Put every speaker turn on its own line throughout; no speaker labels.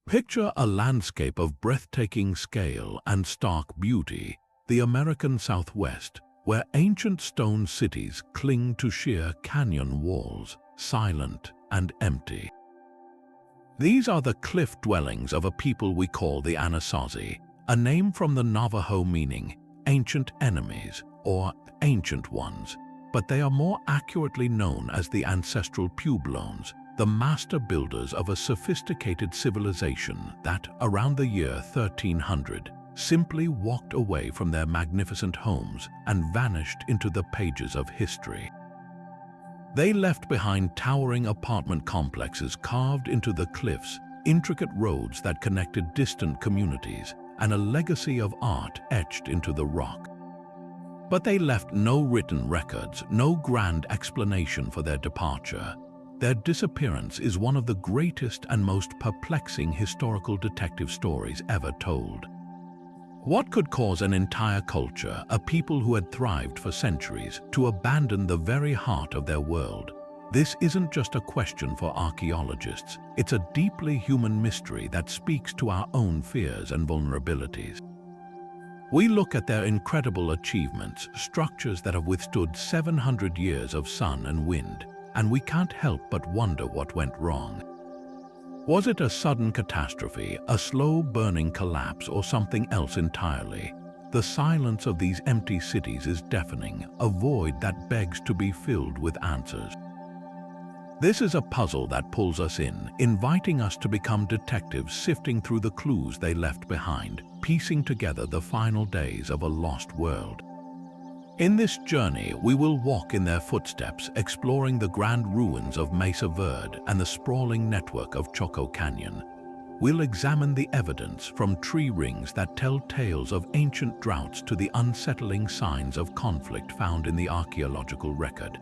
Picture a landscape of breathtaking scale and stark beauty, the American Southwest, where ancient stone cities cling to sheer canyon walls, silent and empty. These are the cliff dwellings of a people we call the Anasazi, a name from the Navajo meaning ancient enemies or ancient ones, but they are more accurately known as the Ancestral Puebloans, the master builders of a sophisticated civilization that, around the year 1300, simply walked away from their magnificent homes and vanished into the pages of history. They left behind towering apartment complexes carved into the cliffs, intricate roads that connected distant communities, and a legacy of art etched into the rock. But they left no written records, no grand explanation for their departure. Their disappearance is one of the greatest and most perplexing historical detective stories ever told. What could cause an entire culture, a people who had thrived for centuries, to abandon the very heart of their world? This isn't just a question for archaeologists. It's a deeply human mystery that speaks to our own fears and vulnerabilities. We look at their incredible achievements, structures that have withstood 700 years of sun and wind, and we can't help but wonder what went wrong. Was it a sudden catastrophe, a slow-burning collapse, or something else entirely? The silence of these empty cities is deafening, a void that begs to be filled with answers. This is a puzzle that pulls us in, inviting us to become detectives sifting through the clues they left behind, piecing together the final days of a lost world. In this journey, we will walk in their footsteps, exploring the grand ruins of Mesa Verde and the sprawling network of Chaco Canyon. We'll examine the evidence from tree rings that tell tales of ancient droughts to the unsettling signs of conflict found in the archaeological record.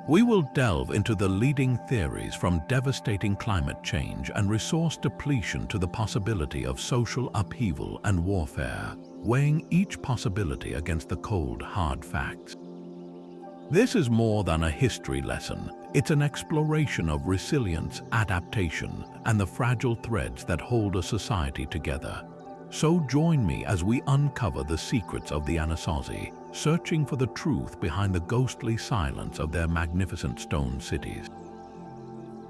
We will delve into the leading theories from devastating climate change and resource depletion to the possibility of social upheaval and warfare, weighing each possibility against the cold, hard facts. This is more than a history lesson. It's an exploration of resilience, adaptation, and the fragile threads that hold a society together. So join me as we uncover the secrets of the Anasazi, searching for the truth behind the ghostly silence of their magnificent stone cities.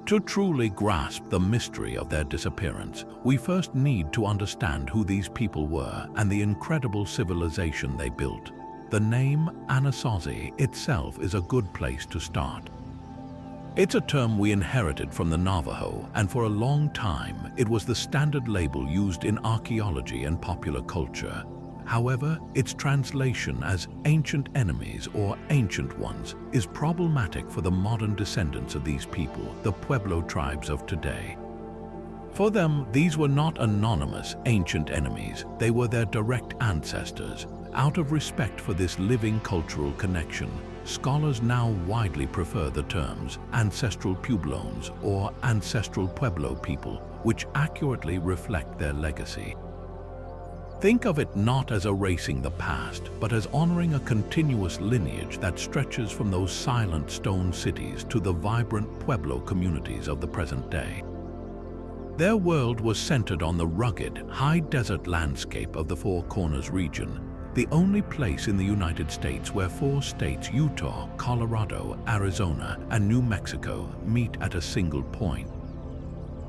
To truly grasp the mystery of their disappearance, we first need to understand who these people were and the incredible civilization they built. The name Anasazi itself is a good place to start. It's a term we inherited from the Navajo, and for a long time it was the standard label used in archaeology and popular culture. However, its translation as ancient enemies or ancient ones is problematic for the modern descendants of these people, the Pueblo tribes of today. For them, these were not anonymous ancient enemies, they were their direct ancestors. Out of respect for this living cultural connection, scholars now widely prefer the terms Ancestral Puebloans or Ancestral Pueblo people, which accurately reflect their legacy. Think of it not as erasing the past, but as honoring a continuous lineage that stretches from those silent stone cities to the vibrant Pueblo communities of the present day. Their world was centered on the rugged, high desert landscape of the Four Corners region, the only place in the United States where 4 states, Utah, Colorado, Arizona, and New Mexico, meet at a single point.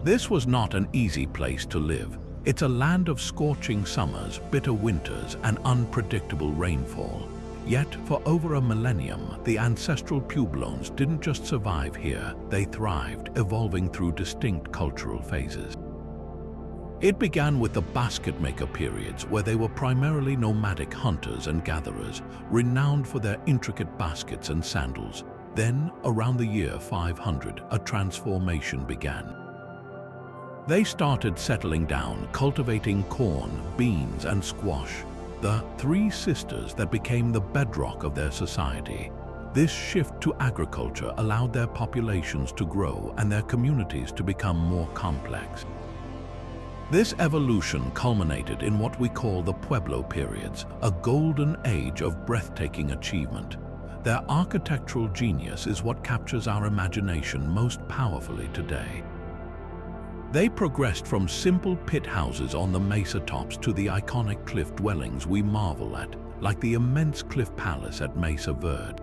This was not an easy place to live. It's a land of scorching summers, bitter winters, and unpredictable rainfall. Yet, for over a millennium, the Ancestral Puebloans didn't just survive here, they thrived, evolving through distinct cultural phases. It began with the basket maker periods, where they were primarily nomadic hunters and gatherers, renowned for their intricate baskets and sandals. Then, around the year 500, a transformation began. They started settling down, cultivating corn, beans, and squash, the 3 sisters that became the bedrock of their society. This shift to agriculture allowed their populations to grow and their communities to become more complex. This evolution culminated in what we call the Pueblo periods, a golden age of breathtaking achievement. Their architectural genius is what captures our imagination most powerfully today. They progressed from simple pit houses on the Mesa tops to the iconic cliff dwellings we marvel at, like the immense cliff palace at Mesa Verde.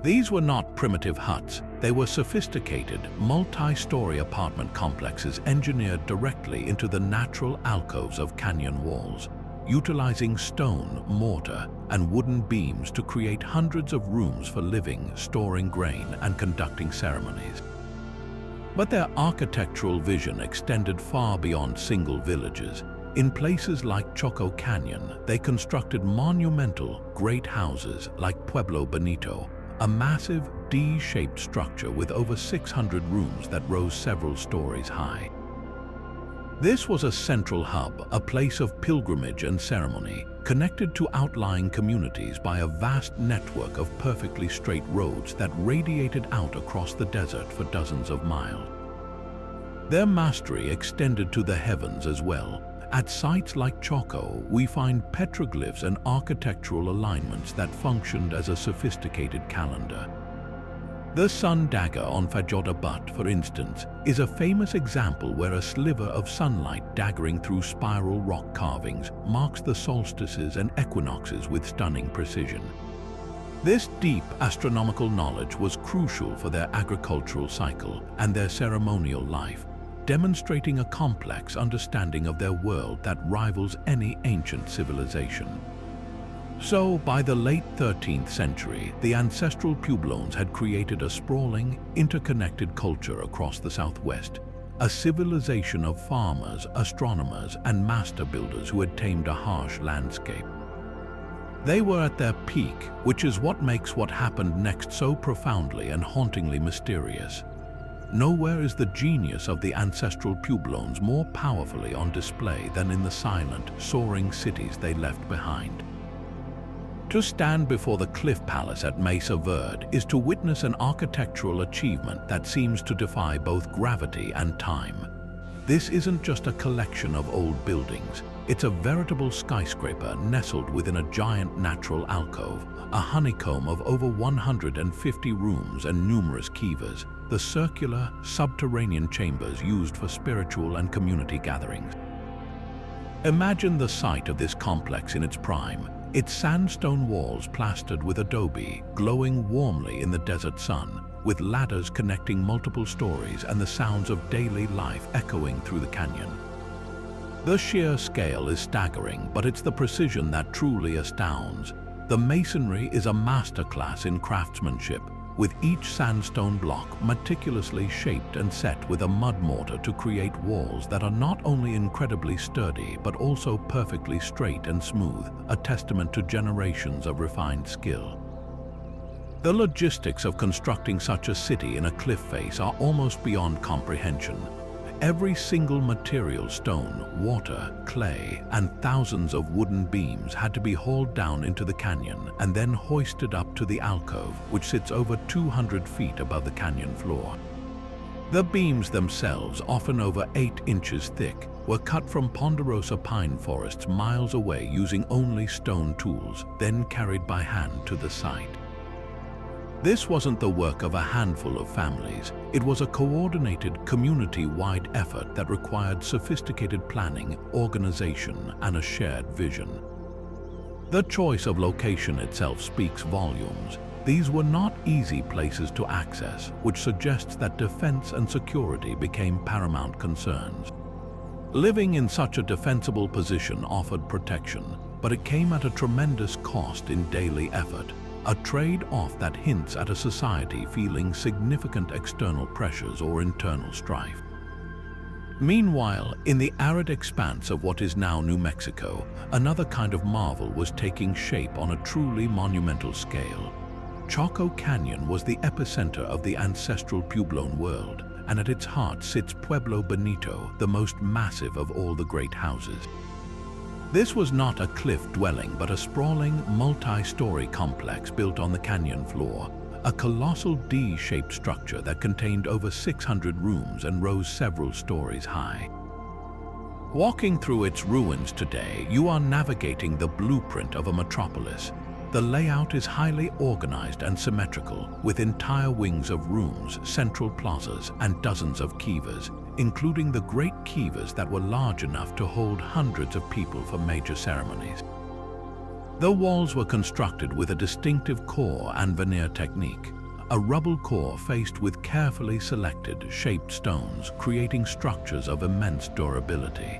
These were not primitive huts, they were sophisticated, multi-story apartment complexes engineered directly into the natural alcoves of canyon walls, utilizing stone, mortar, and wooden beams to create hundreds of rooms for living, storing grain, and conducting ceremonies. But their architectural vision extended far beyond single villages. In places like Chaco Canyon, they constructed monumental, great houses like Pueblo Bonito, a massive D-shaped structure with over 600 rooms that rose several stories high. This was a central hub, a place of pilgrimage and ceremony, connected to outlying communities by a vast network of perfectly straight roads that radiated out across the desert for dozens of miles. Their mastery extended to the heavens as well. At sites like Chaco, we find petroglyphs and architectural alignments that functioned as a sophisticated calendar. The sun dagger on Fajoda Butte, for instance, is a famous example where a sliver of sunlight daggering through spiral rock carvings marks the solstices and equinoxes with stunning precision. This deep astronomical knowledge was crucial for their agricultural cycle and their ceremonial life, demonstrating a complex understanding of their world that rivals any ancient civilization. So, by the late 13th century, the Ancestral Puebloans had created a sprawling, interconnected culture across the Southwest, a civilization of farmers, astronomers, and master builders who had tamed a harsh landscape. They were at their peak, which is what makes what happened next so profoundly and hauntingly mysterious. Nowhere is the genius of the Ancestral Puebloans more powerfully on display than in the silent, soaring cities they left behind. To stand before the Cliff Palace at Mesa Verde is to witness an architectural achievement that seems to defy both gravity and time. This isn't just a collection of old buildings, it's a veritable skyscraper nestled within a giant natural alcove, a honeycomb of over 150 rooms and numerous kivas, the circular, subterranean chambers used for spiritual and community gatherings. Imagine the sight of this complex in its prime, its sandstone walls plastered with adobe, glowing warmly in the desert sun, with ladders connecting multiple stories and the sounds of daily life echoing through the canyon. The sheer scale is staggering, but it's the precision that truly astounds. The masonry is a masterclass in craftsmanship, with each sandstone block meticulously shaped and set with a mud mortar to create walls that are not only incredibly sturdy but also perfectly straight and smooth, a testament to generations of refined skill. The logistics of constructing such a city in a cliff face are almost beyond comprehension. Every single material, stone, water, clay, and thousands of wooden beams had to be hauled down into the canyon and then hoisted up to the alcove, which sits over 200 feet above the canyon floor. The beams themselves, often over 8 inches thick, were cut from ponderosa pine forests miles away using only stone tools, then carried by hand to the site. This wasn't the work of a handful of families. It was a coordinated, community-wide effort that required sophisticated planning, organization, and a shared vision. The choice of location itself speaks volumes. These were not easy places to access, which suggests that defense and security became paramount concerns. Living in such a defensible position offered protection, but it came at a tremendous cost in daily effort. A trade-off that hints at a society feeling significant external pressures or internal strife. Meanwhile, in the arid expanse of what is now New Mexico, another kind of marvel was taking shape on a truly monumental scale. Chaco Canyon was the epicenter of the ancestral Puebloan world, and at its heart sits Pueblo Bonito, the most massive of all the great houses. This was not a cliff dwelling, but a sprawling, multi-story complex built on the canyon floor, a colossal D-shaped structure that contained over 600 rooms and rose several stories high. Walking through its ruins today, you are navigating the blueprint of a metropolis. The layout is highly organized and symmetrical, with entire wings of rooms, central plazas, and dozens of kivas, including the great kivas that were large enough to hold hundreds of people for major ceremonies. The walls were constructed with a distinctive core and veneer technique, a rubble core faced with carefully selected, shaped stones, creating structures of immense durability.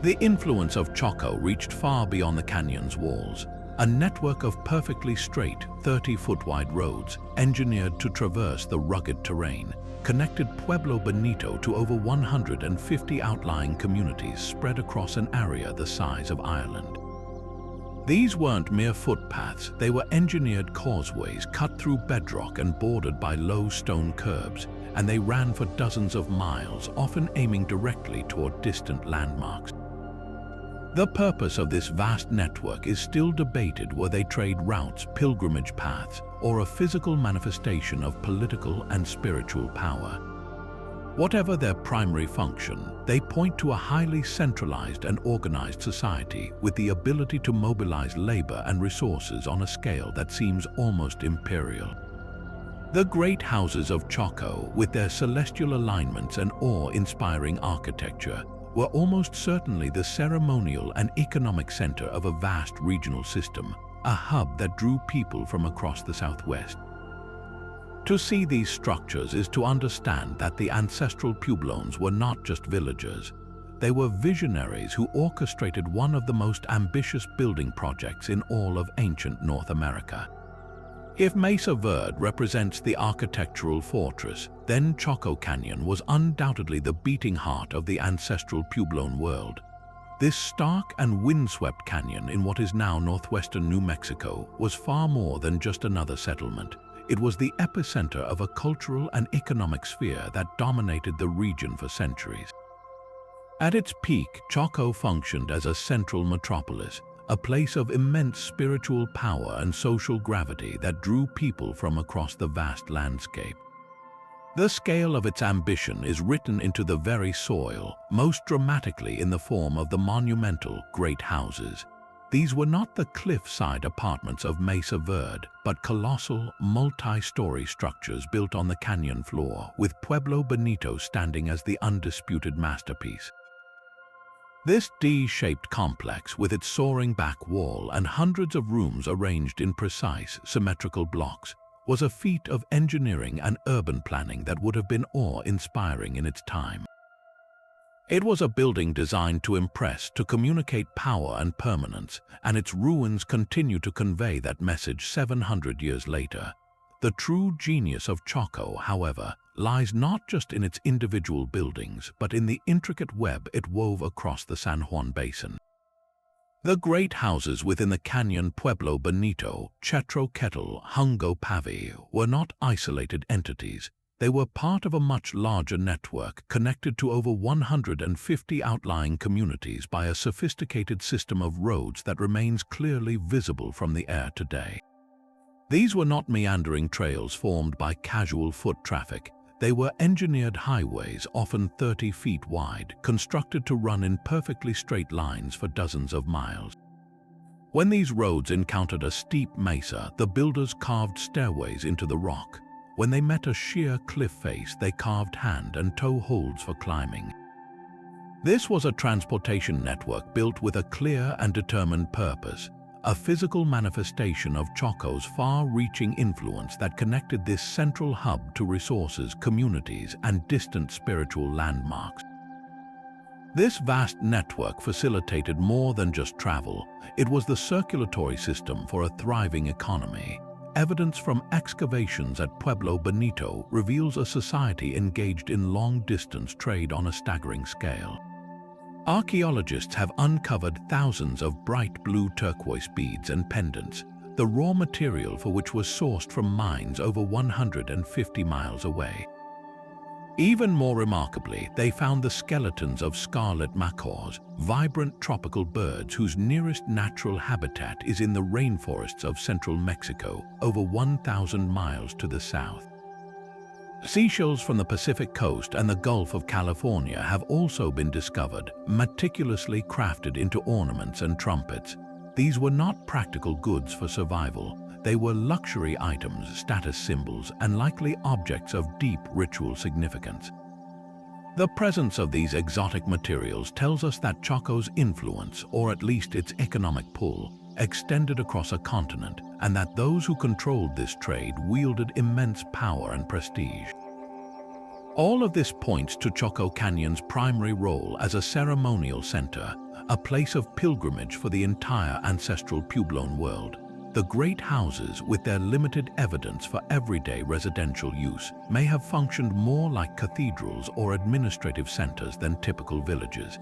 The influence of Chaco reached far beyond the canyon's walls. A network of perfectly straight, 30-foot-wide roads, engineered to traverse the rugged terrain, connected Pueblo Bonito to over 150 outlying communities spread across an area the size of Ireland. These weren't mere footpaths, they were engineered causeways cut through bedrock and bordered by low stone curbs, and they ran for dozens of miles, often aiming directly toward distant landmarks. The purpose of this vast network is still debated. Were they trade routes, pilgrimage paths, or a physical manifestation of political and spiritual power? Whatever their primary function, they point to a highly centralized and organized society with the ability to mobilize labor and resources on a scale that seems almost imperial. The great houses of Chaco, with their celestial alignments and awe-inspiring architecture, were almost certainly the ceremonial and economic center of a vast regional system, a hub that drew people from across the Southwest. To see these structures is to understand that the Ancestral Puebloans were not just villagers. They were visionaries who orchestrated one of the most ambitious building projects in all of ancient North America. If Mesa Verde represents the architectural fortress, then Chaco Canyon was undoubtedly the beating heart of the Ancestral Puebloan world. This stark and windswept canyon in what is now northwestern New Mexico was far more than just another settlement. It was the epicenter of a cultural and economic sphere that dominated the region for centuries. At its peak, Chaco functioned as a central metropolis, a place of immense spiritual power and social gravity that drew people from across the vast landscape. The scale of its ambition is written into the very soil, most dramatically in the form of the monumental Great Houses. These were not the cliffside apartments of Mesa Verde, but colossal, multi-story structures built on the canyon floor, with Pueblo Bonito standing as the undisputed masterpiece. This D-shaped complex, with its soaring back wall and hundreds of rooms arranged in precise, symmetrical blocks, was a feat of engineering and urban planning that would have been awe-inspiring in its time. It was a building designed to impress, to communicate power and permanence, and its ruins continue to convey that message 700 years later. The true genius of Chaco, however, lies not just in its individual buildings, but in the intricate web it wove across the San Juan Basin. The great houses within the canyon Pueblo Bonito, Chetro Hungo Pavi, were not isolated entities. They were part of a much larger network connected to over 150 outlying communities by a sophisticated system of roads that remains clearly visible from the air today. These were not meandering trails formed by casual foot traffic. They were engineered highways, often 30 feet wide, constructed to run in perfectly straight lines for dozens of miles. When these roads encountered a steep mesa, the builders carved stairways into the rock. When they met a sheer cliff face, they carved hand and toe holds for climbing. This was a transportation network built with a clear and determined purpose, a physical manifestation of Chaco's far-reaching influence that connected this central hub to resources, communities, and distant spiritual landmarks. This vast network facilitated more than just travel. It was the circulatory system for a thriving economy. Evidence from excavations at Pueblo Bonito reveals a society engaged in long-distance trade on a staggering scale. Archaeologists have uncovered thousands of bright blue turquoise beads and pendants, the raw material for which was sourced from mines over 150 miles away. Even more remarkably, they found the skeletons of scarlet macaws, vibrant tropical birds whose nearest natural habitat is in the rainforests of central Mexico, over 1,000 miles to the south. Seashells from the Pacific coast and the Gulf of California have also been discovered, meticulously crafted into ornaments and trumpets. These were not practical goods for survival. They were luxury items, status symbols, and likely objects of deep ritual significance. The presence of these exotic materials tells us that Chaco's influence, or at least its economic pull, extended across a continent, and that those who controlled this trade wielded immense power and prestige. All of this points to Chaco Canyon's primary role as a ceremonial center, a place of pilgrimage for the entire ancestral Puebloan world. The great houses, with their limited evidence for everyday residential use, may have functioned more like cathedrals or administrative centers than typical villages.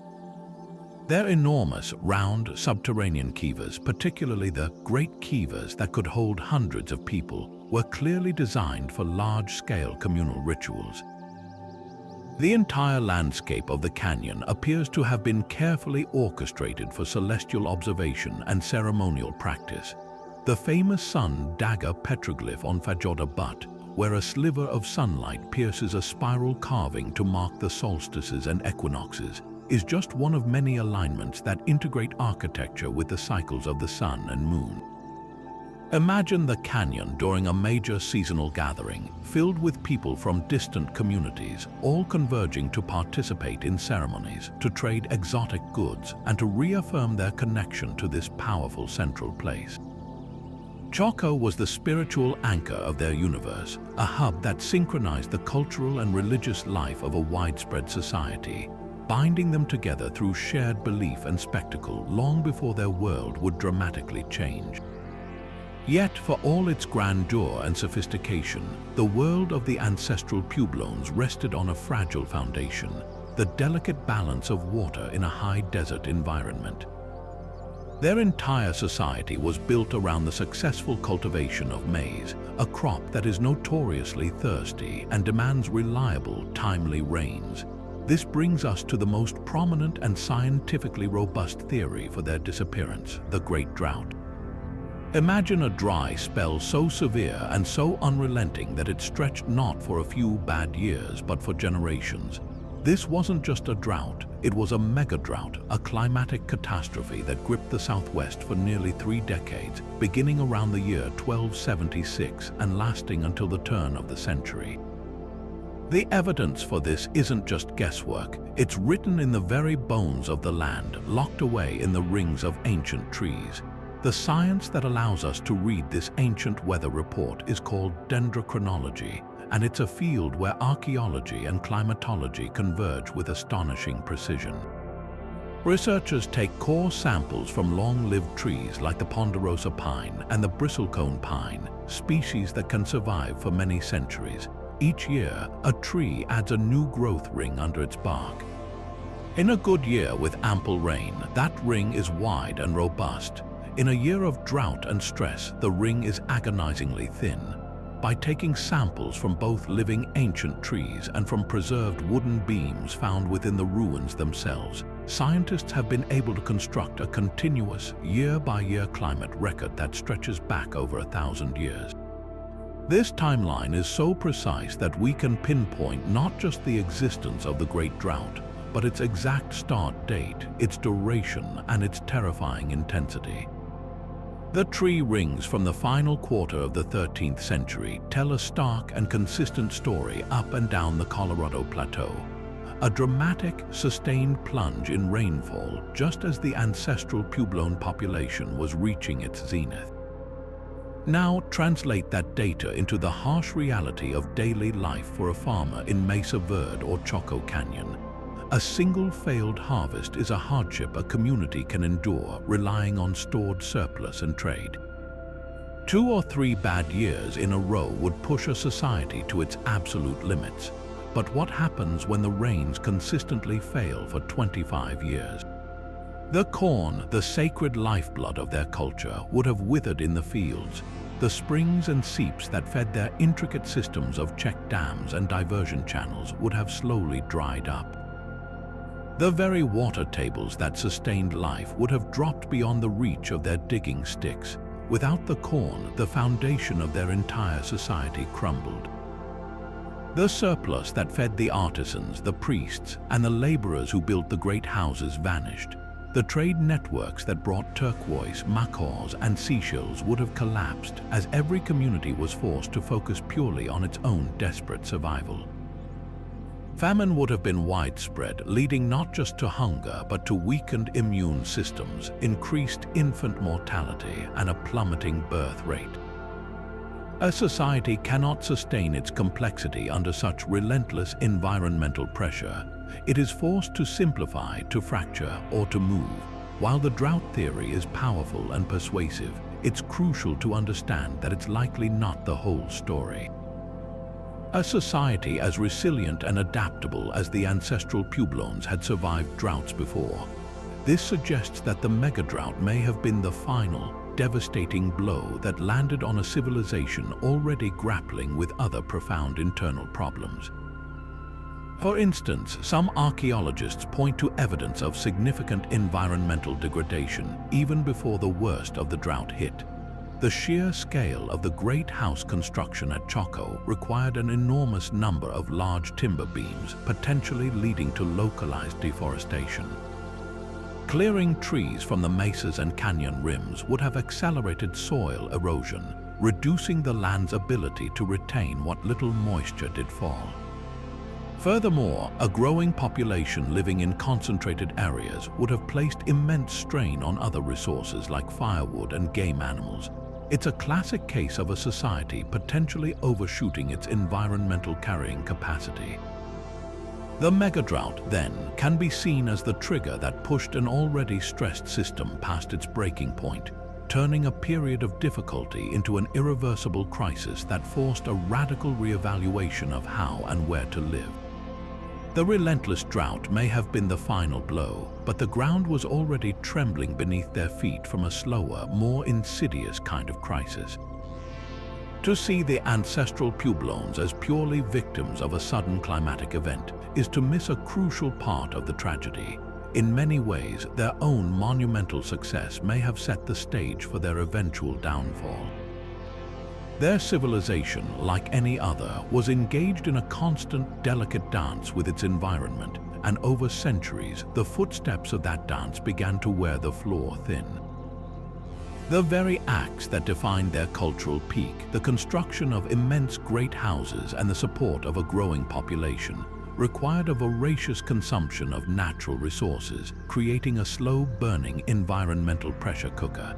Their enormous, round, subterranean kivas, particularly the great kivas that could hold hundreds of people, were clearly designed for large-scale communal rituals. The entire landscape of the canyon appears to have been carefully orchestrated for celestial observation and ceremonial practice. The famous sun dagger petroglyph on Fajoda Butte, where a sliver of sunlight pierces a spiral carving to mark the solstices and equinoxes, is just one of many alignments that integrate architecture with the cycles of the sun and moon. Imagine the canyon during a major seasonal gathering, filled with people from distant communities, all converging to participate in ceremonies, to trade exotic goods, and to reaffirm their connection to this powerful central place. Chaco was the spiritual anchor of their universe, a hub that synchronized the cultural and religious life of a widespread society, binding them together through shared belief and spectacle long before their world would dramatically change. Yet, for all its grandeur and sophistication, the world of the ancestral Puebloans rested on a fragile foundation, the delicate balance of water in a high desert environment. Their entire society was built around the successful cultivation of maize, a crop that is notoriously thirsty and demands reliable, timely rains. This brings us to the most prominent and scientifically robust theory for their disappearance, the Great Drought. Imagine a dry spell so severe and so unrelenting that it stretched not for a few bad years but for generations. This wasn't just a drought, it was a megadrought, a climatic catastrophe that gripped the Southwest for nearly 3 decades, beginning around the year 1276 and lasting until the turn of the century. The evidence for this isn't just guesswork, it's written in the very bones of the land, locked away in the rings of ancient trees. The science that allows us to read this ancient weather report is called dendrochronology, and it's a field where archaeology and climatology converge with astonishing precision. Researchers take core samples from long-lived trees like the ponderosa pine and the bristlecone pine, species that can survive for many centuries. Each year, a tree adds a new growth ring under its bark. In a good year with ample rain, that ring is wide and robust. In a year of drought and stress, the ring is agonizingly thin. By taking samples from both living ancient trees and from preserved wooden beams found within the ruins themselves, scientists have been able to construct a continuous, year-by-year climate record that stretches back over 1,000 years. This timeline is so precise that we can pinpoint not just the existence of the Great Drought, but its exact start date, its duration, and its terrifying intensity. The tree rings from the final quarter of the 13th century tell a stark and consistent story up and down the Colorado Plateau. A dramatic, sustained plunge in rainfall just as the ancestral Puebloan population was reaching its zenith. Now translate that data into the harsh reality of daily life for a farmer in Mesa, Verde, or Chaco Canyon. A single failed harvest is a hardship a community can endure, relying on stored surplus and trade. 2 or 3 bad years in a row would push a society to its absolute limits. But what happens when the rains consistently fail for 25 years? The corn, the sacred lifeblood of their culture, would have withered in the fields. The springs and seeps that fed their intricate systems of check dams and diversion channels would have slowly dried up. The very water tables that sustained life would have dropped beyond the reach of their digging sticks. Without the corn, the foundation of their entire society crumbled. The surplus that fed the artisans, the priests, and the laborers who built the great houses vanished. The trade networks that brought turquoise, macaws, and seashells would have collapsed as every community was forced to focus purely on its own desperate survival. Famine would have been widespread, leading not just to hunger but to weakened immune systems, increased infant mortality, and a plummeting birth rate. A society cannot sustain its complexity under such relentless environmental pressure. It is forced to simplify, to fracture, or to move. While the drought theory is powerful and persuasive, it's crucial to understand that it's likely not the whole story. A society as resilient and adaptable as the ancestral Puebloans had survived droughts before. This suggests that the megadrought may have been the final, devastating blow that landed on a civilization already grappling with other profound internal problems. For instance, some archaeologists point to evidence of significant environmental degradation even before the worst of the drought hit. The sheer scale of the great house construction at Chaco required an enormous number of large timber beams, potentially leading to localized deforestation. Clearing trees from the mesas and canyon rims would have accelerated soil erosion, reducing the land's ability to retain what little moisture did fall. Furthermore, a growing population living in concentrated areas would have placed immense strain on other resources like firewood and game animals. It's a classic case of a society potentially overshooting its environmental carrying capacity. The megadrought, then, can be seen as the trigger that pushed an already stressed system past its breaking point, turning a period of difficulty into an irreversible crisis that forced a radical reevaluation of how and where to live. The relentless drought may have been the final blow, but the ground was already trembling beneath their feet from a slower, more insidious kind of crisis. To see the ancestral Puebloans as purely victims of a sudden climatic event is to miss a crucial part of the tragedy. In many ways, their own monumental success may have set the stage for their eventual downfall. Their civilization, like any other, was engaged in a constant, delicate dance with its environment, and over centuries, the footsteps of that dance began to wear the floor thin. The very acts that defined their cultural peak, the construction of immense great houses and the support of a growing population, required a voracious consumption of natural resources, creating a slow-burning environmental pressure cooker.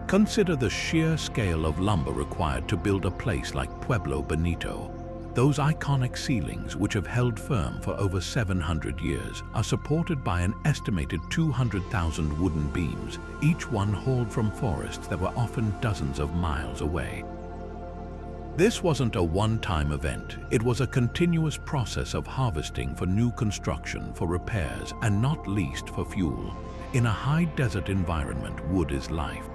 Consider the sheer scale of lumber required to build a place like Pueblo Bonito. Those iconic ceilings, which have held firm for over 700 years, are supported by an estimated 200,000 wooden beams, each one hauled from forests that were often dozens of miles away. This wasn't a one-time event. It was a continuous process of harvesting for new construction, for repairs, and not least for fuel. In a high-desert environment, wood is life.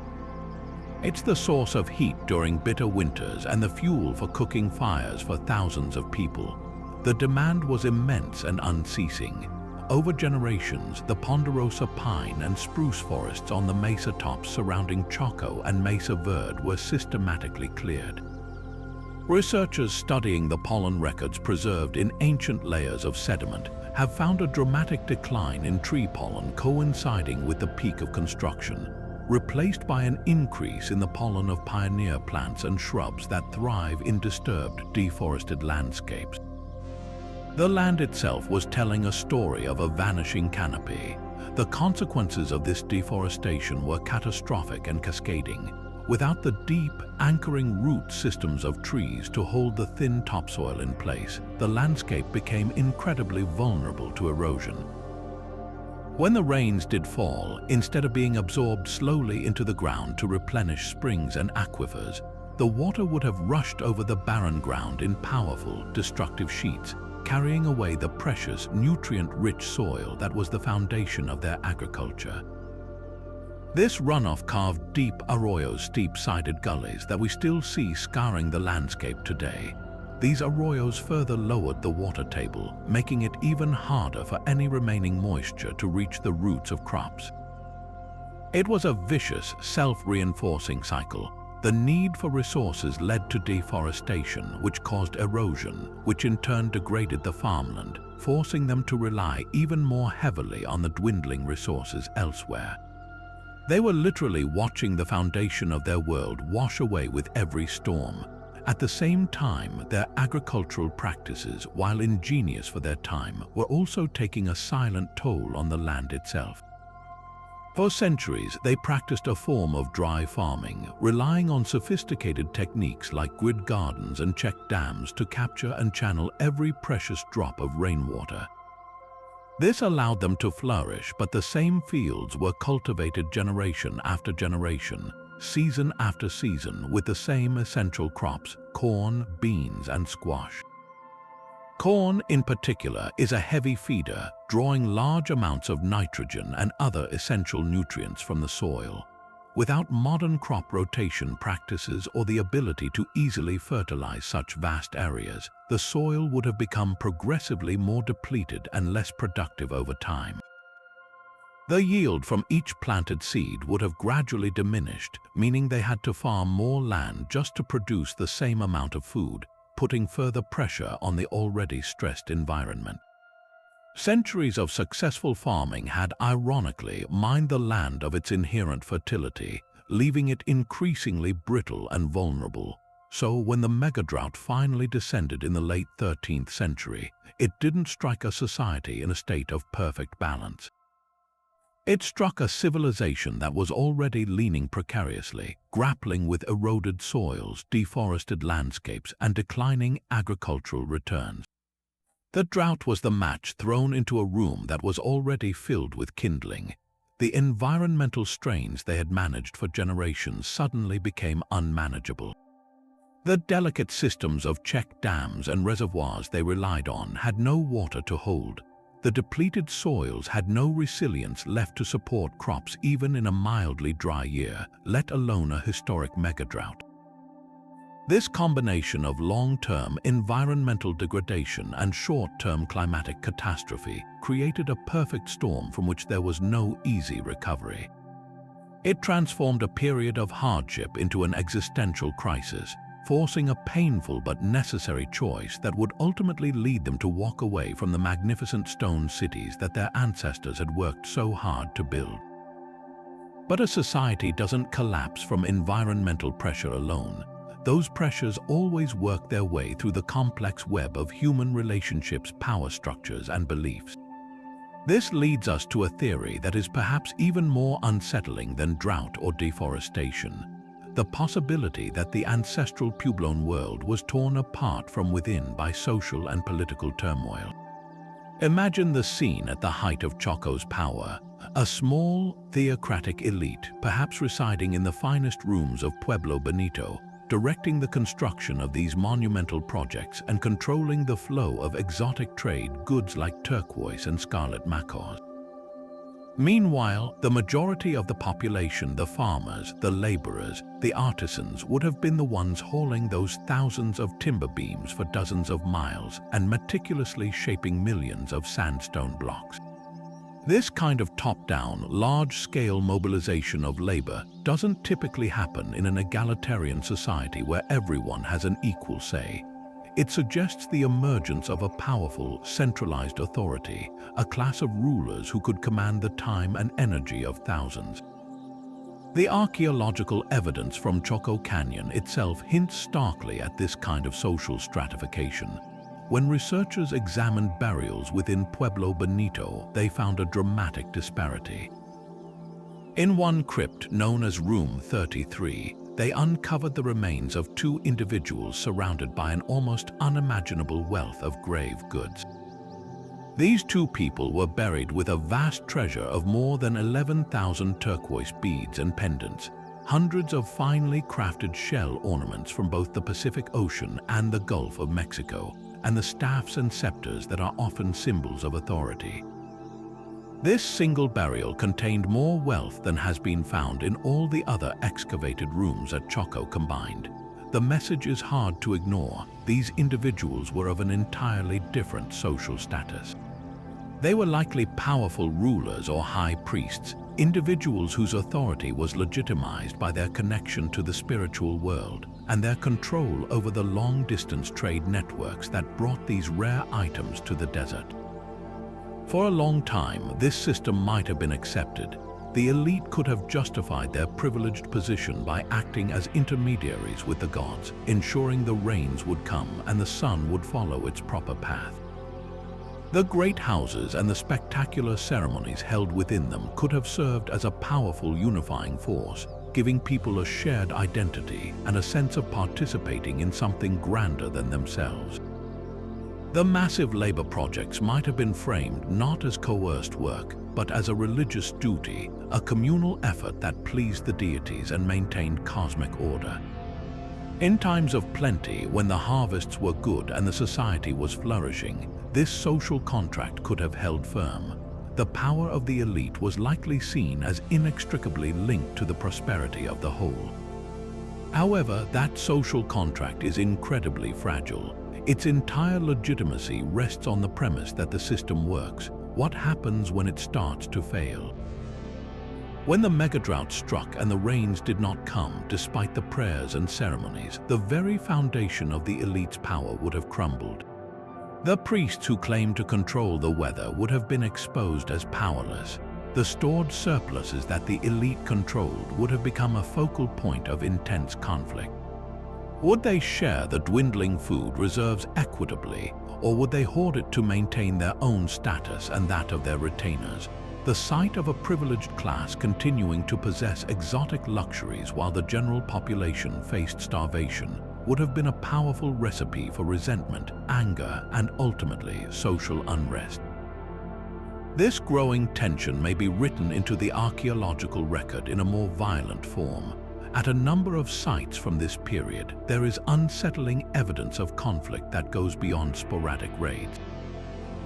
It's the source of heat during bitter winters and the fuel for cooking fires for thousands of people. The demand was immense and unceasing. Over generations, the ponderosa pine and spruce forests on the mesa tops surrounding Chaco and Mesa Verde were systematically cleared. Researchers studying the pollen records preserved in ancient layers of sediment have found a dramatic decline in tree pollen coinciding with the peak of construction, replaced by an increase in the pollen of pioneer plants and shrubs that thrive in disturbed, deforested landscapes. The land itself was telling a story of a vanishing canopy. The consequences of this deforestation were catastrophic and cascading. Without the deep, anchoring root systems of trees to hold the thin topsoil in place, the landscape became incredibly vulnerable to erosion. When the rains did fall, instead of being absorbed slowly into the ground to replenish springs and aquifers, the water would have rushed over the barren ground in powerful, destructive sheets, carrying away the precious, nutrient-rich soil that was the foundation of their agriculture. This runoff carved deep arroyos, steep-sided gullies that we still see scarring the landscape today. These arroyos further lowered the water table, making it even harder for any remaining moisture to reach the roots of crops. It was a vicious, self-reinforcing cycle. The need for resources led to deforestation, which caused erosion, which in turn degraded the farmland, forcing them to rely even more heavily on the dwindling resources elsewhere. They were literally watching the foundation of their world wash away with every storm. At the same time, their agricultural practices, while ingenious for their time, were also taking a silent toll on the land itself. For centuries, they practiced a form of dry farming, relying on sophisticated techniques like grid gardens and check dams to capture and channel every precious drop of rainwater. This allowed them to flourish, but the same fields were cultivated generation after generation, season after season, with the same essential crops: corn, beans, and squash. Corn, in particular, is a heavy feeder, drawing large amounts of nitrogen and other essential nutrients from the soil. Without modern crop rotation practices or the ability to easily fertilize such vast areas, the soil would have become progressively more depleted and less productive over time. The yield from each planted seed would have gradually diminished, meaning they had to farm more land just to produce the same amount of food, putting further pressure on the already stressed environment. Centuries of successful farming had, ironically, mined the land of its inherent fertility, leaving it increasingly brittle and vulnerable. So when the megadrought finally descended in the late 13th century, it didn't strike a society in a state of perfect balance. It struck a civilization that was already leaning precariously, grappling with eroded soils, deforested landscapes, and declining agricultural returns. The drought was the match thrown into a room that was already filled with kindling. The environmental strains they had managed for generations suddenly became unmanageable. The delicate systems of check dams and reservoirs they relied on had no water to hold. The depleted soils had no resilience left to support crops even in a mildly dry year, let alone a historic megadrought. This combination of long-term environmental degradation and short-term climatic catastrophe created a perfect storm from which there was no easy recovery. It transformed a period of hardship into an existential crisis, forcing a painful but necessary choice that would ultimately lead them to walk away from the magnificent stone cities that their ancestors had worked so hard to build. But a society doesn't collapse from environmental pressure alone. Those pressures always work their way through the complex web of human relationships, power structures, and beliefs. This leads us to a theory that is perhaps even more unsettling than drought or deforestation: the possibility that the ancestral Puebloan world was torn apart from within by social and political turmoil. Imagine the scene at the height of Chaco's power. A small, theocratic elite, perhaps residing in the finest rooms of Pueblo Bonito, directing the construction of these monumental projects and controlling the flow of exotic trade goods like turquoise and scarlet macaws. Meanwhile, the majority of the population, the farmers, the laborers, the artisans, would have been the ones hauling those thousands of timber beams for dozens of miles and meticulously shaping millions of sandstone blocks. This kind of top-down, large-scale mobilization of labor doesn't typically happen in an egalitarian society where everyone has an equal say. It suggests the emergence of a powerful, centralized authority, a class of rulers who could command the time and energy of thousands. The archaeological evidence from Chaco Canyon itself hints starkly at this kind of social stratification. When researchers examined burials within Pueblo Bonito, they found a dramatic disparity. In one crypt known as Room 33, they uncovered the remains of two individuals surrounded by an almost unimaginable wealth of grave goods. These two people were buried with a vast treasure of more than 11,000 turquoise beads and pendants, hundreds of finely crafted shell ornaments from both the Pacific Ocean and the Gulf of Mexico, and the staffs and scepters that are often symbols of authority. This single burial contained more wealth than has been found in all the other excavated rooms at Chaco combined. The message is hard to ignore. These individuals were of an entirely different social status. They were likely powerful rulers or high priests, individuals whose authority was legitimized by their connection to the spiritual world and their control over the long-distance trade networks that brought these rare items to the desert. For a long time, this system might have been accepted. the elite could have justified their privileged position by acting as intermediaries with the gods, ensuring the rains would come and the sun would follow its proper path. The great houses and the spectacular ceremonies held within them could have served as a powerful unifying force, giving people a shared identity and a sense of participating in something grander than themselves. The massive labor projects might have been framed not as coerced work, but as a religious duty, a communal effort that pleased the deities and maintained cosmic order. In times of plenty, when the harvests were good and the society was flourishing, this social contract could have held firm. The power of the elite was likely seen as inextricably linked to the prosperity of the whole. However, that social contract is incredibly fragile. Its entire legitimacy rests on the premise that the system works. What happens when it starts to fail? When the megadrought struck and the rains did not come despite the prayers and ceremonies, the very foundation of the elite's power would have crumbled. The priests who claimed to control the weather would have been exposed as powerless. The stored surpluses that the elite controlled would have become a focal point of intense conflict. Would they share the dwindling food reserves equitably, or would they hoard it to maintain their own status and that of their retainers? The sight of a privileged class continuing to possess exotic luxuries while the general population faced starvation would have been a powerful recipe for resentment, anger, and ultimately social unrest. This growing tension may be written into the archaeological record in a more violent form. At a number of sites from this period, there is unsettling evidence of conflict that goes beyond sporadic raids.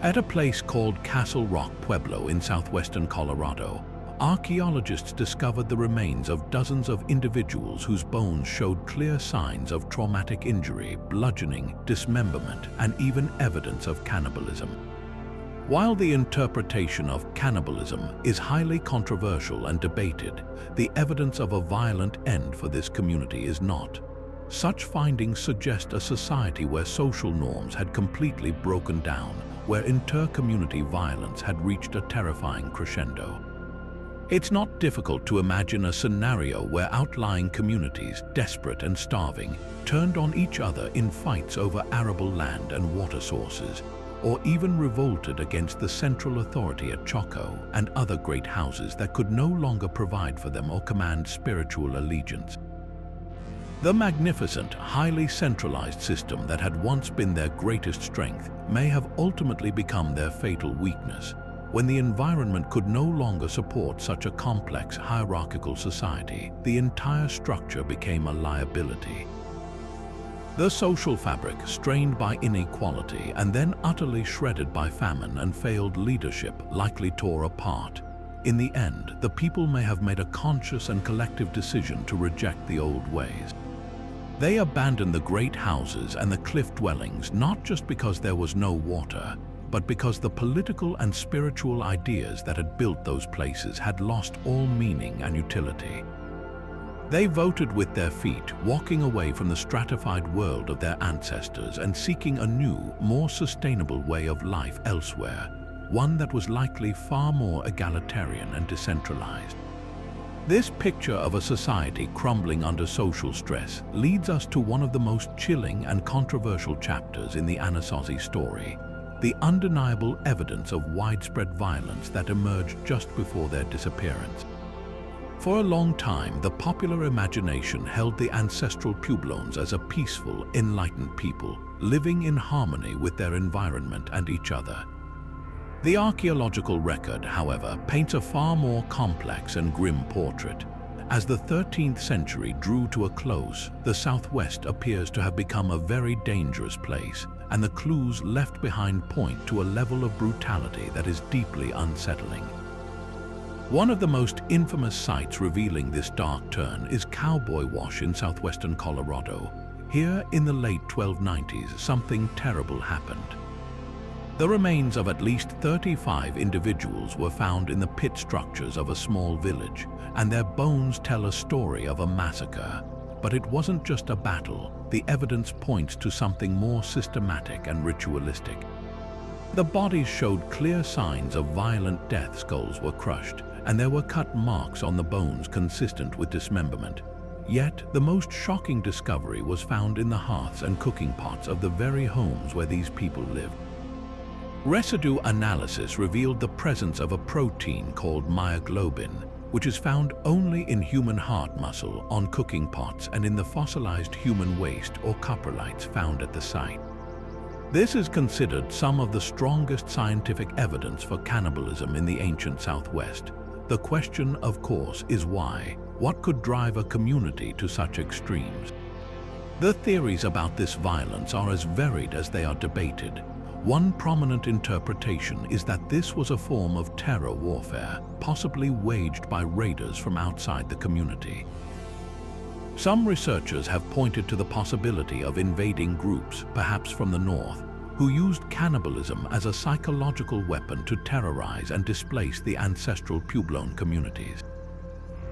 At a place called Castle Rock Pueblo in southwestern Colorado, archaeologists discovered the remains of dozens of individuals whose bones showed clear signs of traumatic injury, bludgeoning, dismemberment, and even evidence of cannibalism. While the interpretation of cannibalism is highly controversial and debated, the evidence of a violent end for this community is not. Such findings suggest a society where social norms had completely broken down, where inter-community violence had reached a terrifying crescendo. It's not difficult to imagine a scenario where outlying communities, desperate and starving, turned on each other in fights over arable land and water sources, or even revolted against the central authority at Chaco and other great houses that could no longer provide for them or command spiritual allegiance. The magnificent, highly centralized system that had once been their greatest strength may have ultimately become their fatal weakness. When the environment could no longer support such a complex, hierarchical society, the entire structure became a liability. The social fabric, strained by inequality and then utterly shredded by famine and failed leadership, likely tore apart. In the end, the people may have made a conscious and collective decision to reject the old ways. They abandoned the great houses and the cliff dwellings not just because there was no water, but because the political and spiritual ideas that had built those places had lost all meaning and utility. They voted with their feet, walking away from the stratified world of their ancestors and seeking a new, more sustainable way of life elsewhere, one that was likely far more egalitarian and decentralized. This picture of a society crumbling under social stress leads us to one of the most chilling and controversial chapters in the Anasazi story, the undeniable evidence of widespread violence that emerged just before their disappearance. For a long time, the popular imagination held the Ancestral Puebloans as a peaceful, enlightened people, living in harmony with their environment and each other. The archaeological record, however, paints a far more complex and grim portrait. As the 13th century drew to a close, the Southwest appears to have become a very dangerous place, and the clues left behind point to a level of brutality that is deeply unsettling. One of the most infamous sites revealing this dark turn is Cowboy Wash in southwestern Colorado. Here, in the late 1290s, something terrible happened. The remains of at least 35 individuals were found in the pit structures of a small village, and their bones tell a story of a massacre. But it wasn't just a battle. The evidence points to something more systematic and ritualistic. The bodies showed clear signs of violent death. Skulls were crushed, and there were cut marks on the bones consistent with dismemberment. Yet, the most shocking discovery was found in the hearths and cooking pots of the very homes where these people lived. Residue analysis revealed the presence of a protein called myoglobin, which is found only in human heart muscle, on cooking pots, and in the fossilized human waste or coprolites found at the site. This is considered some of the strongest scientific evidence for cannibalism in the ancient Southwest. The question, of course, is why? What could drive a community to such extremes? The theories about this violence are as varied as they are debated. One prominent interpretation is that this was a form of terror warfare, possibly waged by raiders from outside the community. Some researchers have pointed to the possibility of invading groups, perhaps from the north, who used cannibalism as a psychological weapon to terrorize and displace the ancestral Puebloan communities.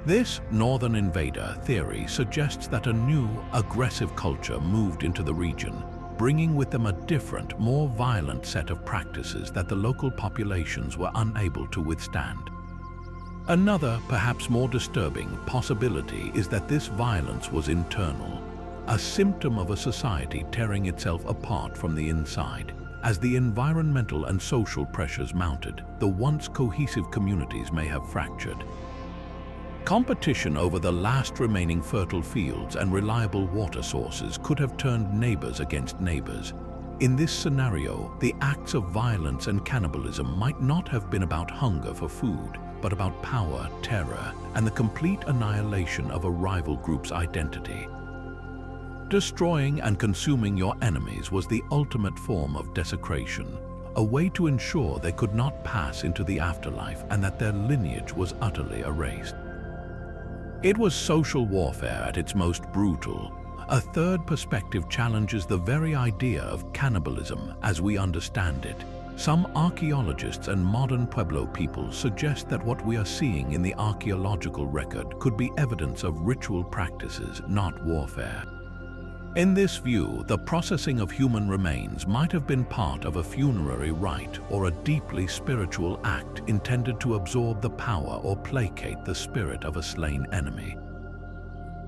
This northern invader theory suggests that a new, aggressive culture moved into the region, bringing with them a different, more violent set of practices that the local populations were unable to withstand. Another, perhaps more disturbing, possibility is that this violence was internal, a symptom of a society tearing itself apart from the inside. As the environmental and social pressures mounted, the once cohesive communities may have fractured. Competition over the last remaining fertile fields and reliable water sources could have turned neighbors against neighbors. In this scenario, the acts of violence and cannibalism might not have been about hunger for food, but about power, terror, and the complete annihilation of a rival group's identity. Destroying and consuming your enemies was the ultimate form of desecration, a way to ensure they could not pass into the afterlife and that their lineage was utterly erased. It was social warfare at its most brutal. A third perspective challenges the very idea of cannibalism as we understand it. Some archaeologists and modern Pueblo people suggest that what we are seeing in the archaeological record could be evidence of ritual practices, not warfare. In this view, the processing of human remains might have been part of a funerary rite or a deeply spiritual act intended to absorb the power or placate the spirit of a slain enemy.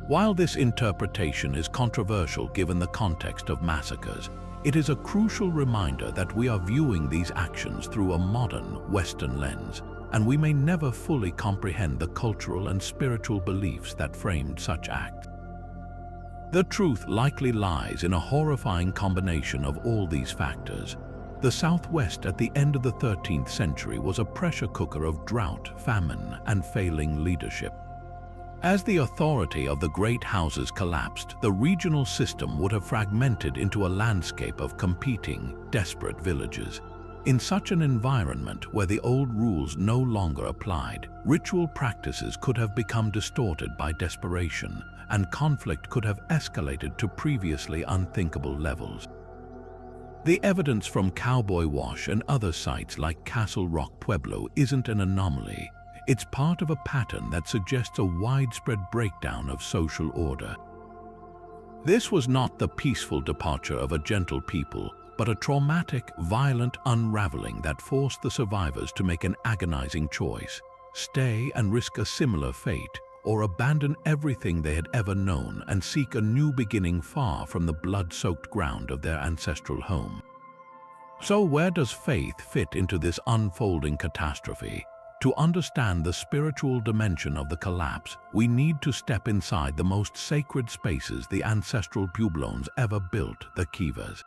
While this interpretation is controversial given the context of massacres, it is a crucial reminder that we are viewing these actions through a modern, Western lens, and we may never fully comprehend the cultural and spiritual beliefs that framed such acts. The truth likely lies in a horrifying combination of all these factors. The Southwest at the end of the 13th century was a pressure cooker of drought, famine, and failing leadership. As the authority of the great houses collapsed, the regional system would have fragmented into a landscape of competing, desperate villages. In such an environment where the old rules no longer applied, ritual practices could have become distorted by desperation, and conflict could have escalated to previously unthinkable levels. The evidence from Cowboy Wash and other sites like Castle Rock Pueblo isn't an anomaly. It's part of a pattern that suggests a widespread breakdown of social order. This was not the peaceful departure of a gentle people, but a traumatic, violent unraveling that forced the survivors to make an agonizing choice: stay and risk a similar fate, or abandon everything they had ever known and seek a new beginning far from the blood-soaked ground of their ancestral home. So where does faith fit into this unfolding catastrophe? To understand the spiritual dimension of the collapse, we need to step inside the most sacred spaces the ancestral Puebloans ever built, the kivas.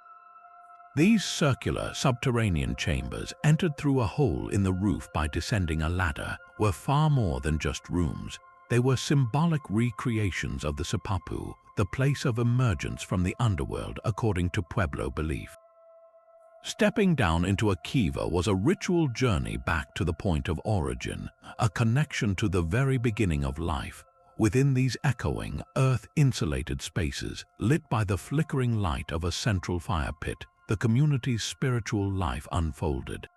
These circular, subterranean chambers, entered through a hole in the roof by descending a ladder, were far more than just rooms. They were symbolic recreations of the Sipapu, the place of emergence from the underworld according to Pueblo belief. Stepping down into a kiva was a ritual journey back to the point of origin, a connection to the very beginning of life. Within these echoing, earth-insulated spaces, lit by the flickering light of a central fire pit, the community's spiritual life unfolded.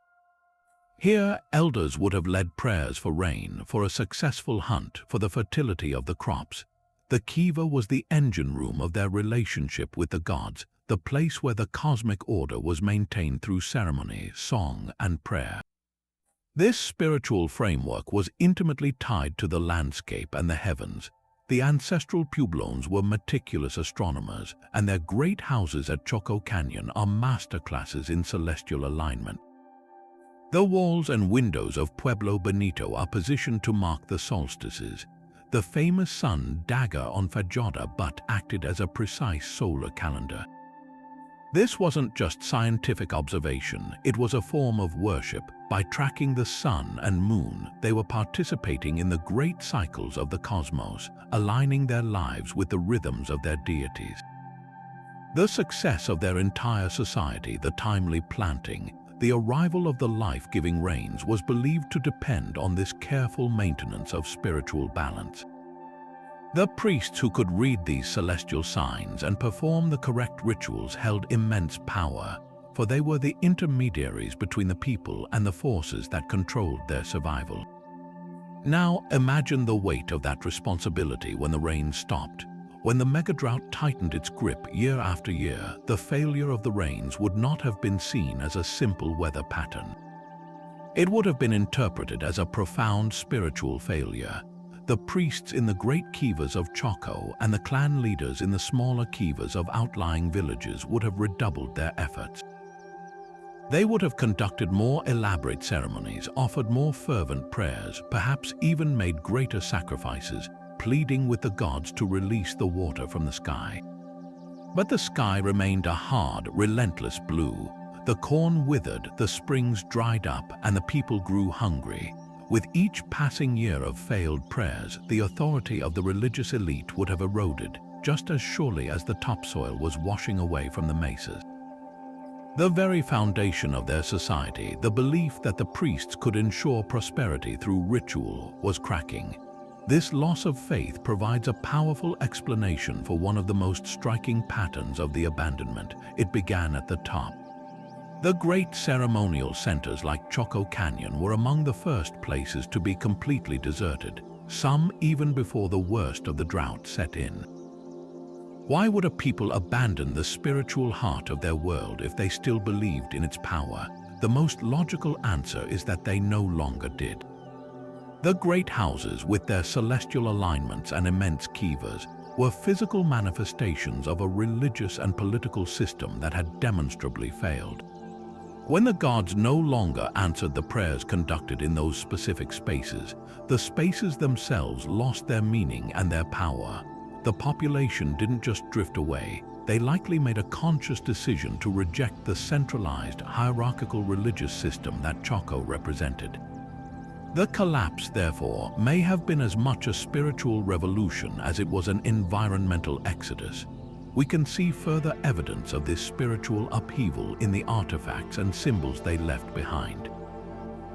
Here, elders would have led prayers for rain, for a successful hunt, for the fertility of the crops. The kiva was the engine room of their relationship with the gods, the place where the cosmic order was maintained through ceremony, song, and prayer. This spiritual framework was intimately tied to the landscape and the heavens. The ancestral Puebloans were meticulous astronomers, and their great houses at Chaco Canyon are masterclasses in celestial alignment. The walls and windows of Pueblo Bonito are positioned to mark the solstices. The famous sun dagger on Fajada Butte acted as a precise solar calendar. This wasn't just scientific observation, it was a form of worship. By tracking the sun and moon, they were participating in the great cycles of the cosmos, aligning their lives with the rhythms of their deities. The success of their entire society, the timely planting, the arrival of the life-giving rains, was believed to depend on this careful maintenance of spiritual balance. The priests who could read these celestial signs and perform the correct rituals held immense power, for they were the intermediaries between the people and the forces that controlled their survival. Now imagine the weight of that responsibility when the rain stopped. When the megadrought tightened its grip year after year, the failure of the rains would not have been seen as a simple weather pattern. It would have been interpreted as a profound spiritual failure. The priests in the great kivas of Chaco and the clan leaders in the smaller kivas of outlying villages would have redoubled their efforts. They would have conducted more elaborate ceremonies, offered more fervent prayers, perhaps even made greater sacrifices, pleading with the gods to release the water from the sky. But the sky remained a hard, relentless blue. The corn withered, the springs dried up, and the people grew hungry. With each passing year of failed prayers, the authority of the religious elite would have eroded, just as surely as the topsoil was washing away from the mesas. The very foundation of their society, the belief that the priests could ensure prosperity through ritual, was cracking. This loss of faith provides a powerful explanation for one of the most striking patterns of the abandonment. It began at the top. The great ceremonial centers like Chaco Canyon were among the first places to be completely deserted, some even before the worst of the drought set in. Why would a people abandon the spiritual heart of their world if they still believed in its power? The most logical answer is that they no longer did. The great houses, with their celestial alignments and immense kivas, were physical manifestations of a religious and political system that had demonstrably failed. When the gods no longer answered the prayers conducted in those specific spaces, the spaces themselves lost their meaning and their power. The population didn't just drift away, they likely made a conscious decision to reject the centralized, hierarchical religious system that Chaco represented. The collapse, therefore, may have been as much a spiritual revolution as it was an environmental exodus. We can see further evidence of this spiritual upheaval in the artifacts and symbols they left behind.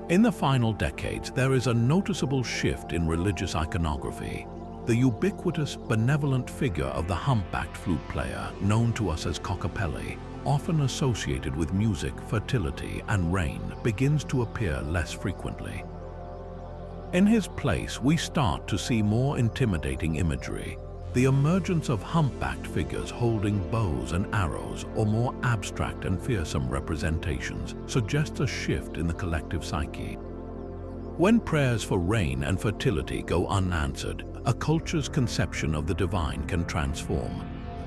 In the final decades, there is a noticeable shift in religious iconography. The ubiquitous, benevolent figure of the humpbacked flute player, known to us as Cockapelli, often associated with music, fertility, and rain, begins to appear less frequently. In his place, we start to see more intimidating imagery. The emergence of humpbacked figures holding bows and arrows, or more abstract and fearsome representations, suggests a shift in the collective psyche. When prayers for rain and fertility go unanswered, a culture's conception of the divine can transform.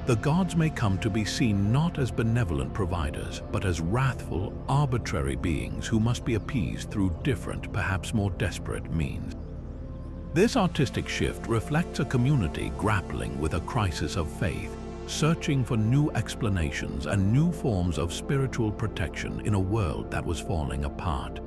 The gods may come to be seen not as benevolent providers, but as wrathful, arbitrary beings who must be appeased through different, perhaps more desperate means. This artistic shift reflects a community grappling with a crisis of faith, searching for new explanations and new forms of spiritual protection in a world that was falling apart.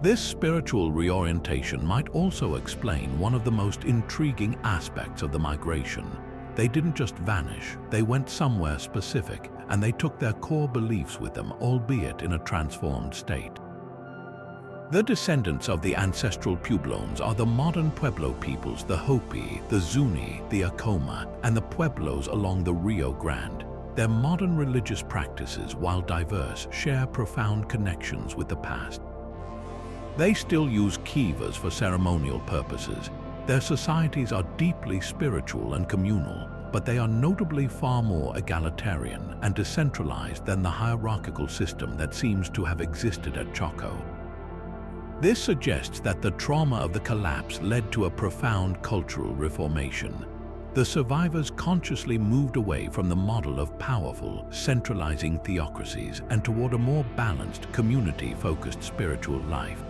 This spiritual reorientation might also explain one of the most intriguing aspects of the migration. They didn't just vanish, they went somewhere specific, and they took their core beliefs with them, albeit in a transformed state. The descendants of the ancestral Puebloans are the modern Pueblo peoples, the Hopi, the Zuni, the Acoma, and the Pueblos along the Rio Grande. Their modern religious practices, while diverse, share profound connections with the past. They still use kivas for ceremonial purposes. Their societies are deeply spiritual and communal, but they are notably far more egalitarian and decentralized than the hierarchical system that seems to have existed at Chaco. This suggests that the trauma of the collapse led to a profound cultural reformation. The survivors consciously moved away from the model of powerful, centralizing theocracies and toward a more balanced, community-focused spiritual life.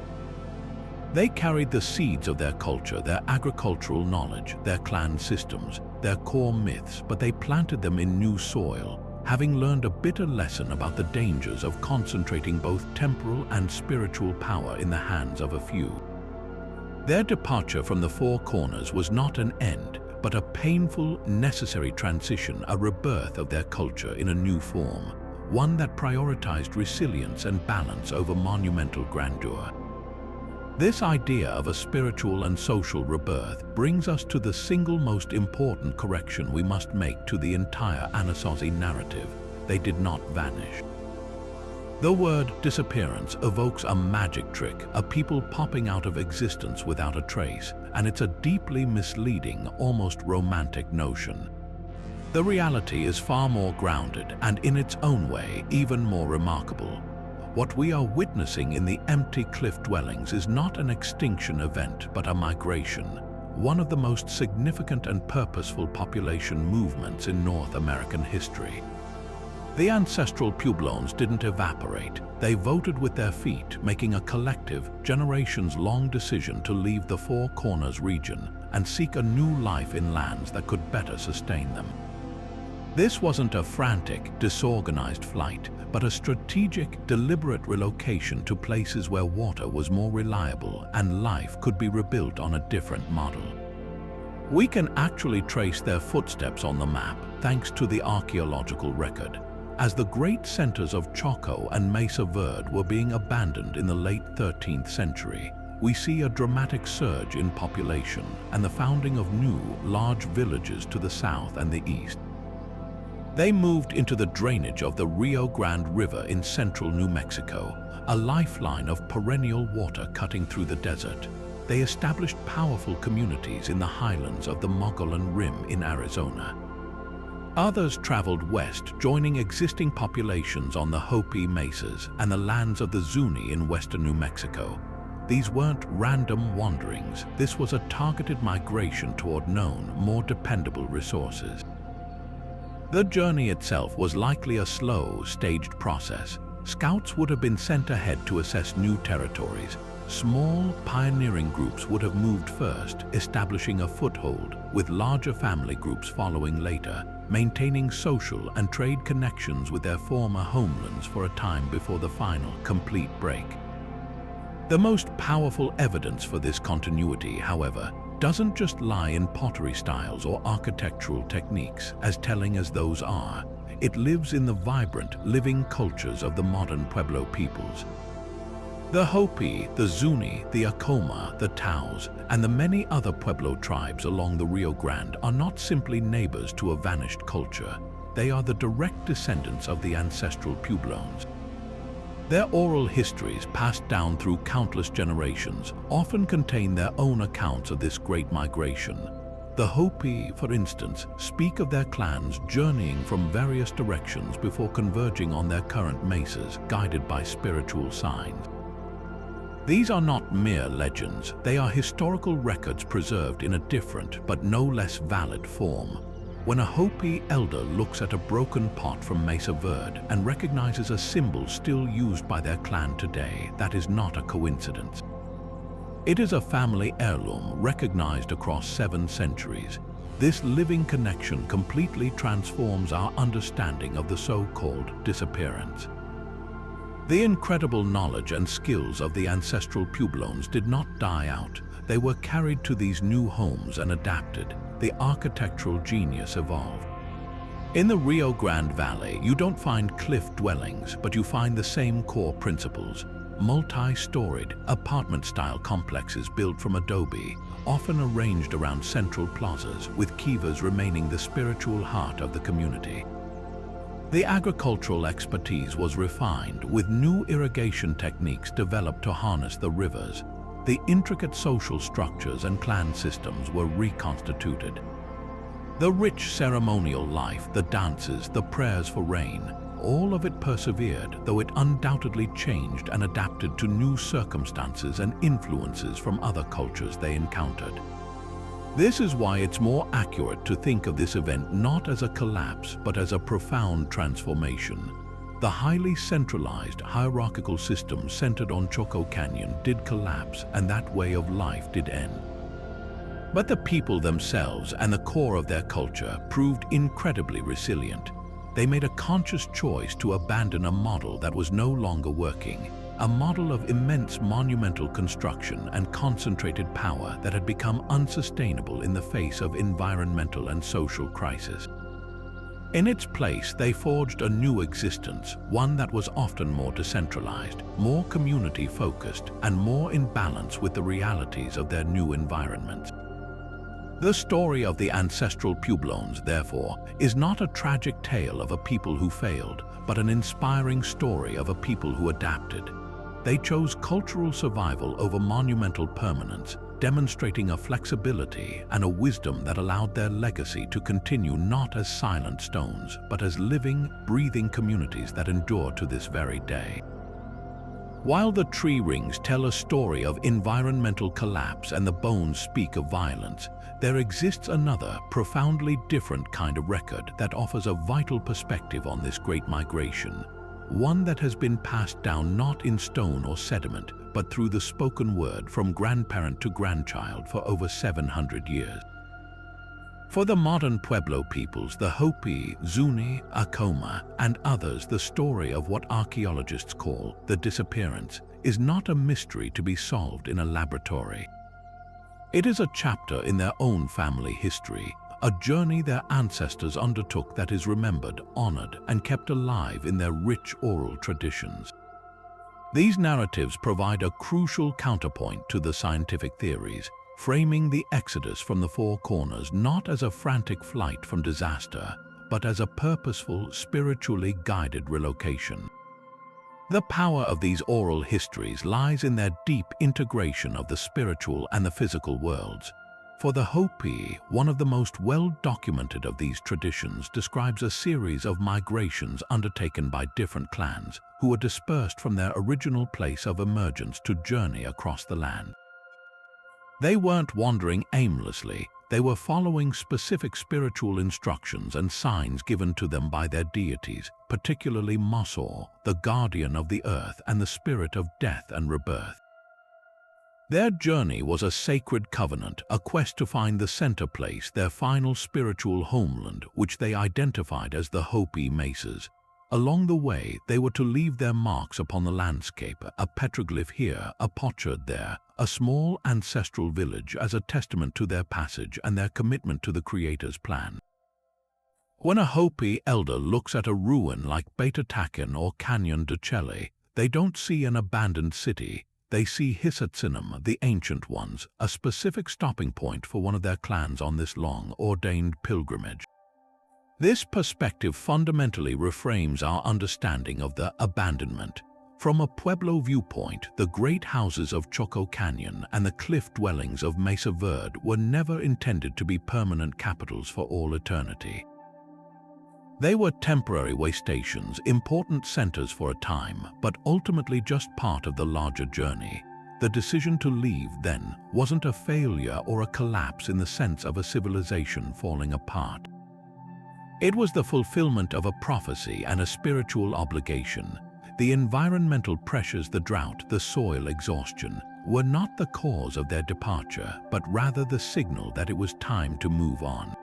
They carried the seeds of their culture, their agricultural knowledge, their clan systems, their core myths, but they planted them in new soil, having learned a bitter lesson about the dangers of concentrating both temporal and spiritual power in the hands of a few. Their departure from the Four Corners was not an end, but a painful, necessary transition, a rebirth of their culture in a new form, one that prioritized resilience and balance over monumental grandeur. This idea of a spiritual and social rebirth brings us to the single most important correction we must make to the entire Anasazi narrative. They did not vanish. The word disappearance evokes a magic trick, a people popping out of existence without a trace, and it's a deeply misleading, almost romantic notion. The reality is far more grounded and, in its own way, even more remarkable. What we are witnessing in the empty cliff dwellings is not an extinction event, but a migration, one of the most significant and purposeful population movements in North American history. The Ancestral Puebloans didn't evaporate. They voted with their feet, making a collective, generations-long decision to leave the Four Corners region and seek a new life in lands that could better sustain them. This wasn't a frantic, disorganized flight, but a strategic, deliberate relocation to places where water was more reliable and life could be rebuilt on a different model. We can actually trace their footsteps on the map thanks to the archaeological record. As the great centers of Chaco and Mesa Verde were being abandoned in the late 13th century, we see a dramatic surge in population and the founding of new, large villages to the south and the east. They moved into the drainage of the Rio Grande River in central New Mexico, a lifeline of perennial water cutting through the desert. They established powerful communities in the highlands of the Mogollon Rim in Arizona. Others traveled west, joining existing populations on the Hopi Mesas and the lands of the Zuni in western New Mexico. These weren't random wanderings. This was a targeted migration toward known, more dependable resources. The journey itself was likely a slow, staged process. Scouts would have been sent ahead to assess new territories. Small, pioneering groups would have moved first, establishing a foothold, with larger family groups following later, maintaining social and trade connections with their former homelands for a time before the final, complete break. The most powerful evidence for this continuity, however, doesn't just lie in pottery styles or architectural techniques, as telling as those are. It lives in the vibrant, living cultures of the modern Pueblo peoples. The Hopi, the Zuni, the Acoma, the Taos, and the many other Pueblo tribes along the Rio Grande are not simply neighbors to a vanished culture. They are the direct descendants of the Ancestral Puebloans. Their oral histories, passed down through countless generations, often contain their own accounts of this great migration. The Hopi, for instance, speak of their clans journeying from various directions before converging on their current mesas, guided by spiritual signs. These are not mere legends, they are historical records preserved in a different but no less valid form. When a Hopi elder looks at a broken pot from Mesa Verde and recognizes a symbol still used by their clan today, that is not a coincidence. It is a family heirloom recognized across 7 centuries. This living connection completely transforms our understanding of the so-called disappearance. The incredible knowledge and skills of the Ancestral Puebloans did not die out. They were carried to these new homes and adapted. The architectural genius evolved. In the Rio Grande Valley, you don't find cliff dwellings, but you find the same core principles. Multi-storied, apartment-style complexes built from adobe, often arranged around central plazas, with kivas remaining the spiritual heart of the community. The agricultural expertise was refined, with new irrigation techniques developed to harness the rivers. The intricate social structures and clan systems were reconstituted. The rich ceremonial life, the dances, the prayers for rain, all of it persevered, though it undoubtedly changed and adapted to new circumstances and influences from other cultures they encountered. This is why it's more accurate to think of this event not as a collapse, but as a profound transformation. The highly centralized, hierarchical system centered on Chaco Canyon did collapse, and that way of life did end. But the people themselves and the core of their culture proved incredibly resilient. They made a conscious choice to abandon a model that was no longer working, a model of immense monumental construction and concentrated power that had become unsustainable in the face of environmental and social crisis. In its place, they forged a new existence, one that was often more decentralized, more community-focused, and more in balance with the realities of their new environments. The story of the Ancestral Puebloans, therefore, is not a tragic tale of a people who failed, but an inspiring story of a people who adapted. They chose cultural survival over monumental permanence, demonstrating a flexibility and a wisdom that allowed their legacy to continue not as silent stones, but as living, breathing communities that endure to this very day. While the tree rings tell a story of environmental collapse and the bones speak of violence, there exists another, profoundly different kind of record that offers a vital perspective on this great migration. One that has been passed down not in stone or sediment, but through the spoken word from grandparent to grandchild for over 700 years. For the modern Pueblo peoples, the Hopi, Zuni, Acoma, and others, the story of what archaeologists call the disappearance is not a mystery to be solved in a laboratory. It is a chapter in their own family history, a journey their ancestors undertook that is remembered, honored, and kept alive in their rich oral traditions. These narratives provide a crucial counterpoint to the scientific theories, framing the exodus from the Four Corners not as a frantic flight from disaster, but as a purposeful, spiritually guided relocation. The power of these oral histories lies in their deep integration of the spiritual and the physical worlds. For the Hopi, one of the most well-documented of these traditions describes a series of migrations undertaken by different clans who were dispersed from their original place of emergence to journey across the land. They weren't wandering aimlessly, they were following specific spiritual instructions and signs given to them by their deities, particularly Mosor, the guardian of the earth and the spirit of death and rebirth. Their journey was a sacred covenant, a quest to find the center place, their final spiritual homeland, which they identified as the Hopi Mesas. Along the way, they were to leave their marks upon the landscape, a petroglyph here, a potsherd there, a small ancestral village as a testament to their passage and their commitment to the Creator's plan. When a Hopi elder looks at a ruin like Beta Tacan or Canyon de Chele, they don't see an abandoned city. They see Hisatsinam, the Ancient Ones, a specific stopping point for one of their clans on this long, ordained pilgrimage. This perspective fundamentally reframes our understanding of the abandonment. From a Pueblo viewpoint, the great houses of Chaco Canyon and the cliff dwellings of Mesa Verde were never intended to be permanent capitals for all eternity. They were temporary way stations, important centers for a time, but ultimately just part of the larger journey. The decision to leave, then, wasn't a failure or a collapse in the sense of a civilization falling apart. It was the fulfillment of a prophecy and a spiritual obligation. The environmental pressures, the drought, the soil exhaustion, were not the cause of their departure, but rather the signal that it was time to move on.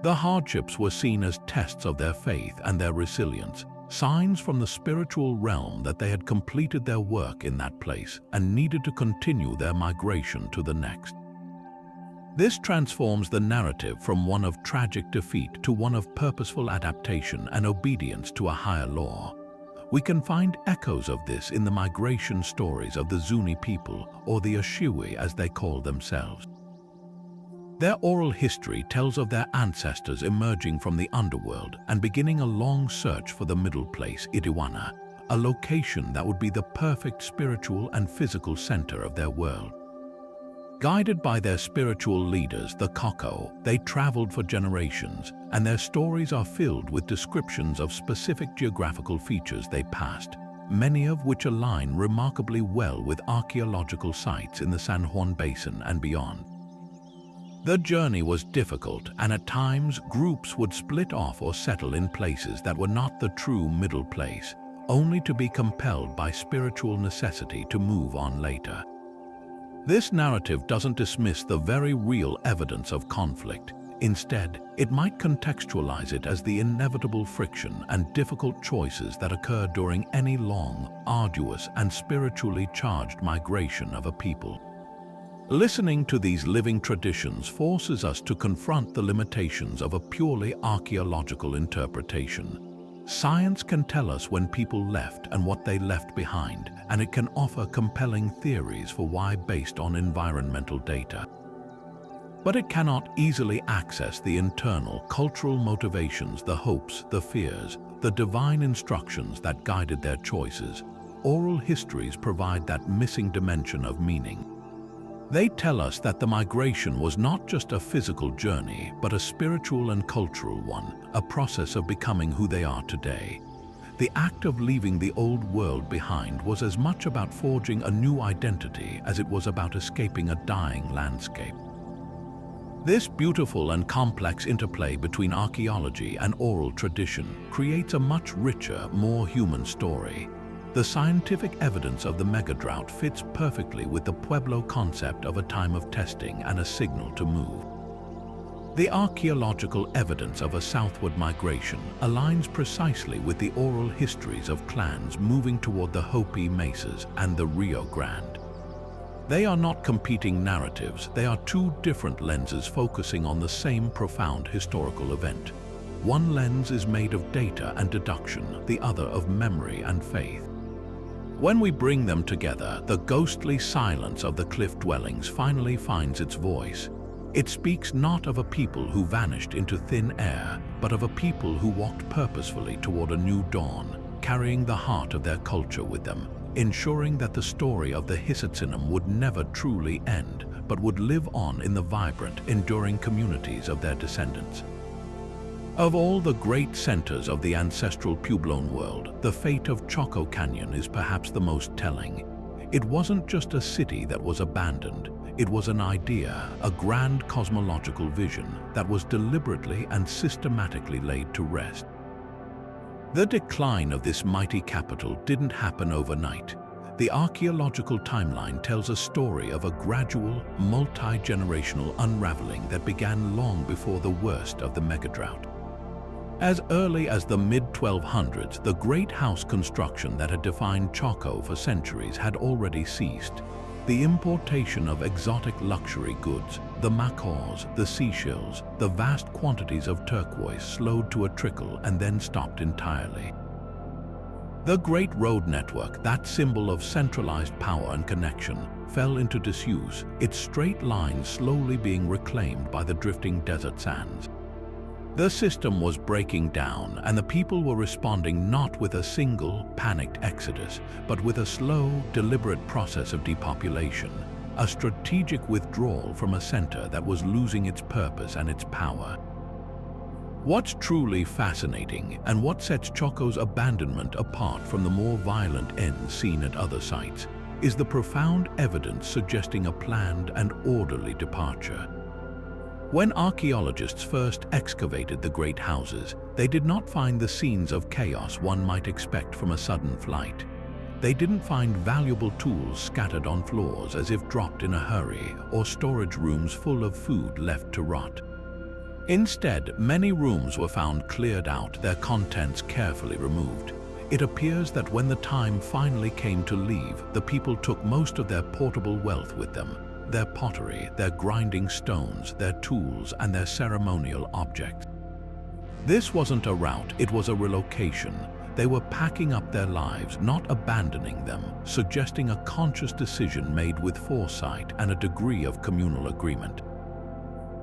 The hardships were seen as tests of their faith and their resilience, signs from the spiritual realm that they had completed their work in that place and needed to continue their migration to the next. This transforms the narrative from one of tragic defeat to one of purposeful adaptation and obedience to a higher law. We can find echoes of this in the migration stories of the Zuni people, or the Ashiwi as they call themselves. Their oral history tells of their ancestors emerging from the underworld and beginning a long search for the middle place, Itiwana, a location that would be the perfect spiritual and physical center of their world. Guided by their spiritual leaders, the Chaco, they traveled for generations, and their stories are filled with descriptions of specific geographical features they passed, many of which align remarkably well with archaeological sites in the San Juan Basin and beyond. The journey was difficult, and at times groups would split off or settle in places that were not the true middle place, only to be compelled by spiritual necessity to move on later. This narrative doesn't dismiss the very real evidence of conflict. Instead, it might contextualize it as the inevitable friction and difficult choices that occur during any long, arduous, and spiritually charged migration of a people. Listening to these living traditions forces us to confront the limitations of a purely archaeological interpretation. Science can tell us when people left and what they left behind, and it can offer compelling theories for why based on environmental data. But it cannot easily access the internal cultural motivations, the hopes, the fears, the divine instructions that guided their choices. Oral histories provide that missing dimension of meaning. They tell us that the migration was not just a physical journey, but a spiritual and cultural one, a process of becoming who they are today. The act of leaving the old world behind was as much about forging a new identity as it was about escaping a dying landscape. This beautiful and complex interplay between archaeology and oral tradition creates a much richer, more human story. The scientific evidence of the megadrought fits perfectly with the Pueblo concept of a time of testing and a signal to move. The archaeological evidence of a southward migration aligns precisely with the oral histories of clans moving toward the Hopi Mesas and the Rio Grande. They are not competing narratives, they are two different lenses focusing on the same profound historical event. One lens is made of data and deduction, the other of memory and faith. When we bring them together, the ghostly silence of the cliff dwellings finally finds its voice. It speaks not of a people who vanished into thin air, but of a people who walked purposefully toward a new dawn, carrying the heart of their culture with them, ensuring that the story of the Hisatsinum would never truly end, but would live on in the vibrant, enduring communities of their descendants. Of all the great centers of the ancestral Puebloan world, the fate of Chaco Canyon is perhaps the most telling. It wasn't just a city that was abandoned, it was an idea, a grand cosmological vision that was deliberately and systematically laid to rest. The decline of this mighty capital didn't happen overnight. The archaeological timeline tells a story of a gradual, multi-generational unraveling that began long before the worst of the megadrought. As early as the mid-1200s, the great house construction that had defined Chaco for centuries had already ceased. The importation of exotic luxury goods, the macaws, the seashells, the vast quantities of turquoise slowed to a trickle and then stopped entirely. The great road network, that symbol of centralized power and connection, fell into disuse, its straight lines slowly being reclaimed by the drifting desert sands. The system was breaking down, and the people were responding not with a single, panicked exodus, but with a slow, deliberate process of depopulation, a strategic withdrawal from a center that was losing its purpose and its power. What's truly fascinating, and what sets Chaco's abandonment apart from the more violent ends seen at other sites, is the profound evidence suggesting a planned and orderly departure. When archaeologists first excavated the great houses, they did not find the scenes of chaos one might expect from a sudden flight. They didn't find valuable tools scattered on floors as if dropped in a hurry, or storage rooms full of food left to rot. Instead, many rooms were found cleared out, their contents carefully removed. It appears that when the time finally came to leave, the people took most of their portable wealth with them. Their pottery, their grinding stones, their tools, and their ceremonial objects. This wasn't a rout, it was a relocation. They were packing up their lives, not abandoning them, suggesting a conscious decision made with foresight and a degree of communal agreement.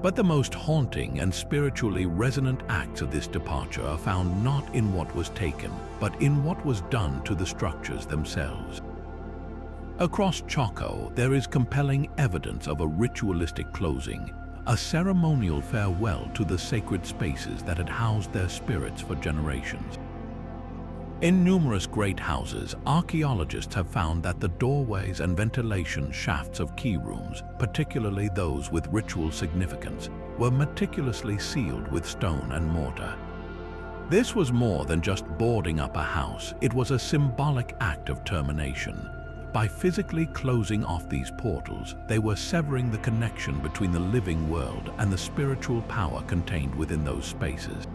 But the most haunting and spiritually resonant acts of this departure are found not in what was taken, but in what was done to the structures themselves. Across Chaco, there is compelling evidence of a ritualistic closing, a ceremonial farewell to the sacred spaces that had housed their spirits for generations. In numerous great houses, archaeologists have found that the doorways and ventilation shafts of key rooms, particularly those with ritual significance, were meticulously sealed with stone and mortar. This was more than just boarding up a house, it was a symbolic act of termination. By physically closing off these portals, they were severing the connection between the living world and the spiritual power contained within those spaces.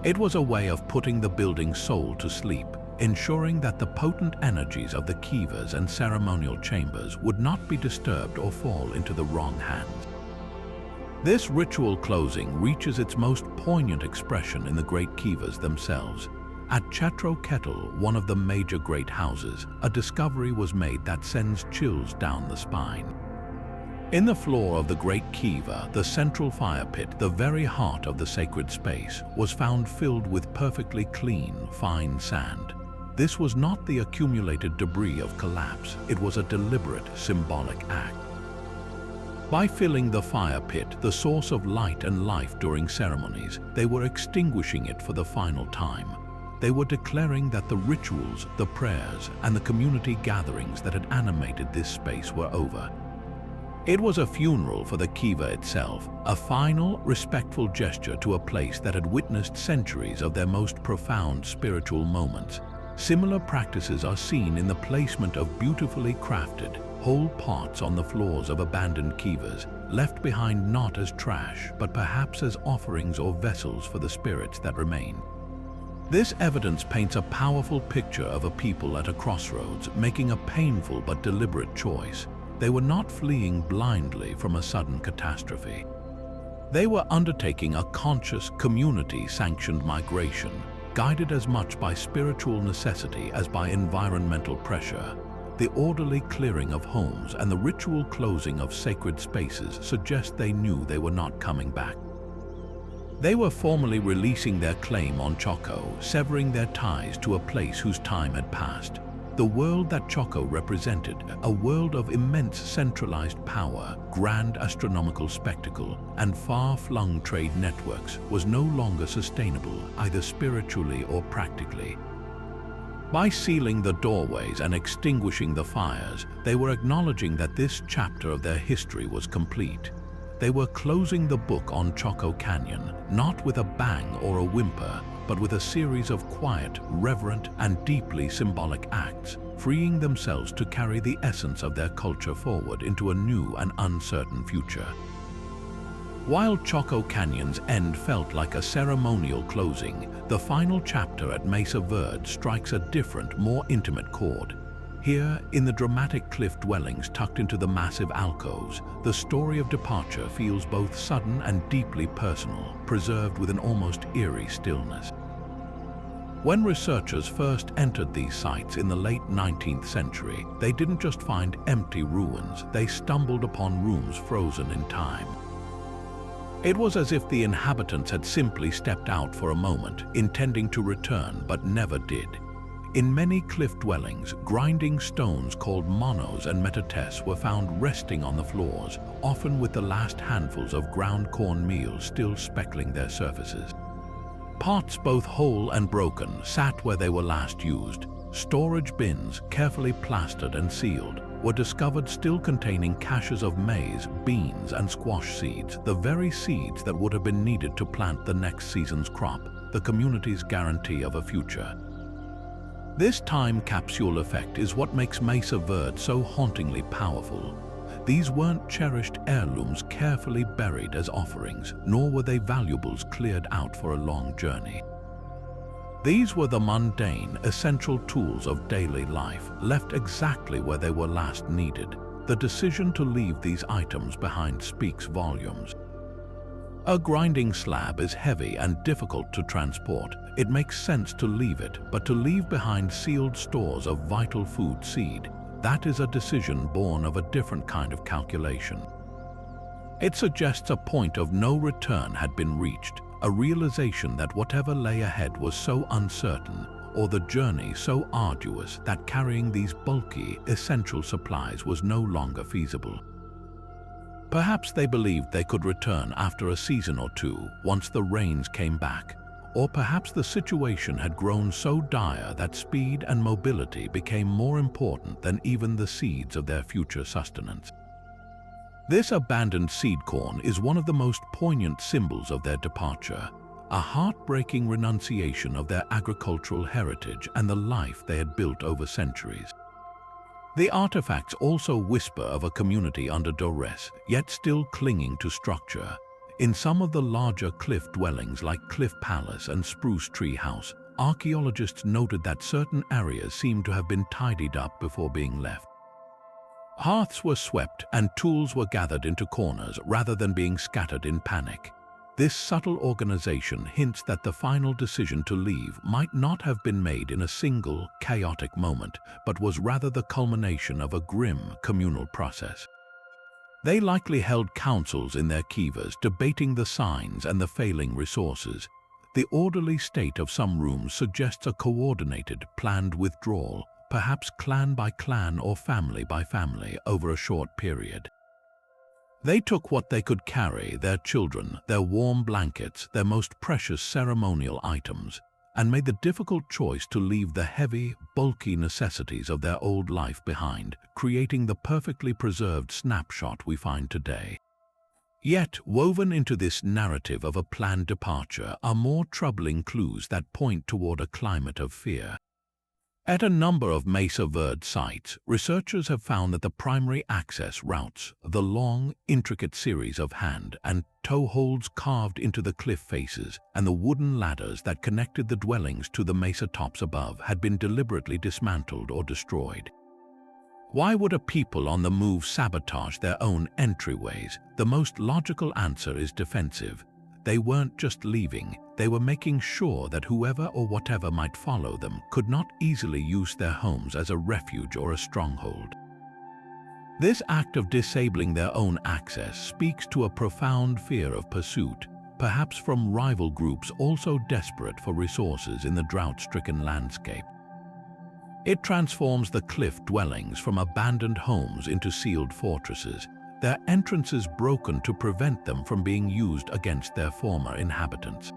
It was a way of putting the building's soul to sleep, ensuring that the potent energies of the kivas and ceremonial chambers would not be disturbed or fall into the wrong hands. This ritual closing reaches its most poignant expression in the great kivas themselves. At Chaco, one of the major great houses, a discovery was made that sends chills down the spine. In the floor of the great kiva, the central fire pit, the very heart of the sacred space, was found filled with perfectly clean, fine sand. This was not the accumulated debris of collapse, it was a deliberate, symbolic act. By filling the fire pit, the source of light and life during ceremonies, they were extinguishing it for the final time. They were declaring that the rituals, the prayers, and the community gatherings that had animated this space were over. It was a funeral for the kiva itself, a final, respectful gesture to a place that had witnessed centuries of their most profound spiritual moments. Similar practices are seen in the placement of beautifully crafted, whole pots on the floors of abandoned kivas, left behind not as trash, but perhaps as offerings or vessels for the spirits that remain. This evidence paints a powerful picture of a people at a crossroads, making a painful but deliberate choice. They were not fleeing blindly from a sudden catastrophe. They were undertaking a conscious, community-sanctioned migration, guided as much by spiritual necessity as by environmental pressure. The orderly clearing of homes and the ritual closing of sacred spaces suggest they knew they were not coming back. They were formally releasing their claim on Chaco, severing their ties to a place whose time had passed. The world that Chaco represented, a world of immense centralized power, grand astronomical spectacle, and far-flung trade networks, was no longer sustainable, either spiritually or practically. By sealing the doorways and extinguishing the fires, they were acknowledging that this chapter of their history was complete. They were closing the book on Chaco Canyon, not with a bang or a whimper, but with a series of quiet, reverent, and deeply symbolic acts, freeing themselves to carry the essence of their culture forward into a new and uncertain future. While Chaco Canyon's end felt like a ceremonial closing, the final chapter at Mesa Verde strikes a different, more intimate chord. Here, in the dramatic cliff dwellings tucked into the massive alcoves, the story of departure feels both sudden and deeply personal, preserved with an almost eerie stillness. When researchers first entered these sites in the late 19th century, they didn't just find empty ruins, they stumbled upon rooms frozen in time. It was as if the inhabitants had simply stepped out for a moment, intending to return but never did. In many cliff dwellings, grinding stones called monos and metates were found resting on the floors, often with the last handfuls of ground corn meal still speckling their surfaces. Pots, both whole and broken, sat where they were last used. Storage bins, carefully plastered and sealed, were discovered still containing caches of maize, beans, and squash seeds, the very seeds that would have been needed to plant the next season's crop, the community's guarantee of a future. This time capsule effect is what makes Mesa Verde so hauntingly powerful. These weren't cherished heirlooms carefully buried as offerings, nor were they valuables cleared out for a long journey. These were the mundane, essential tools of daily life, left exactly where they were last needed. The decision to leave these items behind speaks volumes. A grinding slab is heavy and difficult to transport. It makes sense to leave it, but to leave behind sealed stores of vital food seed, that is a decision born of a different kind of calculation. It suggests a point of no return had been reached, a realization that whatever lay ahead was so uncertain, or the journey so arduous that carrying these bulky, essential supplies was no longer feasible. Perhaps they believed they could return after a season or two once the rains came back, or perhaps the situation had grown so dire that speed and mobility became more important than even the seeds of their future sustenance. This abandoned seed corn is one of the most poignant symbols of their departure, a heartbreaking renunciation of their agricultural heritage and the life they had built over centuries. The artifacts also whisper of a community under duress, yet still clinging to structure. In some of the larger cliff dwellings like Cliff Palace and Spruce Tree House, archaeologists noted that certain areas seemed to have been tidied up before being left. Hearths were swept and tools were gathered into corners rather than being scattered in panic. This subtle organization hints that the final decision to leave might not have been made in a single, chaotic moment, but was rather the culmination of a grim communal process. They likely held councils in their kivas, debating the signs and the failing resources. The orderly state of some rooms suggests a coordinated, planned withdrawal, perhaps clan by clan or family by family, over a short period. They took what they could carry, their children, their warm blankets, their most precious ceremonial items, and made the difficult choice to leave the heavy, bulky necessities of their old life behind, creating the perfectly preserved snapshot we find today. Yet, woven into this narrative of a planned departure are more troubling clues that point toward a climate of fear. At a number of Mesa Verde sites, researchers have found that the primary access routes, the long, intricate series of hand and toe holds carved into the cliff faces, and the wooden ladders that connected the dwellings to the mesa tops above had been deliberately dismantled or destroyed. Why would a people on the move sabotage their own entryways? The most logical answer is defensive. They weren't just leaving, they were making sure that whoever or whatever might follow them could not easily use their homes as a refuge or a stronghold. This act of disabling their own access speaks to a profound fear of pursuit, perhaps from rival groups also desperate for resources in the drought-stricken landscape. It transforms the cliff dwellings from abandoned homes into sealed fortresses, their entrances broken to prevent them from being used against their former inhabitants.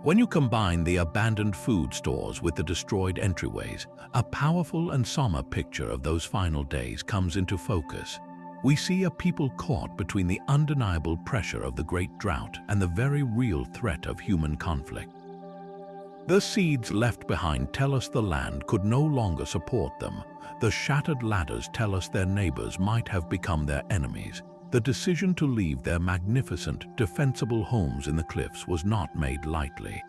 When you combine the abandoned food stores with the destroyed entryways, a powerful and somber picture of those final days comes into focus. We see a people caught between the undeniable pressure of the Great Drought and the very real threat of human conflict. The seeds left behind tell us the land could no longer support them. The shattered ladders tell us their neighbors might have become their enemies. The decision to leave their magnificent, defensible homes in the cliffs was not made lightly.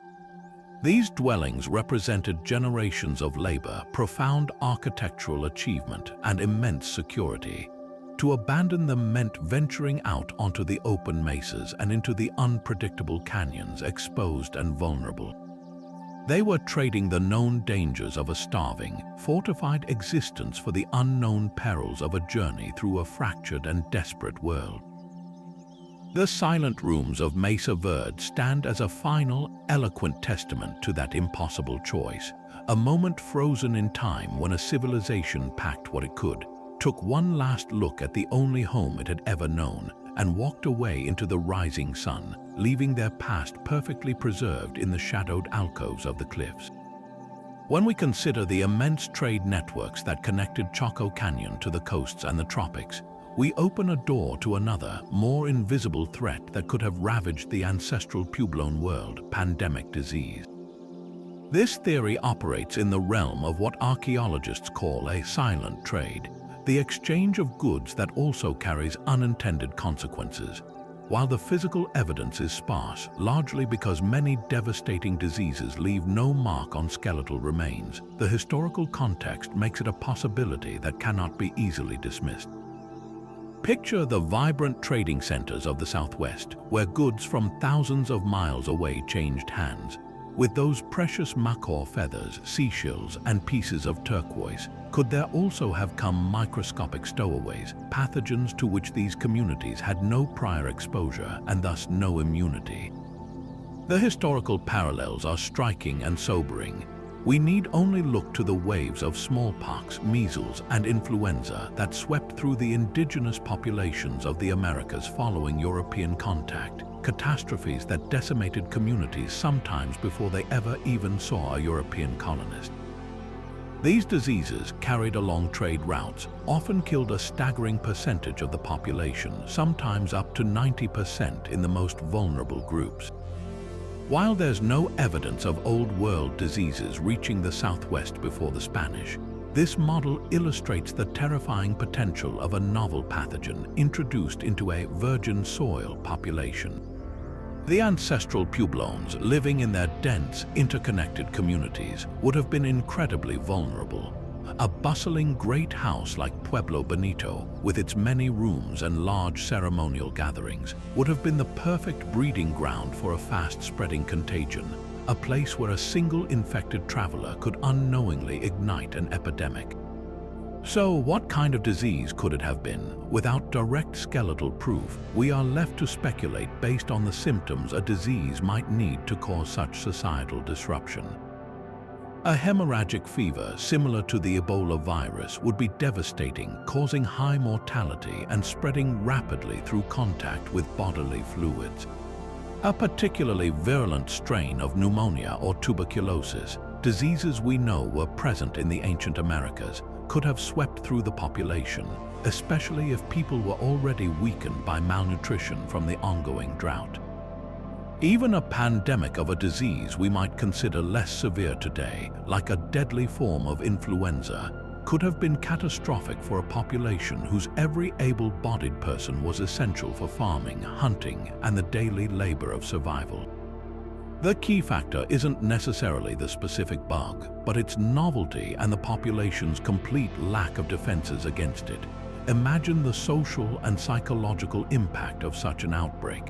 These dwellings represented generations of labor, profound architectural achievement, and immense security. To abandon them meant venturing out onto the open mesas and into the unpredictable canyons, exposed and vulnerable. They were trading the known dangers of a starving, fortified existence for the unknown perils of a journey through a fractured and desperate world. The silent rooms of Mesa Verde stand as a final, eloquent testament to that impossible choice, a moment frozen in time when a civilization packed what it could, took one last look at the only home it had ever known, and walked away into the rising sun, leaving their past perfectly preserved in the shadowed alcoves of the cliffs. When we consider the immense trade networks that connected Chaco Canyon to the coasts and the tropics, we open a door to another, more invisible threat that could have ravaged the ancestral Puebloan world: pandemic disease. This theory operates in the realm of what archaeologists call a silent trade, the exchange of goods that also carries unintended consequences. While the physical evidence is sparse, largely because many devastating diseases leave no mark on skeletal remains, the historical context makes it a possibility that cannot be easily dismissed. Picture the vibrant trading centers of the Southwest, where goods from thousands of miles away changed hands. With those precious macaw feathers, seashells, and pieces of turquoise, could there also have come microscopic stowaways, pathogens to which these communities had no prior exposure and thus no immunity? The historical parallels are striking and sobering. We need only look to the waves of smallpox, measles, and influenza that swept through the indigenous populations of the Americas following European contact, catastrophes that decimated communities sometimes before they ever even saw a European colonist. These diseases, carried along trade routes, often killed a staggering percentage of the population, sometimes up to 90% in the most vulnerable groups. While there's no evidence of Old World diseases reaching the Southwest before the Spanish, this model illustrates the terrifying potential of a novel pathogen introduced into a virgin soil population. The ancestral Puebloans, living in their dense, interconnected communities, would have been incredibly vulnerable. A bustling great house like Pueblo Bonito, with its many rooms and large ceremonial gatherings, would have been the perfect breeding ground for a fast-spreading contagion, a place where a single infected traveler could unknowingly ignite an epidemic. So, what kind of disease could it have been? Without direct skeletal proof, we are left to speculate based on the symptoms a disease might need to cause such societal disruption. A hemorrhagic fever similar to the Ebola virus would be devastating, causing high mortality and spreading rapidly through contact with bodily fluids. A particularly virulent strain of pneumonia or tuberculosis, diseases we know were present in the ancient Americas, could have swept through the population, especially if people were already weakened by malnutrition from the ongoing drought. Even a pandemic of a disease we might consider less severe today, like a deadly form of influenza, could have been catastrophic for a population whose every able-bodied person was essential for farming, hunting, and the daily labor of survival. The key factor isn't necessarily the specific bug, but its novelty and the population's complete lack of defenses against it. Imagine the social and psychological impact of such an outbreak.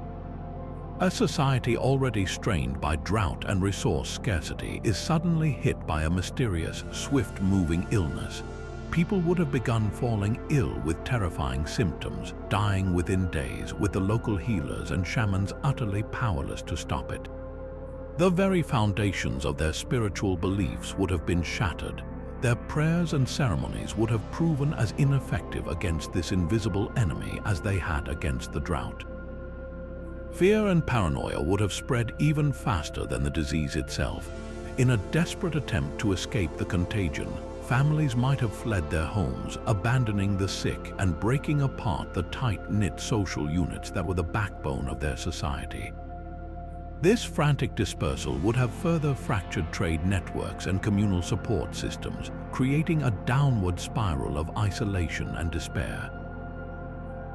A society already strained by drought and resource scarcity is suddenly hit by a mysterious, swift-moving illness. People would have begun falling ill with terrifying symptoms, dying within days, with the local healers and shamans utterly powerless to stop it. The very foundations of their spiritual beliefs would have been shattered. Their prayers and ceremonies would have proven as ineffective against this invisible enemy as they had against the drought. Fear and paranoia would have spread even faster than the disease itself. In a desperate attempt to escape the contagion, families might have fled their homes, abandoning the sick and breaking apart the tight-knit social units that were the backbone of their society. This frantic dispersal would have further fractured trade networks and communal support systems, creating a downward spiral of isolation and despair.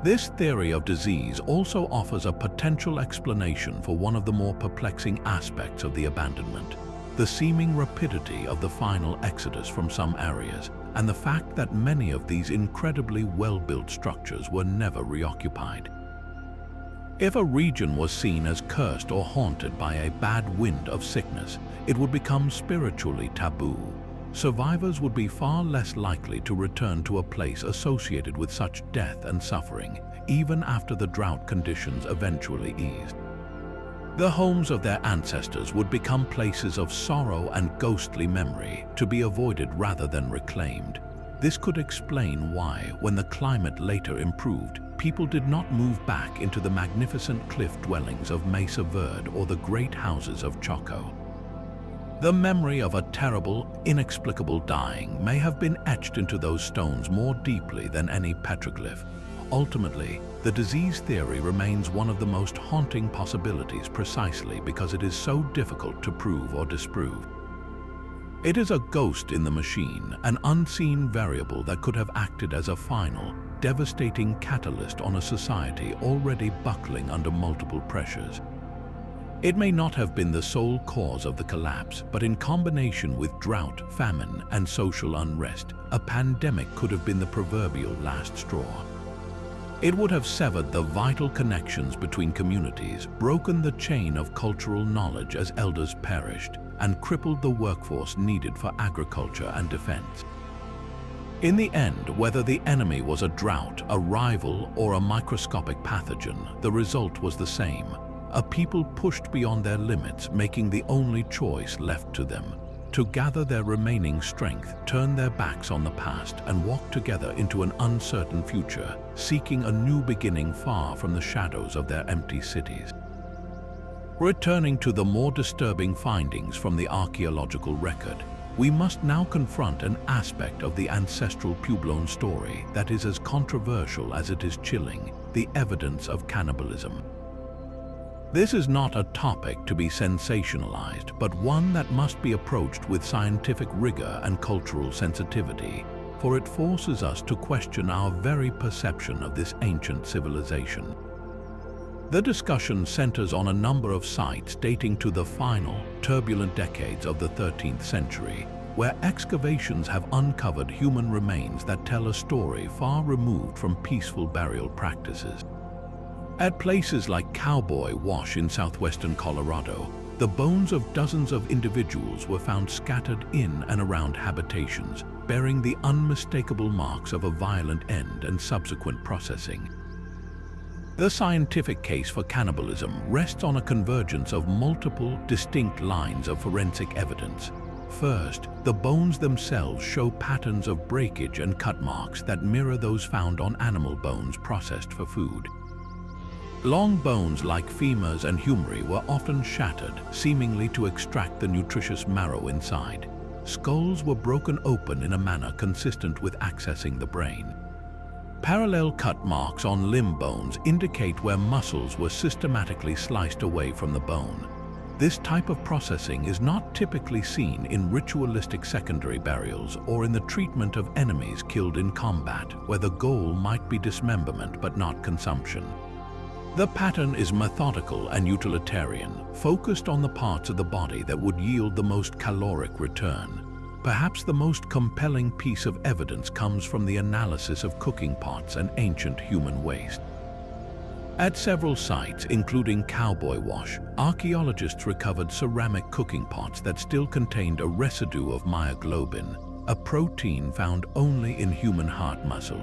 This theory of disease also offers a potential explanation for one of the more perplexing aspects of the abandonment: the seeming rapidity of the final exodus from some areas, and the fact that many of these incredibly well-built structures were never reoccupied. If a region was seen as cursed or haunted by a bad wind of sickness, it would become spiritually taboo. Survivors would be far less likely to return to a place associated with such death and suffering, even after the drought conditions eventually eased. The homes of their ancestors would become places of sorrow and ghostly memory, to be avoided rather than reclaimed. This could explain why, when the climate later improved, people did not move back into the magnificent cliff dwellings of Mesa, Verde, or the great houses of Chaco. The memory of a terrible, inexplicable dying may have been etched into those stones more deeply than any petroglyph. Ultimately, the disease theory remains one of the most haunting possibilities precisely because it is so difficult to prove or disprove. It is a ghost in the machine, an unseen variable that could have acted as a final, devastating catalyst on a society already buckling under multiple pressures. It may not have been the sole cause of the collapse, but in combination with drought, famine, and social unrest, a pandemic could have been the proverbial last straw. It would have severed the vital connections between communities, broken the chain of cultural knowledge as elders perished, and crippled the workforce needed for agriculture and defense. In the end, whether the enemy was a drought, a rival, or a microscopic pathogen, the result was the same: a people pushed beyond their limits, making the only choice left to them: to gather their remaining strength, turn their backs on the past, and walk together into an uncertain future, seeking a new beginning far from the shadows of their empty cities. Returning to the more disturbing findings from the archaeological record, we must now confront an aspect of the ancestral Puebloan story that is as controversial as it is chilling: the evidence of cannibalism. This is not a topic to be sensationalized, but one that must be approached with scientific rigor and cultural sensitivity, for it forces us to question our very perception of this ancient civilization. The discussion centers on a number of sites dating to the final, turbulent decades of the 13th century, where excavations have uncovered human remains that tell a story far removed from peaceful burial practices. At places like Cowboy Wash in southwestern Colorado, the bones of dozens of individuals were found scattered in and around habitations, bearing the unmistakable marks of a violent end and subsequent processing. The scientific case for cannibalism rests on a convergence of multiple, distinct lines of forensic evidence. First, the bones themselves show patterns of breakage and cut marks that mirror those found on animal bones processed for food. Long bones like femurs and humeri were often shattered, seemingly to extract the nutritious marrow inside. Skulls were broken open in a manner consistent with accessing the brain. Parallel cut marks on limb bones indicate where muscles were systematically sliced away from the bone. This type of processing is not typically seen in ritualistic secondary burials or in the treatment of enemies killed in combat, where the goal might be dismemberment but not consumption. The pattern is methodical and utilitarian, focused on the parts of the body that would yield the most caloric return. Perhaps the most compelling piece of evidence comes from the analysis of cooking pots and ancient human waste. At several sites, including Cowboy Wash, archaeologists recovered ceramic cooking pots that still contained a residue of myoglobin, a protein found only in human heart muscle.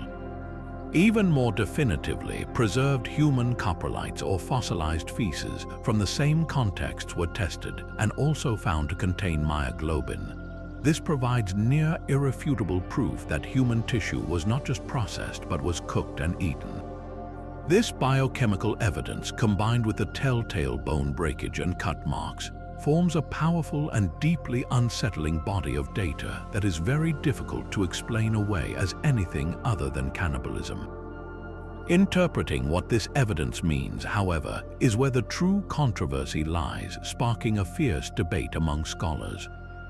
Even more definitively, preserved human coprolites or fossilized feces from the same contexts were tested and also found to contain myoglobin. This provides near irrefutable proof that human tissue was not just processed but was cooked and eaten. This biochemical evidence, combined with the telltale bone breakage and cut marks, forms a powerful and deeply unsettling body of data that is very difficult to explain away as anything other than cannibalism. Interpreting what this evidence means, however, is where the true controversy lies, sparking a fierce debate among scholars.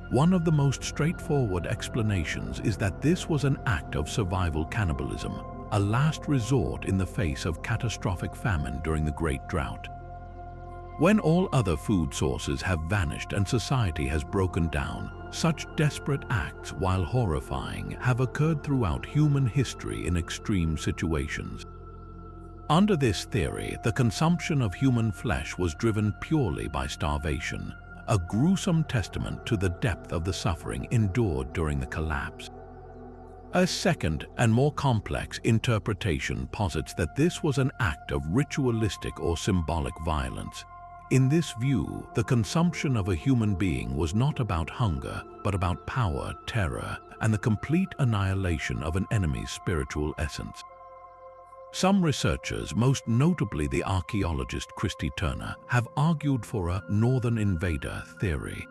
One of the most straightforward explanations is that this was an act of survival cannibalism, a last resort in the face of catastrophic famine during the Great Drought. When all other food sources have vanished and society has broken down, such desperate acts, while horrifying, have occurred throughout human history in extreme situations. Under this theory, the consumption of human flesh was driven purely by starvation, a gruesome testament to the depth of the suffering endured during the collapse. A second and more complex interpretation posits that this was an act of ritualistic or symbolic violence. In this view, the consumption of a human being was not about hunger, but about power, terror, and the complete annihilation of an enemy's spiritual essence. Some researchers, most notably the archaeologist Christy Turner, have argued for a northern invader theory.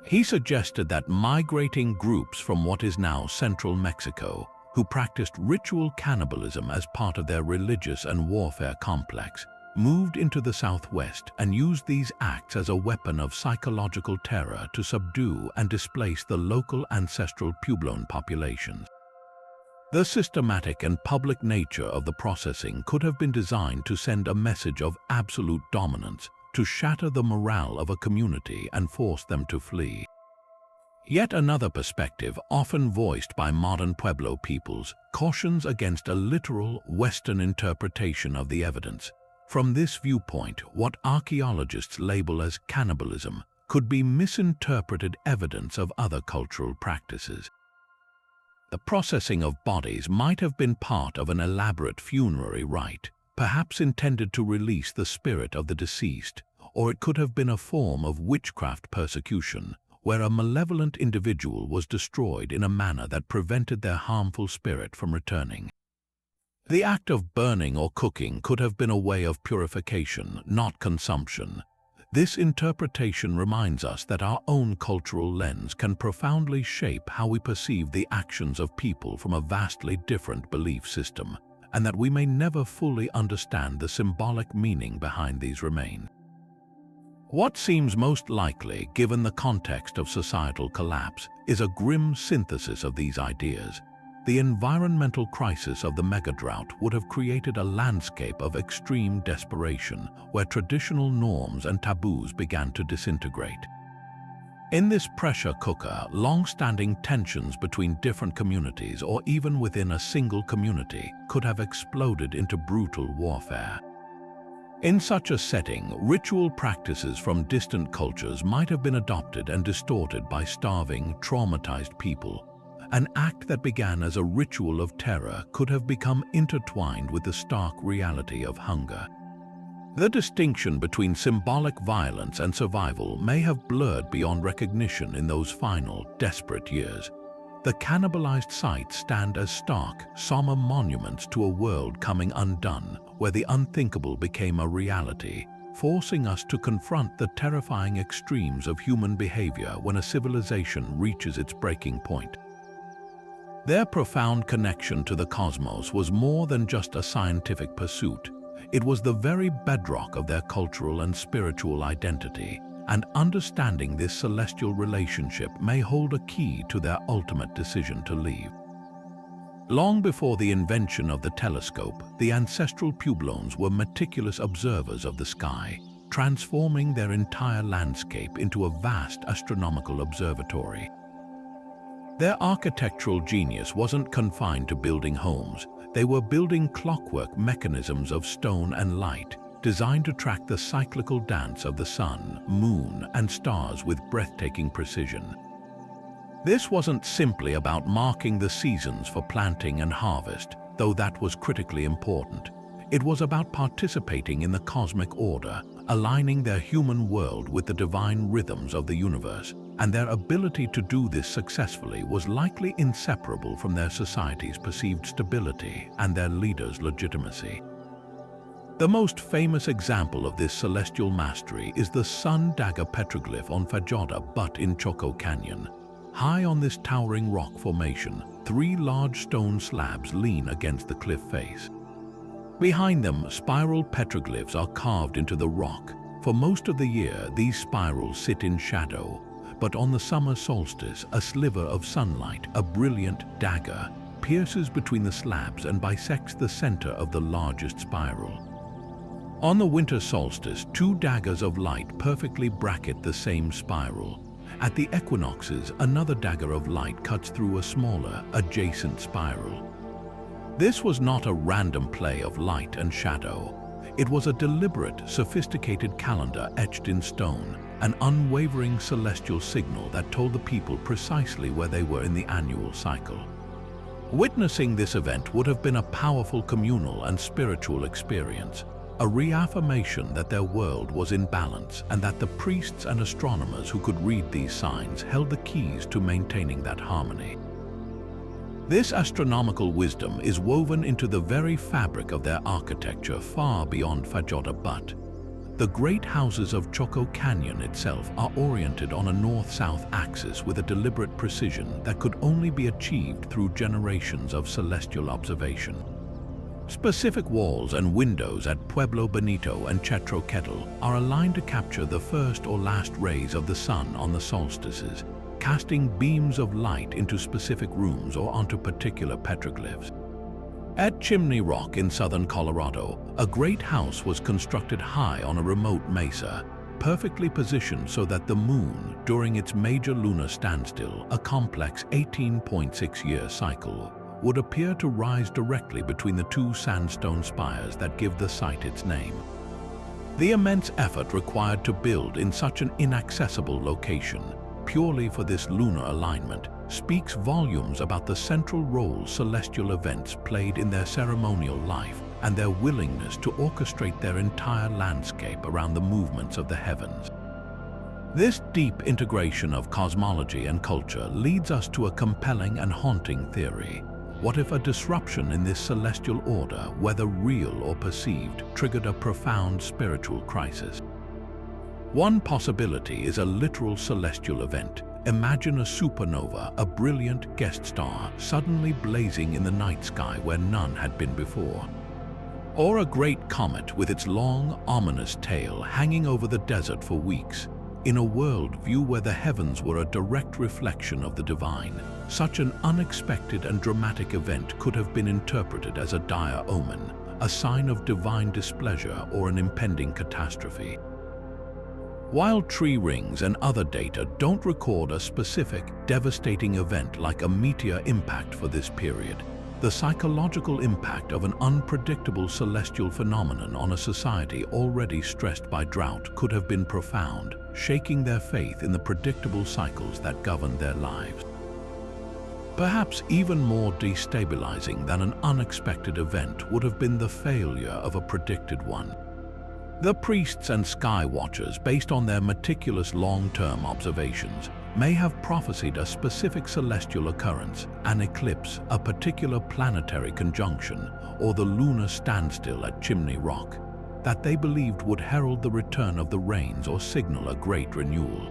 He suggested that migrating groups from what is now central Mexico, who practiced ritual cannibalism as part of their religious and warfare complex, moved into the southwest and used these acts as a weapon of psychological terror to subdue and displace the local ancestral Puebloan populations. The systematic and public nature of the processing could have been designed to send a message of absolute dominance, to shatter the morale of a community and force them to flee. Yet another perspective, often voiced by modern Pueblo peoples, cautions against a literal Western interpretation of the evidence. From this viewpoint, what archaeologists label as cannibalism could be misinterpreted evidence of other cultural practices. The processing of bodies might have been part of an elaborate funerary rite, perhaps intended to release the spirit of the deceased, or it could have been a form of witchcraft persecution, where a malevolent individual was destroyed in a manner that prevented their harmful spirit from returning. The act of burning or cooking could have been a way of purification, not consumption. This interpretation reminds us that our own cultural lens can profoundly shape how we perceive the actions of people from a vastly different belief system, and that we may never fully understand the symbolic meaning behind these remains. What seems most likely, given the context of societal collapse, is a grim synthesis of these ideas. The environmental crisis of the megadrought would have created a landscape of extreme desperation, where traditional norms and taboos began to disintegrate. In this pressure cooker, long-standing tensions between different communities or even within a single community could have exploded into brutal warfare. In such a setting, ritual practices from distant cultures might have been adopted and distorted by starving, traumatized people. An act that began as a ritual of terror could have become intertwined with the stark reality of hunger. The distinction between symbolic violence and survival may have blurred beyond recognition in those final, desperate years. The cannibalized sites stand as stark, somber monuments to a world coming undone, where the unthinkable became a reality, forcing us to confront the terrifying extremes of human behavior when a civilization reaches its breaking point. Their profound connection to the cosmos was more than just a scientific pursuit. It was the very bedrock of their cultural and spiritual identity, and understanding this celestial relationship may hold a key to their ultimate decision to leave. Long before the invention of the telescope, the ancestral Puebloans were meticulous observers of the sky, transforming their entire landscape into a vast astronomical observatory. Their architectural genius wasn't confined to building homes. They were building clockwork mechanisms of stone and light, designed to track the cyclical dance of the sun, moon, and stars with breathtaking precision. This wasn't simply about marking the seasons for planting and harvest, though that was critically important. It was about participating in the cosmic order, aligning their human world with the divine rhythms of the universe, and their ability to do this successfully was likely inseparable from their society's perceived stability and their leaders' legitimacy. The most famous example of this celestial mastery is the Sun Dagger petroglyph on Verde Butte in Chaco Canyon. High on this towering rock formation, 3 large stone slabs lean against the cliff face. Behind them, spiral petroglyphs are carved into the rock. For most of the year, these spirals sit in shadow, but on the summer solstice, a sliver of sunlight, a brilliant dagger, pierces between the slabs and bisects the center of the largest spiral. On the winter solstice, 2 daggers of light perfectly bracket the same spiral. At the equinoxes, another dagger of light cuts through a smaller, adjacent spiral. This was not a random play of light and shadow. It was a deliberate, sophisticated calendar etched in stone, an unwavering celestial signal that told the people precisely where they were in the annual cycle. Witnessing this event would have been a powerful communal and spiritual experience, a reaffirmation that their world was in balance and that the priests and astronomers who could read these signs held the keys to maintaining that harmony. This astronomical wisdom is woven into the very fabric of their architecture far beyond Verde Butte. The great houses of Chaco Canyon itself are oriented on a north-south axis with a deliberate precision that could only be achieved through generations of celestial observation. Specific walls and windows at Pueblo Bonito and Chaco are aligned to capture the first or last rays of the sun on the solstices, casting beams of light into specific rooms or onto particular petroglyphs. At Chimney Rock in southern Colorado, a great house was constructed high on a remote mesa, perfectly positioned so that the moon, during its major lunar standstill, a complex 18.6-year cycle, would appear to rise directly between the 2 sandstone spires that give the site its name. The immense effort required to build in such an inaccessible location, purely for this lunar alignment, speaks volumes about the central role celestial events played in their ceremonial life and their willingness to orchestrate their entire landscape around the movements of the heavens. This deep integration of cosmology and culture leads us to a compelling and haunting theory. What if a disruption in this celestial order, whether real or perceived, triggered a profound spiritual crisis? One possibility is a literal celestial event. Imagine a supernova, a brilliant guest star, suddenly blazing in the night sky where none had been before. Or a great comet with its long, ominous tail hanging over the desert for weeks. In a worldview where the heavens were a direct reflection of the divine, such an unexpected and dramatic event could have been interpreted as a dire omen, a sign of divine displeasure or an impending catastrophe. While tree rings and other data don't record a specific, devastating event like a meteor impact for this period, the psychological impact of an unpredictable celestial phenomenon on a society already stressed by drought could have been profound, shaking their faith in the predictable cycles that govern their lives. Perhaps even more destabilizing than an unexpected event would have been the failure of a predicted one. The priests and sky watchers, based on their meticulous long-term observations, may have prophesied a specific celestial occurrence, an eclipse, a particular planetary conjunction, or the lunar standstill at Chimney Rock, that they believed would herald the return of the rains or signal a great renewal.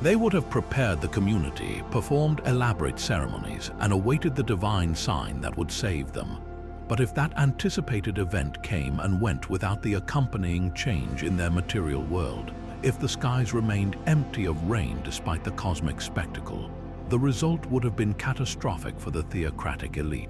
They would have prepared the community, performed elaborate ceremonies, and awaited the divine sign that would save them. But if that anticipated event came and went without the accompanying change in their material world, if the skies remained empty of rain despite the cosmic spectacle, the result would have been catastrophic for the theocratic elite.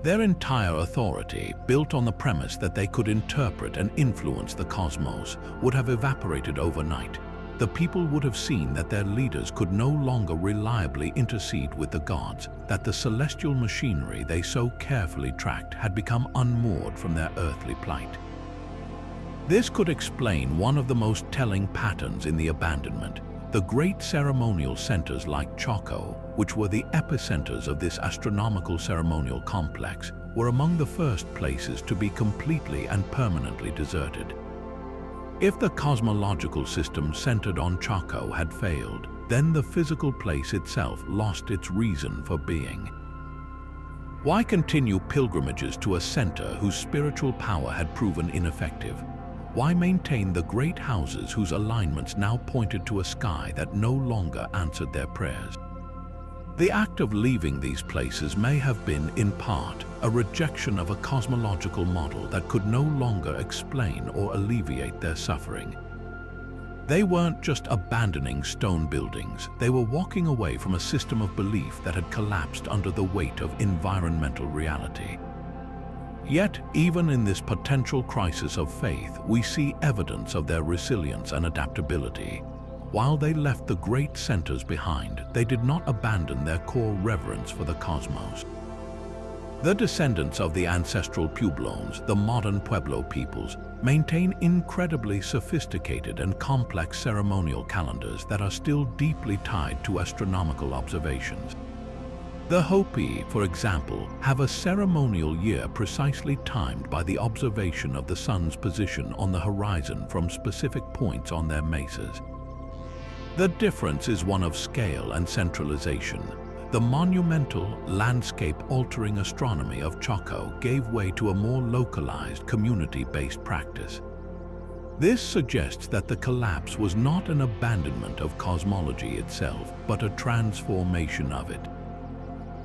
Their entire authority, built on the premise that they could interpret and influence the cosmos, would have evaporated overnight. The people would have seen that their leaders could no longer reliably intercede with the gods, that the celestial machinery they so carefully tracked had become unmoored from their earthly plight. This could explain one of the most telling patterns in the abandonment. The great ceremonial centers like Chaco, which were the epicenters of this astronomical ceremonial complex, were among the first places to be completely and permanently deserted. If the cosmological system centered on Chaco had failed, then the physical place itself lost its reason for being. Why continue pilgrimages to a center whose spiritual power had proven ineffective? Why maintain the great houses whose alignments now pointed to a sky that no longer answered their prayers? The act of leaving these places may have been, in part, a rejection of a cosmological model that could no longer explain or alleviate their suffering. They weren't just abandoning stone buildings, they were walking away from a system of belief that had collapsed under the weight of environmental reality. Yet, even in this potential crisis of faith, we see evidence of their resilience and adaptability. While they left the great centers behind, they did not abandon their core reverence for the cosmos. The descendants of the ancestral Puebloans, the modern Pueblo peoples, maintain incredibly sophisticated and complex ceremonial calendars that are still deeply tied to astronomical observations. The Hopi, for example, have a ceremonial year precisely timed by the observation of the sun's position on the horizon from specific points on their mesas. The difference is one of scale and centralization. The monumental, landscape-altering astronomy of Chaco gave way to a more localized, community-based practice. This suggests that the collapse was not an abandonment of cosmology itself, but a transformation of it.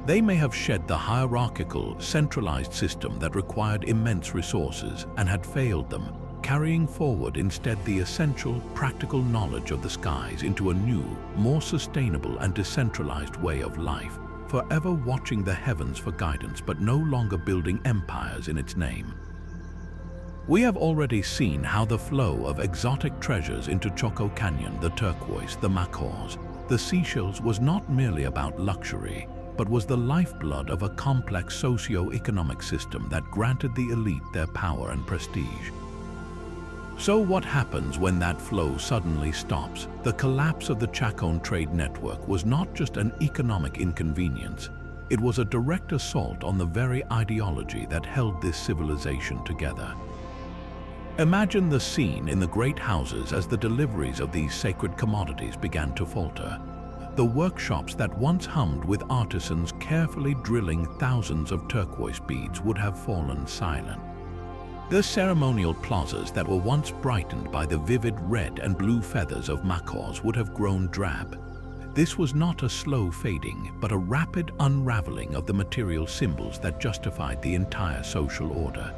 They may have shed the hierarchical, centralized system that required immense resources and had failed them, carrying forward instead the essential, practical knowledge of the skies into a new, more sustainable and decentralized way of life, forever watching the heavens for guidance but no longer building empires in its name. We have already seen how the flow of exotic treasures into Choco Canyon, the turquoise, the macaws, the seashells was not merely about luxury, but was the lifeblood of a complex socio-economic system that granted the elite their power and prestige. So what happens when that flow suddenly stops? The collapse of the Chaco trade network was not just an economic inconvenience, it was a direct assault on the very ideology that held this civilization together. Imagine the scene in the great houses as the deliveries of these sacred commodities began to falter. The workshops that once hummed with artisans carefully drilling thousands of turquoise beads would have fallen silent. The ceremonial plazas that were once brightened by the vivid red and blue feathers of macaws would have grown drab. This was not a slow fading, but a rapid unraveling of the material symbols that justified the entire social order.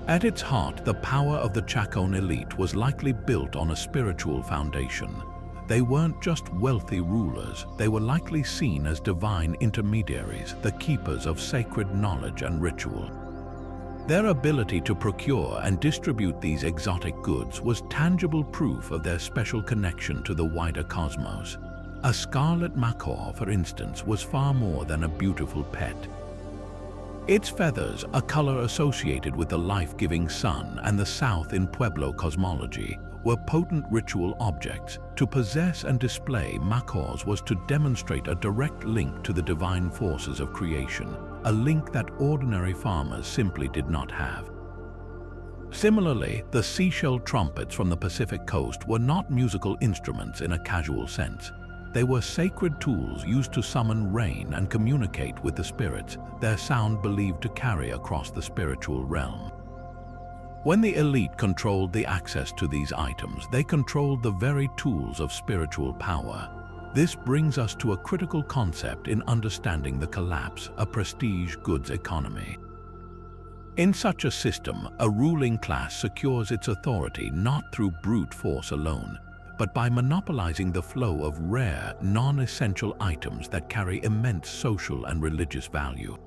At its heart, the power of the Chaco elite was likely built on a spiritual foundation. They weren't just wealthy rulers, they were likely seen as divine intermediaries, the keepers of sacred knowledge and ritual. Their ability to procure and distribute these exotic goods was tangible proof of their special connection to the wider cosmos. A scarlet macaw, for instance, was far more than a beautiful pet. Its feathers, a color associated with the life-giving sun and the south in Pueblo cosmology, were potent ritual objects. To possess and display macaws was to demonstrate a direct link to the divine forces of creation, a link that ordinary farmers simply did not have. Similarly, the seashell trumpets from the Pacific coast were not musical instruments in a casual sense. They were sacred tools used to summon rain and communicate with the spirits, their sound believed to carry across the spiritual realm. When the elite controlled the access to these items, they controlled the very tools of spiritual power. This brings us to a critical concept in understanding the collapse of prestige goods economy. In such a system, a ruling class secures its authority not through brute force alone, but by monopolizing the flow of rare, non-essential items that carry immense social and religious value.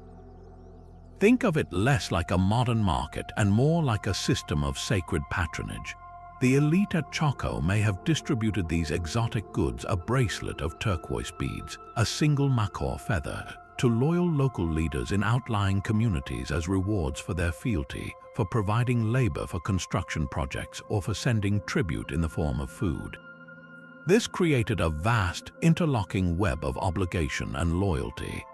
Think of it less like a modern market and more like a system of sacred patronage. The elite at Chaco may have distributed these exotic goods, a bracelet of turquoise beads, a single macaw feather, to loyal local leaders in outlying communities as rewards for their fealty, for providing labor for construction projects, or for sending tribute in the form of food. This created a vast, interlocking web of obligation and loyalty.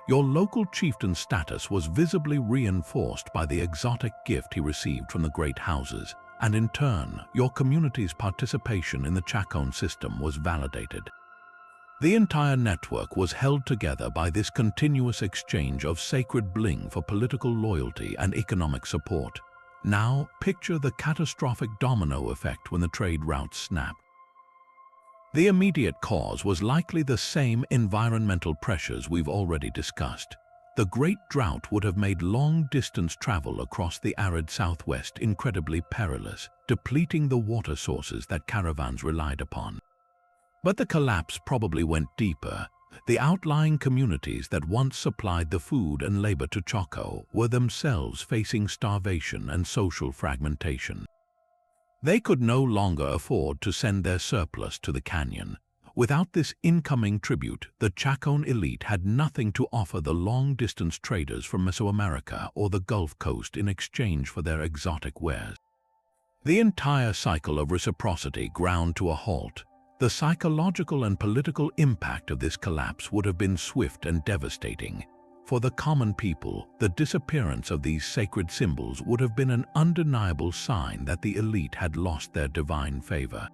Your local chieftain's status was visibly reinforced by the exotic gift he received from the great houses, and in turn, your community's participation in the Chaco system was validated. The entire network was held together by this continuous exchange of sacred bling for political loyalty and economic support. Now, picture the catastrophic domino effect when the trade routes snapped. The immediate cause was likely the same environmental pressures we've already discussed. The Great Drought would have made long-distance travel across the arid Southwest incredibly perilous, depleting the water sources that caravans relied upon. But the collapse probably went deeper. The outlying communities that once supplied the food and labor to Chaco were themselves facing starvation and social fragmentation. They could no longer afford to send their surplus to the canyon. Without this incoming tribute, the Chaco elite had nothing to offer the long-distance traders from Mesoamerica or the Gulf Coast in exchange for their exotic wares. The entire cycle of reciprocity ground to a halt. The psychological and political impact of this collapse would have been swift and devastating. For the common people, the disappearance of these sacred symbols would have been an undeniable sign that the elite had lost their divine favor.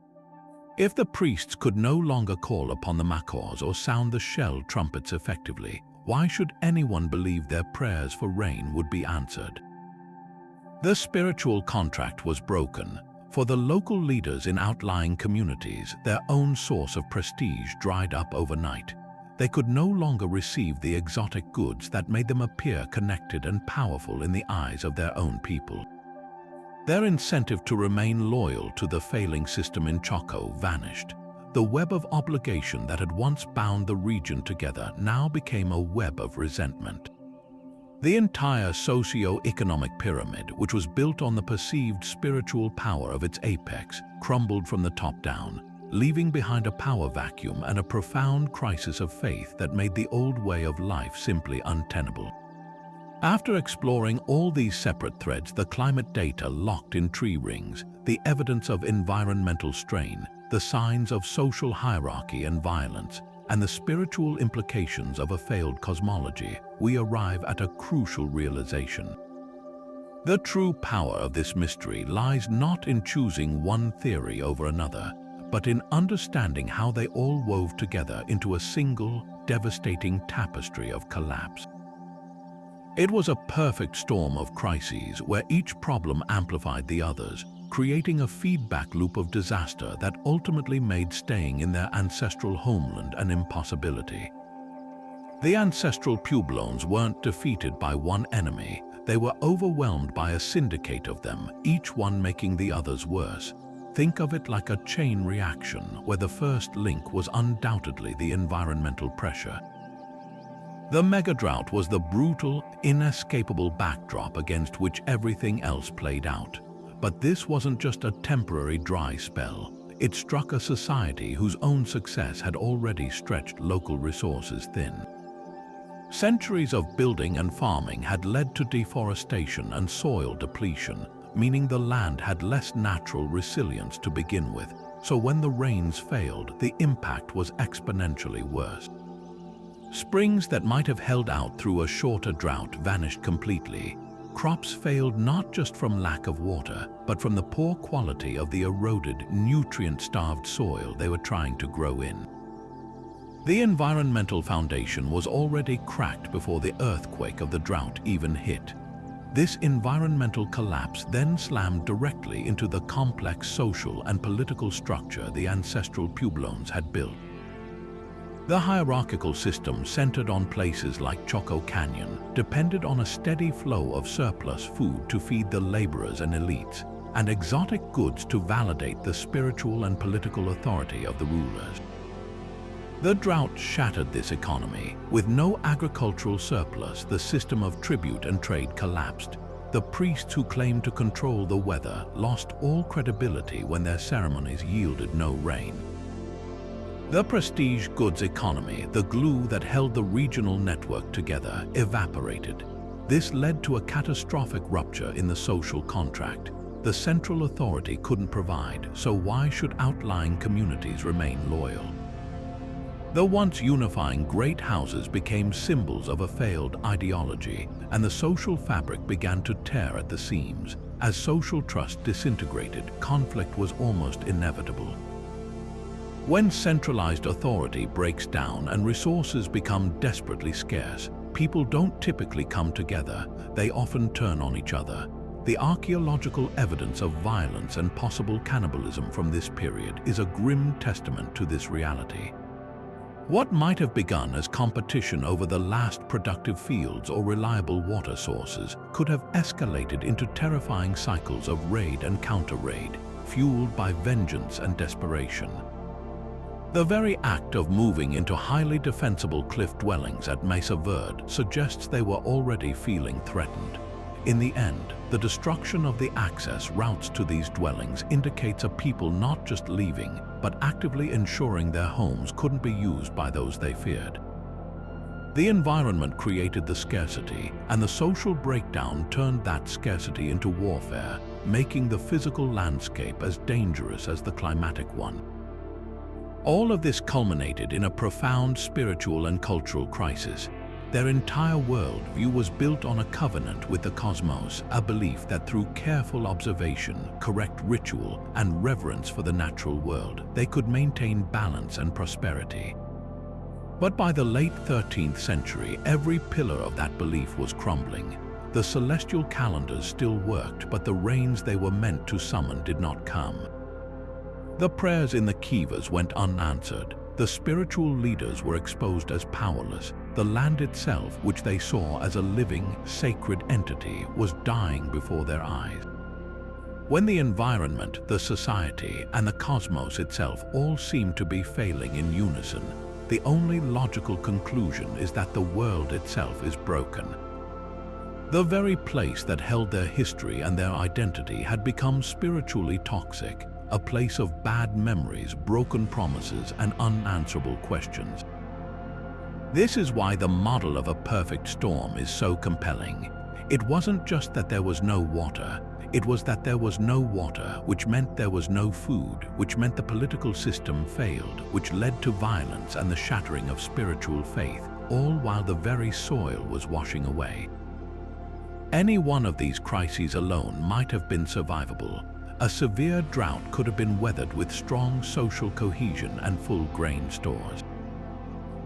If the priests could no longer call upon the macaws or sound the shell trumpets effectively, why should anyone believe their prayers for rain would be answered? The spiritual contract was broken. For the local leaders in outlying communities, their own source of prestige dried up overnight. They could no longer receive the exotic goods that made them appear connected and powerful in the eyes of their own people. Their incentive to remain loyal to the failing system in Chaco vanished. The web of obligation that had once bound the region together now became a web of resentment. The entire socio-economic pyramid, which was built on the perceived spiritual power of its apex, crumbled from the top down, leaving behind a power vacuum and a profound crisis of faith that made the old way of life simply untenable. After exploring all these separate threads, the climate data locked in tree rings, the evidence of environmental strain, the signs of social hierarchy and violence, and the spiritual implications of a failed cosmology, we arrive at a crucial realization. The true power of this mystery lies not in choosing one theory over another, but in understanding how they all wove together into a single, devastating tapestry of collapse. It was a perfect storm of crises where each problem amplified the others, creating a feedback loop of disaster that ultimately made staying in their ancestral homeland an impossibility. The Ancestral Puebloans weren't defeated by one enemy, they were overwhelmed by a syndicate of them, each one making the others worse. Think of it like a chain reaction, where the first link was undoubtedly the environmental pressure. The megadrought was the brutal, inescapable backdrop against which everything else played out. But this wasn't just a temporary dry spell. It struck a society whose own success had already stretched local resources thin. Centuries of building and farming had led to deforestation and soil depletion, meaning the land had less natural resilience to begin with, so when the rains failed, the impact was exponentially worse. Springs that might have held out through a shorter drought vanished completely. Crops failed not just from lack of water, but from the poor quality of the eroded, nutrient-starved soil they were trying to grow in. The environmental foundation was already cracked before the earthquake of the drought even hit. This environmental collapse then slammed directly into the complex social and political structure the Ancestral Puebloans had built. The hierarchical system centered on places like Chaco Canyon depended on a steady flow of surplus food to feed the laborers and elites, and exotic goods to validate the spiritual and political authority of the rulers. The drought shattered this economy. With no agricultural surplus, the system of tribute and trade collapsed. The priests who claimed to control the weather lost all credibility when their ceremonies yielded no rain. The prestige goods economy, the glue that held the regional network together, evaporated. This led to a catastrophic rupture in the social contract. The central authority couldn't provide, so why should outlying communities remain loyal? The once unifying great houses became symbols of a failed ideology, and the social fabric began to tear at the seams. As social trust disintegrated, conflict was almost inevitable. When centralized authority breaks down and resources become desperately scarce, people don't typically come together, they often turn on each other. The archaeological evidence of violence and possible cannibalism from this period is a grim testament to this reality. What might have begun as competition over the last productive fields or reliable water sources could have escalated into terrifying cycles of raid and counter-raid, fueled by vengeance and desperation. The very act of moving into highly defensible cliff dwellings at Mesa Verde suggests they were already feeling threatened. In the end, the destruction of the access routes to these dwellings indicates a people not just leaving, but actively ensuring their homes couldn't be used by those they feared. The environment created the scarcity, and the social breakdown turned that scarcity into warfare, making the physical landscape as dangerous as the climatic one. All of this culminated in a profound spiritual and cultural crisis. Their entire worldview was built on a covenant with the cosmos, a belief that through careful observation, correct ritual, and reverence for the natural world, they could maintain balance and prosperity. But by the late 13th century, every pillar of that belief was crumbling. The celestial calendars still worked, but the rains they were meant to summon did not come. The prayers in the kivas went unanswered. The spiritual leaders were exposed as powerless. The land itself, which they saw as a living, sacred entity, was dying before their eyes. When the environment, the society, and the cosmos itself all seem to be failing in unison, the only logical conclusion is that the world itself is broken. The very place that held their history and their identity had become spiritually toxic, a place of bad memories, broken promises, and unanswerable questions. This is why the model of a perfect storm is so compelling. It wasn't just that there was no water, it was that there was no water, which meant there was no food, which meant the political system failed, which led to violence and the shattering of spiritual faith, all while the very soil was washing away. Any one of these crises alone might have been survivable. A severe drought could have been weathered with strong social cohesion and full grain stores.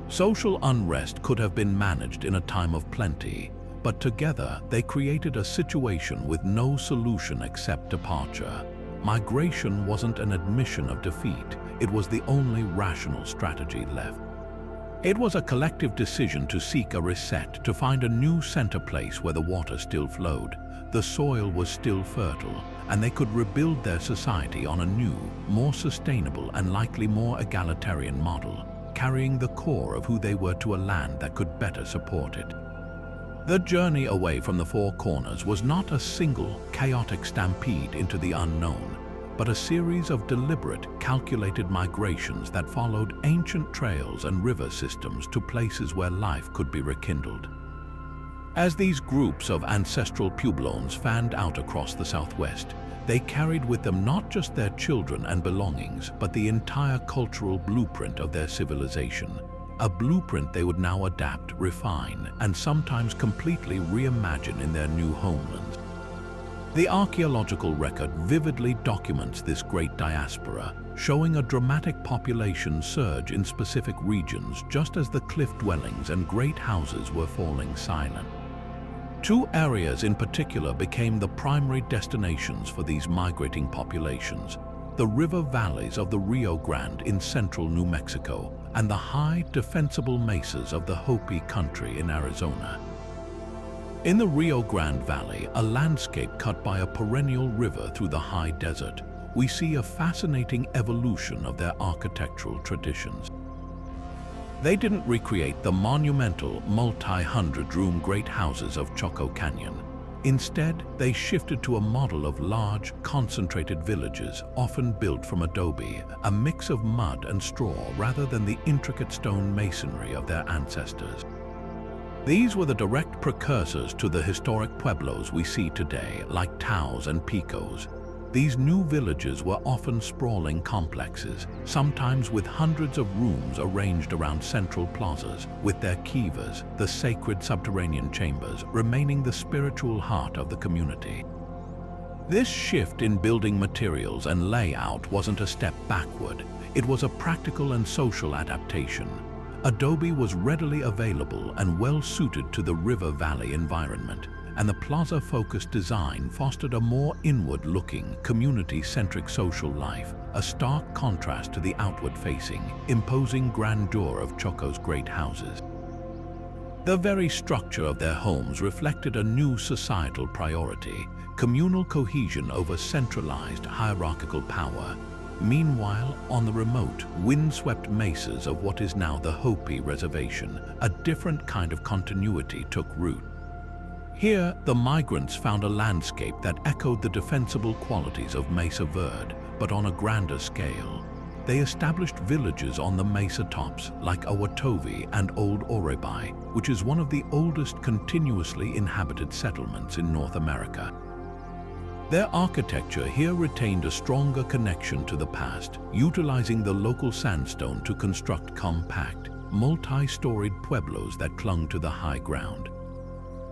Social unrest could have been managed in a time of plenty, but together they created a situation with no solution except departure. Migration wasn't an admission of defeat, it was the only rational strategy left. It was a collective decision to seek a reset, to find a new center place where the water still flowed, the soil was still fertile, and they could rebuild their society on a new, more sustainable and likely more egalitarian model, carrying the core of who they were to a land that could better support it. The journey away from the Four Corners was not a single, chaotic stampede into the unknown, but a series of deliberate, calculated migrations that followed ancient trails and river systems to places where life could be rekindled. As these groups of ancestral Puebloans fanned out across the Southwest, they carried with them not just their children and belongings, but the entire cultural blueprint of their civilization. A blueprint they would now adapt, refine, and sometimes completely reimagine in their new homelands. The archaeological record vividly documents this great diaspora, showing a dramatic population surge in specific regions just as the cliff dwellings and great houses were falling silent. Two areas in particular became the primary destinations for these migrating populations: the river valleys of the Rio Grande in central New Mexico and the high, defensible mesas of the Hopi country in Arizona. In the Rio Grande Valley, a landscape cut by a perennial river through the high desert, we see a fascinating evolution of their architectural traditions. They didn't recreate the monumental, multi-hundred-room great houses of Chaco Canyon. Instead, they shifted to a model of large, concentrated villages, often built from adobe, a mix of mud and straw rather than the intricate stone masonry of their ancestors. These were the direct precursors to the historic pueblos we see today, like Taos and Picos. These new villages were often sprawling complexes, sometimes with hundreds of rooms arranged around central plazas, with their kivas, the sacred subterranean chambers, remaining the spiritual heart of the community. This shift in building materials and layout wasn't a step backward, it was a practical and social adaptation. Adobe was readily available and well suited to the river valley environment, and the plaza-focused design fostered a more inward-looking, community-centric social life, a stark contrast to the outward-facing, imposing grandeur of Chaco's great houses. The very structure of their homes reflected a new societal priority: communal cohesion over centralized, hierarchical power. Meanwhile, on the remote, windswept mesas of what is now the Hopi Reservation, a different kind of continuity took root. Here, the migrants found a landscape that echoed the defensible qualities of Mesa Verde, but on a grander scale. They established villages on the mesa tops, like Awatovi and Old Orebai, which is one of the oldest continuously inhabited settlements in North America. Their architecture here retained a stronger connection to the past, utilizing the local sandstone to construct compact, multi-storied pueblos that clung to the high ground.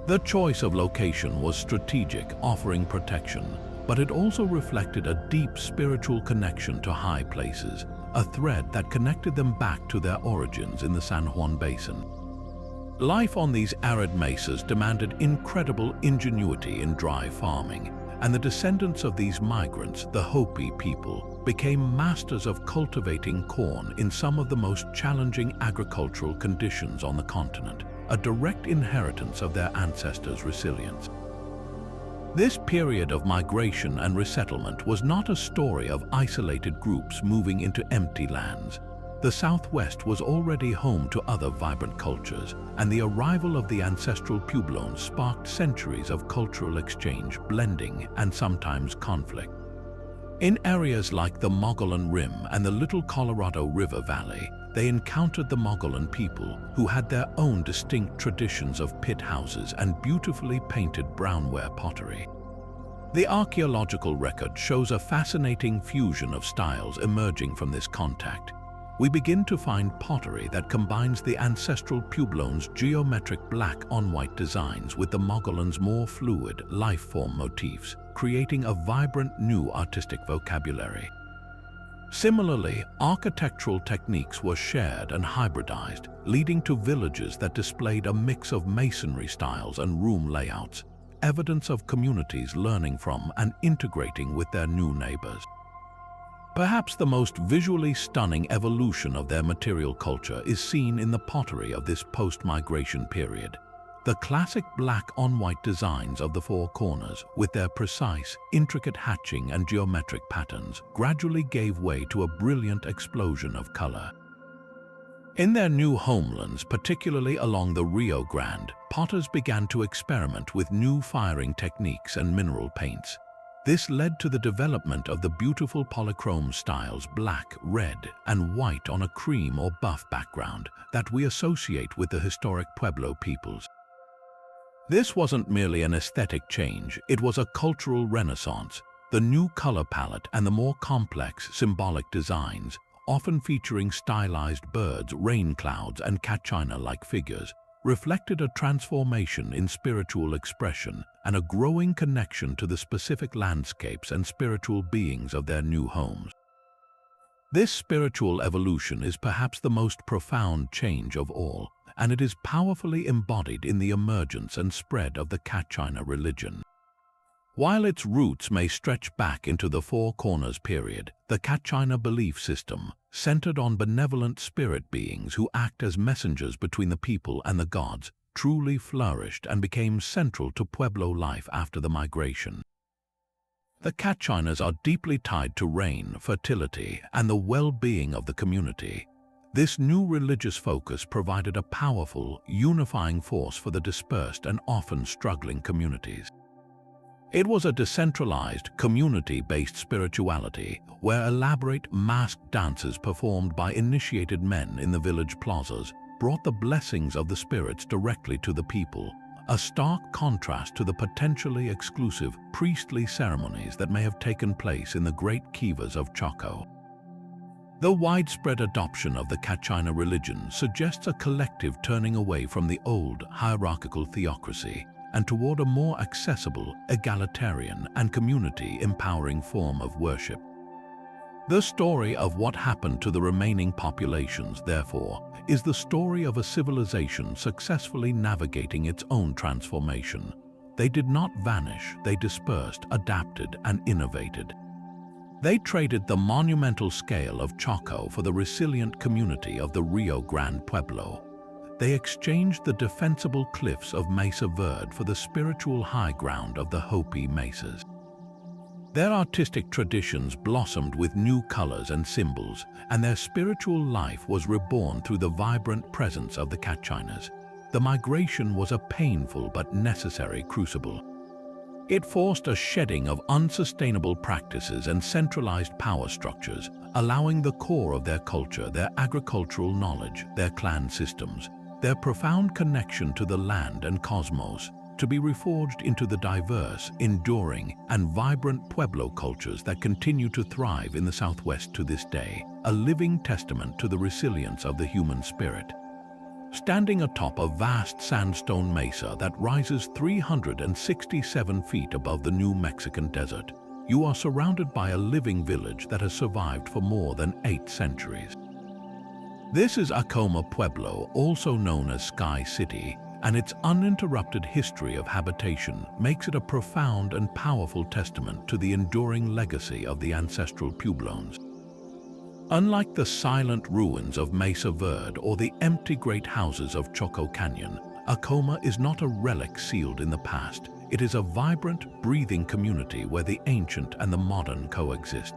The choice of location was strategic, offering protection, but it also reflected a deep spiritual connection to high places, a thread that connected them back to their origins in the San Juan Basin. Life on these arid mesas demanded incredible ingenuity in dry farming, and the descendants of these migrants, the Hopi people, became masters of cultivating corn in some of the most challenging agricultural conditions on the continent, a direct inheritance of their ancestors' resilience. This period of migration and resettlement was not a story of isolated groups moving into empty lands. The Southwest was already home to other vibrant cultures, and the arrival of the ancestral Puebloans sparked centuries of cultural exchange, blending, and sometimes conflict. In areas like the Mogollon Rim and the Little Colorado River Valley, they encountered the Mogollon people, who had their own distinct traditions of pit houses and beautifully painted brownware pottery. The archaeological record shows a fascinating fusion of styles emerging from this contact. we begin to find pottery that combines the Ancestral Puebloans' geometric black on white designs with the Mogollons' more fluid, life-form motifs, creating a vibrant new artistic vocabulary. Similarly, architectural techniques were shared and hybridized, leading to villages that displayed a mix of masonry styles and room layouts, evidence of communities learning from and integrating with their new neighbors. Perhaps the most visually stunning evolution of their material culture is seen in the pottery of this post-migration period. The classic black on white designs of the four corners, with their precise, intricate hatching and geometric patterns, gradually gave way to a brilliant explosion of color. In their new homelands, particularly along the Rio Grande, potters began to experiment with new firing techniques and mineral paints. This led to the development of the beautiful polychrome styles black, red, and white on a cream or buff background that we associate with the historic Pueblo peoples. This wasn't merely an aesthetic change, it was a cultural renaissance. The new color palette and the more complex, symbolic designs, often featuring stylized birds, rain clouds, and cat china-like figures, reflected a transformation in spiritual expression and a growing connection to the specific landscapes and spiritual beings of their new homes. This spiritual evolution is perhaps the most profound change of all, and it is powerfully embodied in the emergence and spread of the cat china religion. While its roots may stretch back into the Four Corners period, the cat china belief system, centered on benevolent spirit beings who act as messengers between the people and the gods, truly flourished and became central to Pueblo life after the migration. The cat chinas are deeply tied to rain, fertility, and the well-being of the community. This new religious focus provided a powerful, unifying force for the dispersed and often struggling communities. It was a decentralized, community-based spirituality where elaborate masked dances performed by initiated men in the village plazas brought the blessings of the spirits directly to the people, a stark contrast to the potentially exclusive priestly ceremonies that may have taken place in the great kivas of Chaco. The widespread adoption of the cat china religion suggests a collective turning away from the old hierarchical theocracy and toward a more accessible, egalitarian, and community-empowering form of worship. The story of what happened to the remaining populations, therefore, is the story of a civilization successfully navigating its own transformation. They did not vanish, they dispersed, adapted, and innovated. They traded the monumental scale of Chaco for the resilient community of the Rio Grande Pueblo. They exchanged the defensible cliffs of Mesa Verde for the spiritual high ground of the Hopi Mesas. Their artistic traditions blossomed with new colors and symbols, and their spiritual life was reborn through the vibrant presence of the cat chinas. The migration was a painful but necessary crucible. It forced a shedding of unsustainable practices and centralized power structures, allowing the core of their culture, their agricultural knowledge, their clan systems, their profound connection to the land and cosmos, to be reforged into the diverse, enduring, and vibrant Pueblo cultures that continue to thrive in the Southwest to this day, a living testament to the resilience of the human spirit. Standing atop a vast sandstone mesa that rises 367 feet above the New Mexican desert, you are surrounded by a living village that has survived for more than 8 centuries. This is Acoma Pueblo, also known as Sky City, and its uninterrupted history of habitation makes it a profound and powerful testament to the enduring legacy of the Ancestral Puebloans. Unlike the silent ruins of Mesa Verde or the empty great houses of Chaco Canyon, Acoma is not a relic sealed in the past. It is a vibrant, breathing community where the ancient and the modern coexist.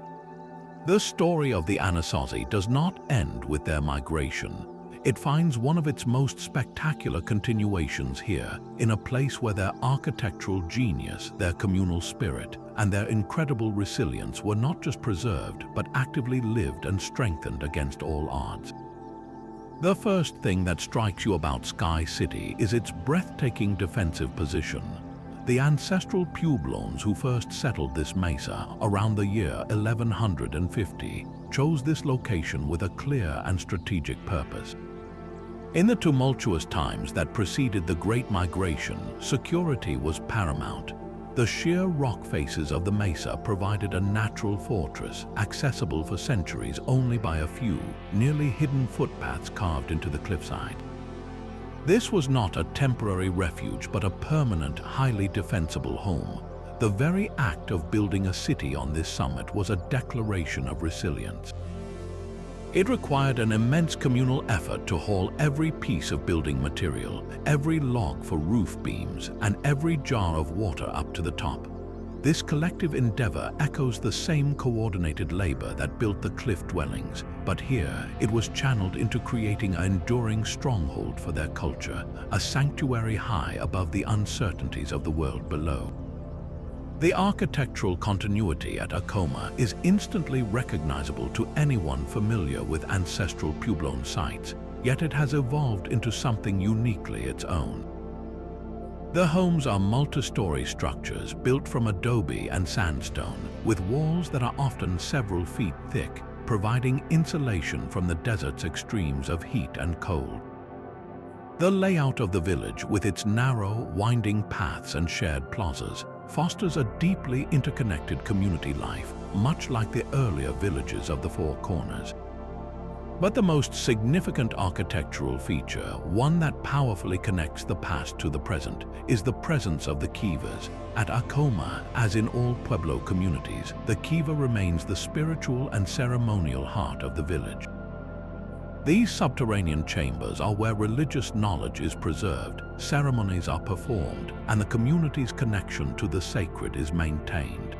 The story of the Anasazi does not end with their migration. It finds one of its most spectacular continuations here, in a place where their architectural genius, their communal spirit, and their incredible resilience were not just preserved, but actively lived and strengthened against all odds. The first thing that strikes you about Sky City is its breathtaking defensive position. The ancestral Puebloans who first settled this mesa around the year 1150 chose this location with a clear and strategic purpose. In the tumultuous times that preceded the Great Migration, security was paramount. The sheer rock faces of the mesa provided a natural fortress, accessible for centuries only by a few, nearly hidden footpaths carved into the cliffside. This was not a temporary refuge, but a permanent, highly defensible home. The very act of building a city on this summit was a declaration of resilience. It required an immense communal effort to haul every piece of building material, every log for roof beams, and every jar of water up to the top. This collective endeavor echoes the same coordinated labor that built the cliff dwellings, but here it was channeled into creating an enduring stronghold for their culture, a sanctuary high above the uncertainties of the world below. The architectural continuity at Acoma is instantly recognizable to anyone familiar with ancestral Puebloan sites, yet it has evolved into something uniquely its own. The homes are multi-story structures built from adobe and sandstone, with walls that are often several feet thick, providing insulation from the desert's extremes of heat and cold. The layout of the village, with its narrow, winding paths and shared plazas, fosters a deeply interconnected community life, much like the earlier villages of the Four Corners. But the most significant architectural feature, one that powerfully connects the past to the present, is the presence of the kivas. At Acoma, as in all Pueblo communities, the kiva remains the spiritual and ceremonial heart of the village. These subterranean chambers are where religious knowledge is preserved, ceremonies are performed, and the community's connection to the sacred is maintained.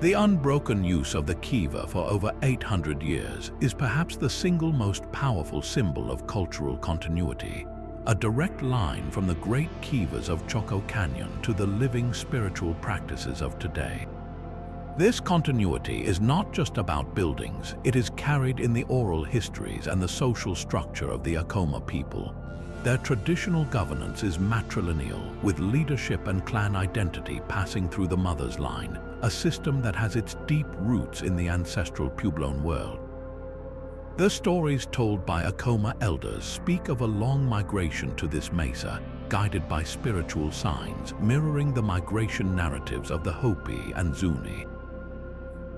The unbroken use of the kiva for over 800 years is perhaps the single most powerful symbol of cultural continuity, a direct line from the great kivas of Chaco Canyon to the living spiritual practices of today. This continuity is not just about buildings, it is carried in the oral histories and the social structure of the Acoma people. Their traditional governance is matrilineal, with leadership and clan identity passing through the mother's line, a system that has its deep roots in the ancestral Puebloan world. The stories told by Acoma elders speak of a long migration to this mesa, guided by spiritual signs, mirroring the migration narratives of the Hopi and Zuni.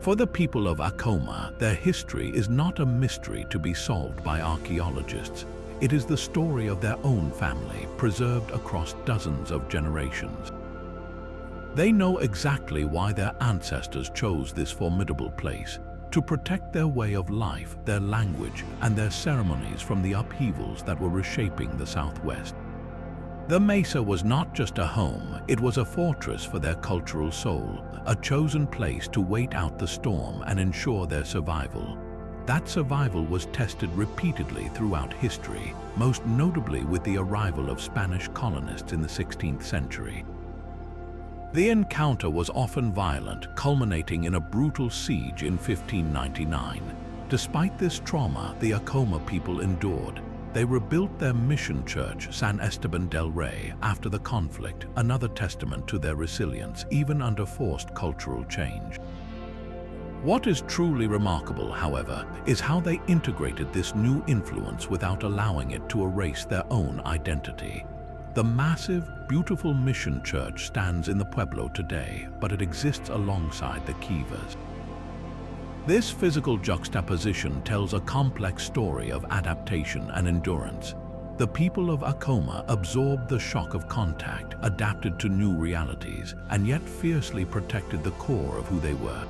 For the people of Acoma, their history is not a mystery to be solved by archaeologists. It is the story of their own family, preserved across dozens of generations. They know exactly why their ancestors chose this formidable place, to protect their way of life, their language, and their ceremonies from the upheavals that were reshaping the Southwest. The mesa was not just a home, it was a fortress for their cultural soul, a chosen place to wait out the storm and ensure their survival. That survival was tested repeatedly throughout history, most notably with the arrival of Spanish colonists in the 16th century. The encounter was often violent, culminating in a brutal siege in 1599. Despite this trauma the Acoma people endured, they rebuilt their mission church, San Esteban del Rey, after the conflict, another testament to their resilience, even under forced cultural change. What is truly remarkable, however, is how they integrated this new influence without allowing it to erase their own identity. The massive, beautiful mission church stands in the Pueblo today, but it exists alongside the kivas. This physical juxtaposition tells a complex story of adaptation and endurance. The people of Acoma absorbed the shock of contact, adapted to new realities, and yet fiercely protected the core of who they were.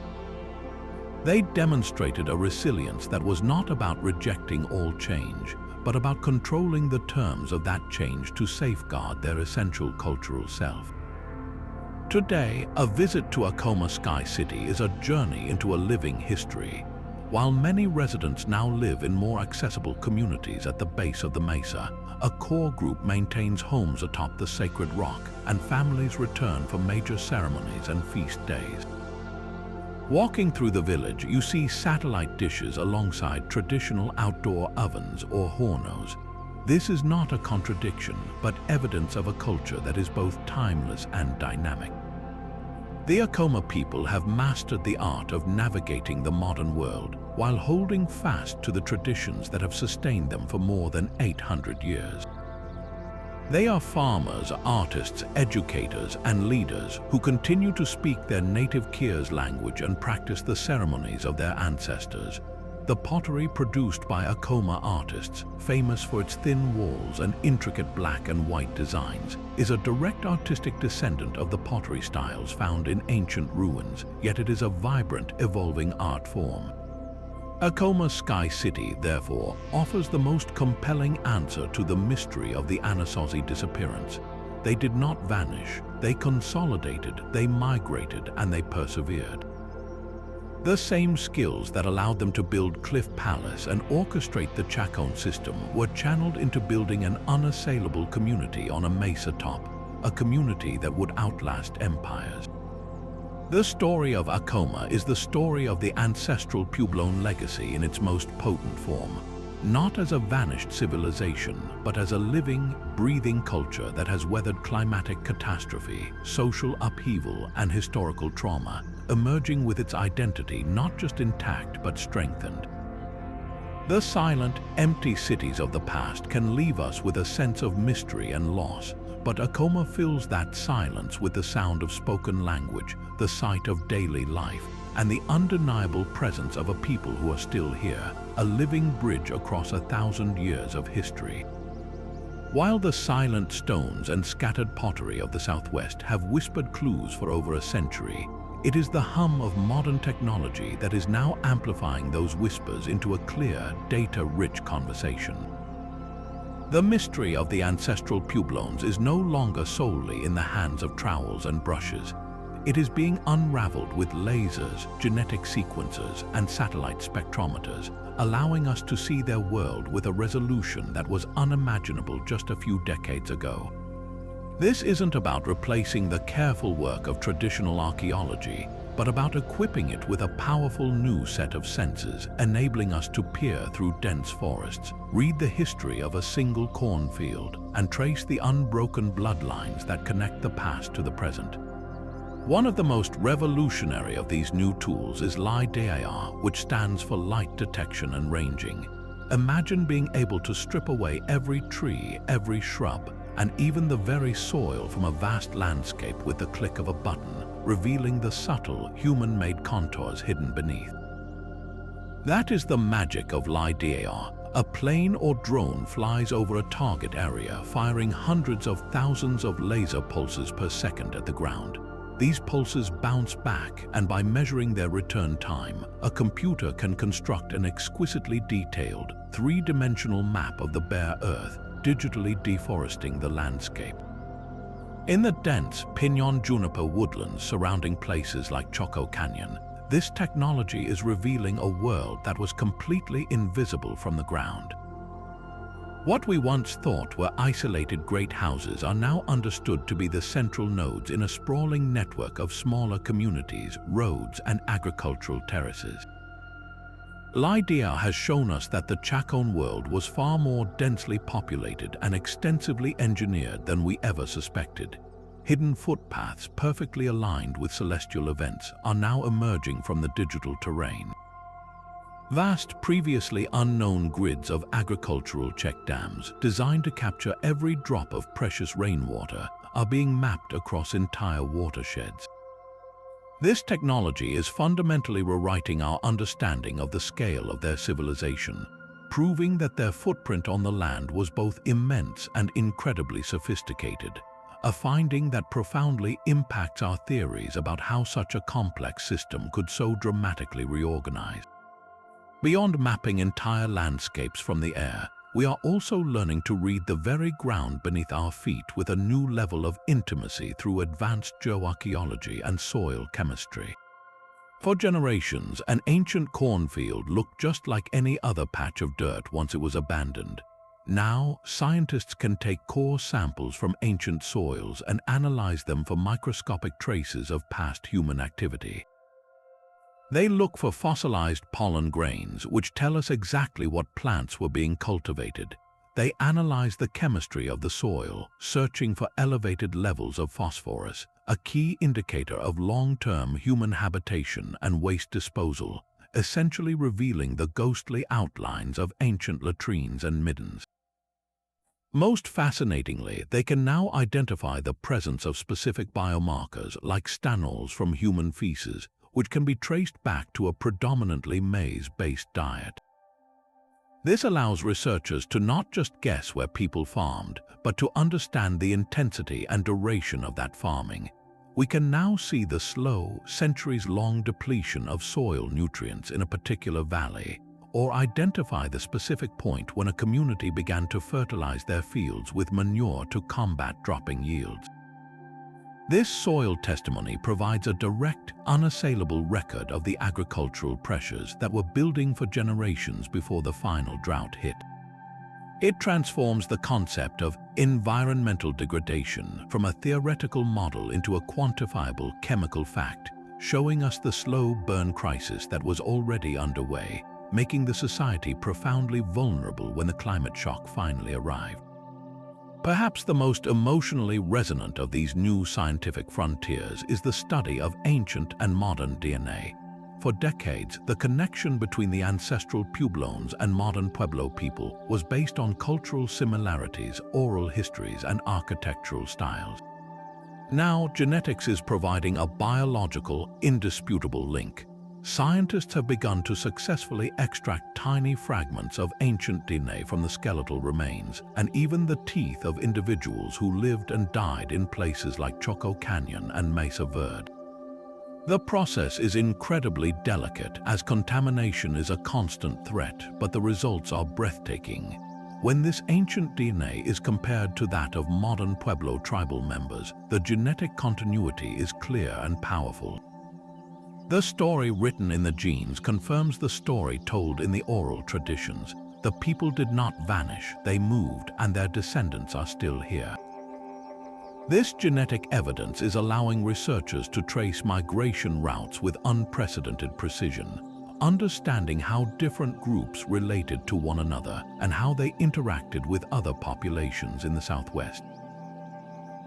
They demonstrated a resilience that was not about rejecting all change, but about controlling the terms of that change to safeguard their essential cultural self. Today, a visit to Acoma Sky City is a journey into a living history. While many residents now live in more accessible communities at the base of the mesa, a core group maintains homes atop the sacred rock, and families return for major ceremonies and feast days. Walking through the village, you see satellite dishes alongside traditional outdoor ovens or hornos. This is not a contradiction, but evidence of a culture that is both timeless and dynamic. The Acoma people have mastered the art of navigating the modern world while holding fast to the traditions that have sustained them for more than 800 years. They are farmers, artists, educators, and leaders who continue to speak their native Kiers language and practice the ceremonies of their ancestors. The pottery produced by Acoma artists, famous for its thin walls and intricate black and white designs, is a direct artistic descendant of the pottery styles found in ancient ruins, yet it is a vibrant, evolving art form. Acoma Sky City, therefore, offers the most compelling answer to the mystery of the Anasazi disappearance. They did not vanish, they consolidated, they migrated, and they persevered. The same skills that allowed them to build Cliff Palace and orchestrate the Chaco system were channeled into building an unassailable community on a mesa top, a community that would outlast empires. The story of Acoma is the story of the ancestral Puebloan legacy in its most potent form, not as a vanished civilization, but as a living, breathing culture that has weathered climatic catastrophe, social upheaval, and historical trauma, emerging with its identity not just intact but strengthened. The silent, empty cities of the past can leave us with a sense of mystery and loss, but Acoma fills that silence with the sound of spoken language, the sight of daily life, and the undeniable presence of a people who are still here, a living bridge across 1,000 years of history. While the silent stones and scattered pottery of the Southwest have whispered clues for over a century, it is the hum of modern technology that is now amplifying those whispers into a clear, data-rich conversation. The mystery of the ancestral Puebloans is no longer solely in the hands of trowels and brushes. It is being unraveled with lasers, genetic sequencers, and satellite spectrometers, allowing us to see their world with a resolution that was unimaginable just a few decades ago. This isn't about replacing the careful work of traditional archaeology, but about equipping it with a powerful new set of senses, enabling us to peer through dense forests, read the history of a single cornfield, and trace the unbroken bloodlines that connect the past to the present. One of the most revolutionary of these new tools is LiDAR, which stands for light detection and ranging. Imagine being able to strip away every tree, every shrub, and even the very soil from a vast landscape with the click of a button, revealing the subtle, human-made contours hidden beneath. That is the magic of LiDAR. A plane or drone flies over a target area, firing hundreds of thousands of laser pulses per second at the ground. These pulses bounce back, and by measuring their return time, a computer can construct an exquisitely detailed, three-dimensional map of the bare earth, digitally deforesting the landscape. In the dense pinon juniper woodlands surrounding places like Chaco Canyon, this technology is revealing a world that was completely invisible from the ground. What we once thought were isolated great houses are now understood to be the central nodes in a sprawling network of smaller communities, roads, and agricultural terraces. LiDAR has shown us that the Chaco world was far more densely populated and extensively engineered than we ever suspected. Hidden footpaths perfectly aligned with celestial events are now emerging from the digital terrain. Vast, previously unknown grids of agricultural check dams, designed to capture every drop of precious rainwater, are being mapped across entire watersheds. This technology is fundamentally rewriting our understanding of the scale of their civilization, proving that their footprint on the land was both immense and incredibly sophisticated, a finding that profoundly impacts our theories about how such a complex system could so dramatically reorganize. Beyond mapping entire landscapes from the air, we are also learning to read the very ground beneath our feet with a new level of intimacy through advanced geoarchaeology and soil chemistry. For generations, an ancient cornfield looked just like any other patch of dirt once it was abandoned. Now, scientists can take core samples from ancient soils and analyze them for microscopic traces of past human activity. They look for fossilized pollen grains, which tell us exactly what plants were being cultivated. They analyze the chemistry of the soil, searching for elevated levels of phosphorus, a key indicator of long-term human habitation and waste disposal, essentially revealing the ghostly outlines of ancient latrines and middens. Most fascinatingly, they can now identify the presence of specific biomarkers like stanols from human feces, which can be traced back to a predominantly maize-based diet. This allows researchers to not just guess where people farmed, but to understand the intensity and duration of that farming. We can now see the slow, centuries-long depletion of soil nutrients in a particular valley, or identify the specific point when a community began to fertilize their fields with manure to combat dropping yields. This soil testimony provides a direct, unassailable record of the agricultural pressures that were building for generations before the final drought hit. It transforms the concept of environmental degradation from a theoretical model into a quantifiable chemical fact, showing us the slow burn crisis that was already underway, making the society profoundly vulnerable when the climate shock finally arrived. Perhaps the most emotionally resonant of these new scientific frontiers is the study of ancient and modern DNA. For decades, the connection between the ancestral Puebloans and modern Pueblo people was based on cultural similarities, oral histories, and architectural styles. Now, genetics is providing a biological, indisputable link. Scientists have begun to successfully extract tiny fragments of ancient DNA from the skeletal remains and even the teeth of individuals who lived and died in places like Chaco Canyon and Mesa Verde. The process is incredibly delicate as contamination is a constant threat, but the results are breathtaking. When this ancient DNA is compared to that of modern Pueblo tribal members, the genetic continuity is clear and powerful. The story written in the genes confirms the story told in the oral traditions. The people did not vanish, they moved, and their descendants are still here. This genetic evidence is allowing researchers to trace migration routes with unprecedented precision, understanding how different groups related to one another and how they interacted with other populations in the Southwest.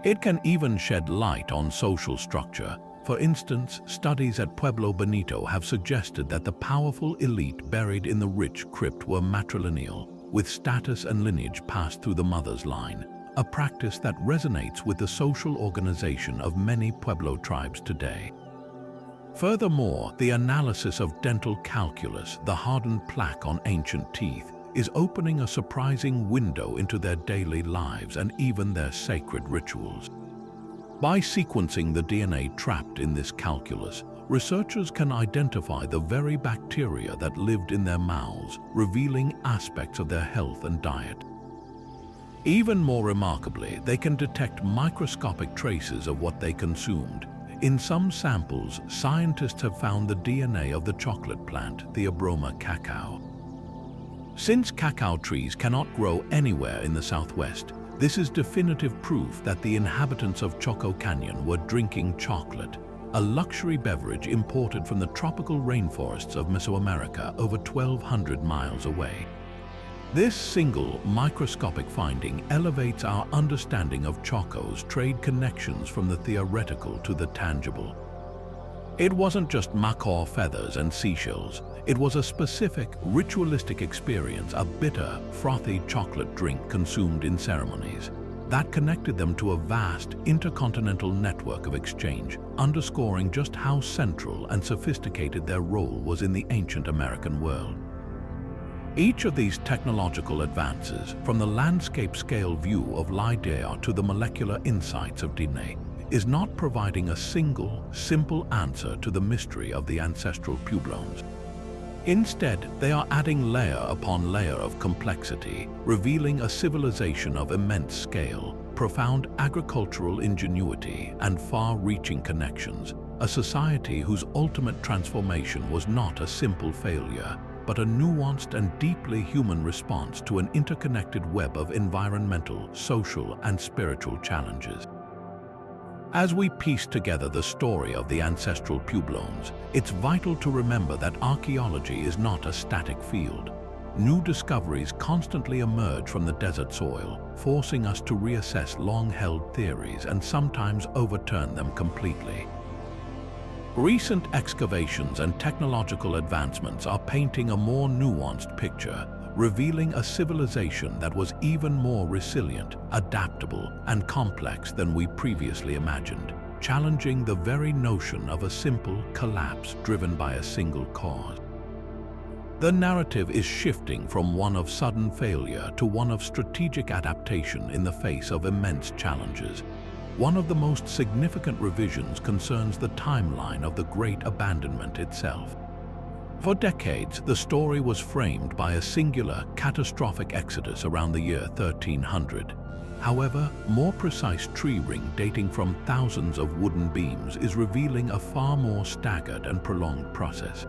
It can even shed light on social structure. For instance, studies at Pueblo Bonito have suggested that the powerful elite buried in the rich crypt were matrilineal, with status and lineage passed through the mother's line, a practice that resonates with the social organization of many Pueblo tribes today. Furthermore, the analysis of dental calculus, the hardened plaque on ancient teeth, is opening a surprising window into their daily lives and even their sacred rituals. By sequencing the DNA trapped in this calculus, researchers can identify the very bacteria that lived in their mouths, revealing aspects of their health and diet. Even more remarkably, they can detect microscopic traces of what they consumed. In some samples, scientists have found the DNA of the chocolate plant, the Abroma cacao. Since cacao trees cannot grow anywhere in the Southwest, this is definitive proof that the inhabitants of Chaco Canyon were drinking chocolate, a luxury beverage imported from the tropical rainforests of Mesoamerica over 1,200 miles away. This single microscopic finding elevates our understanding of Chaco's trade connections from the theoretical to the tangible. It wasn't just macaw feathers and seashells. It was a specific, ritualistic experience, a bitter, frothy chocolate drink consumed in ceremonies, that connected them to a vast, intercontinental network of exchange, underscoring just how central and sophisticated their role was in the ancient American world. Each of these technological advances, from the landscape-scale view of lidar to the molecular insights of DNA, is not providing a single, simple answer to the mystery of the ancestral Puebloans. Instead, they are adding layer upon layer of complexity, revealing a civilization of immense scale, profound agricultural ingenuity, and far-reaching connections, a society whose ultimate transformation was not a simple failure, but a nuanced and deeply human response to an interconnected web of environmental, social, and spiritual challenges. As we piece together the story of the ancestral Puebloans, it's vital to remember that archaeology is not a static field. new discoveries constantly emerge from the desert soil, forcing us to reassess long-held theories and sometimes overturn them completely. Recent excavations and technological advancements are painting a more nuanced picture, revealing a civilization that was even more resilient, adaptable, and complex than we previously imagined, challenging the very notion of a simple collapse driven by a single cause. The narrative is shifting from one of sudden failure to one of strategic adaptation in the face of immense challenges. One of the most significant revisions concerns the timeline of the Great Abandonment itself. For decades, the story was framed by a singular, catastrophic exodus around the year 1300. However, more precise tree ring dating from thousands of wooden beams is revealing a far more staggered and prolonged process.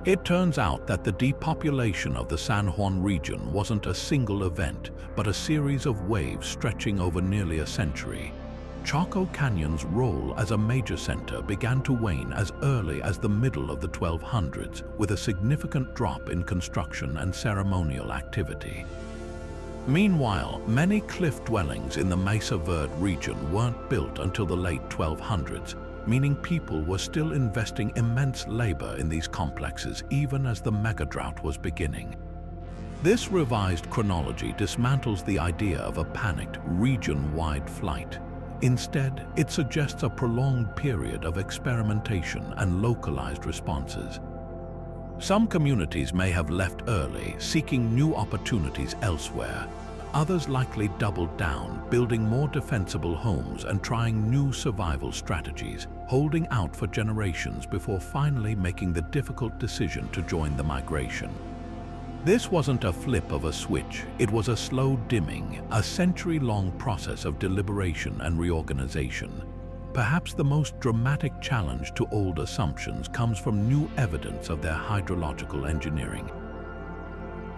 It turns out that the depopulation of the San Juan region wasn't a single event, but a series of waves stretching over nearly a century. Chaco Canyon's role as a major center began to wane as early as the middle of the 1200s, with a significant drop in construction and ceremonial activity. Meanwhile, many cliff dwellings in the Mesa Verde region weren't built until the late 1200s, meaning people were still investing immense labor in these complexes even as the megadrought was beginning. This revised chronology dismantles the idea of a panicked, region-wide flight. Instead, it suggests a prolonged period of experimentation and localized responses. Some communities may have left early, seeking new opportunities elsewhere. Others likely doubled down, building more defensible homes and trying new survival strategies, holding out for generations before finally making the difficult decision to join the migration. This wasn't a flip of a switch, it was a slow dimming, a century-long process of deliberation and reorganization. Perhaps the most dramatic challenge to old assumptions comes from new evidence of their hydrological engineering.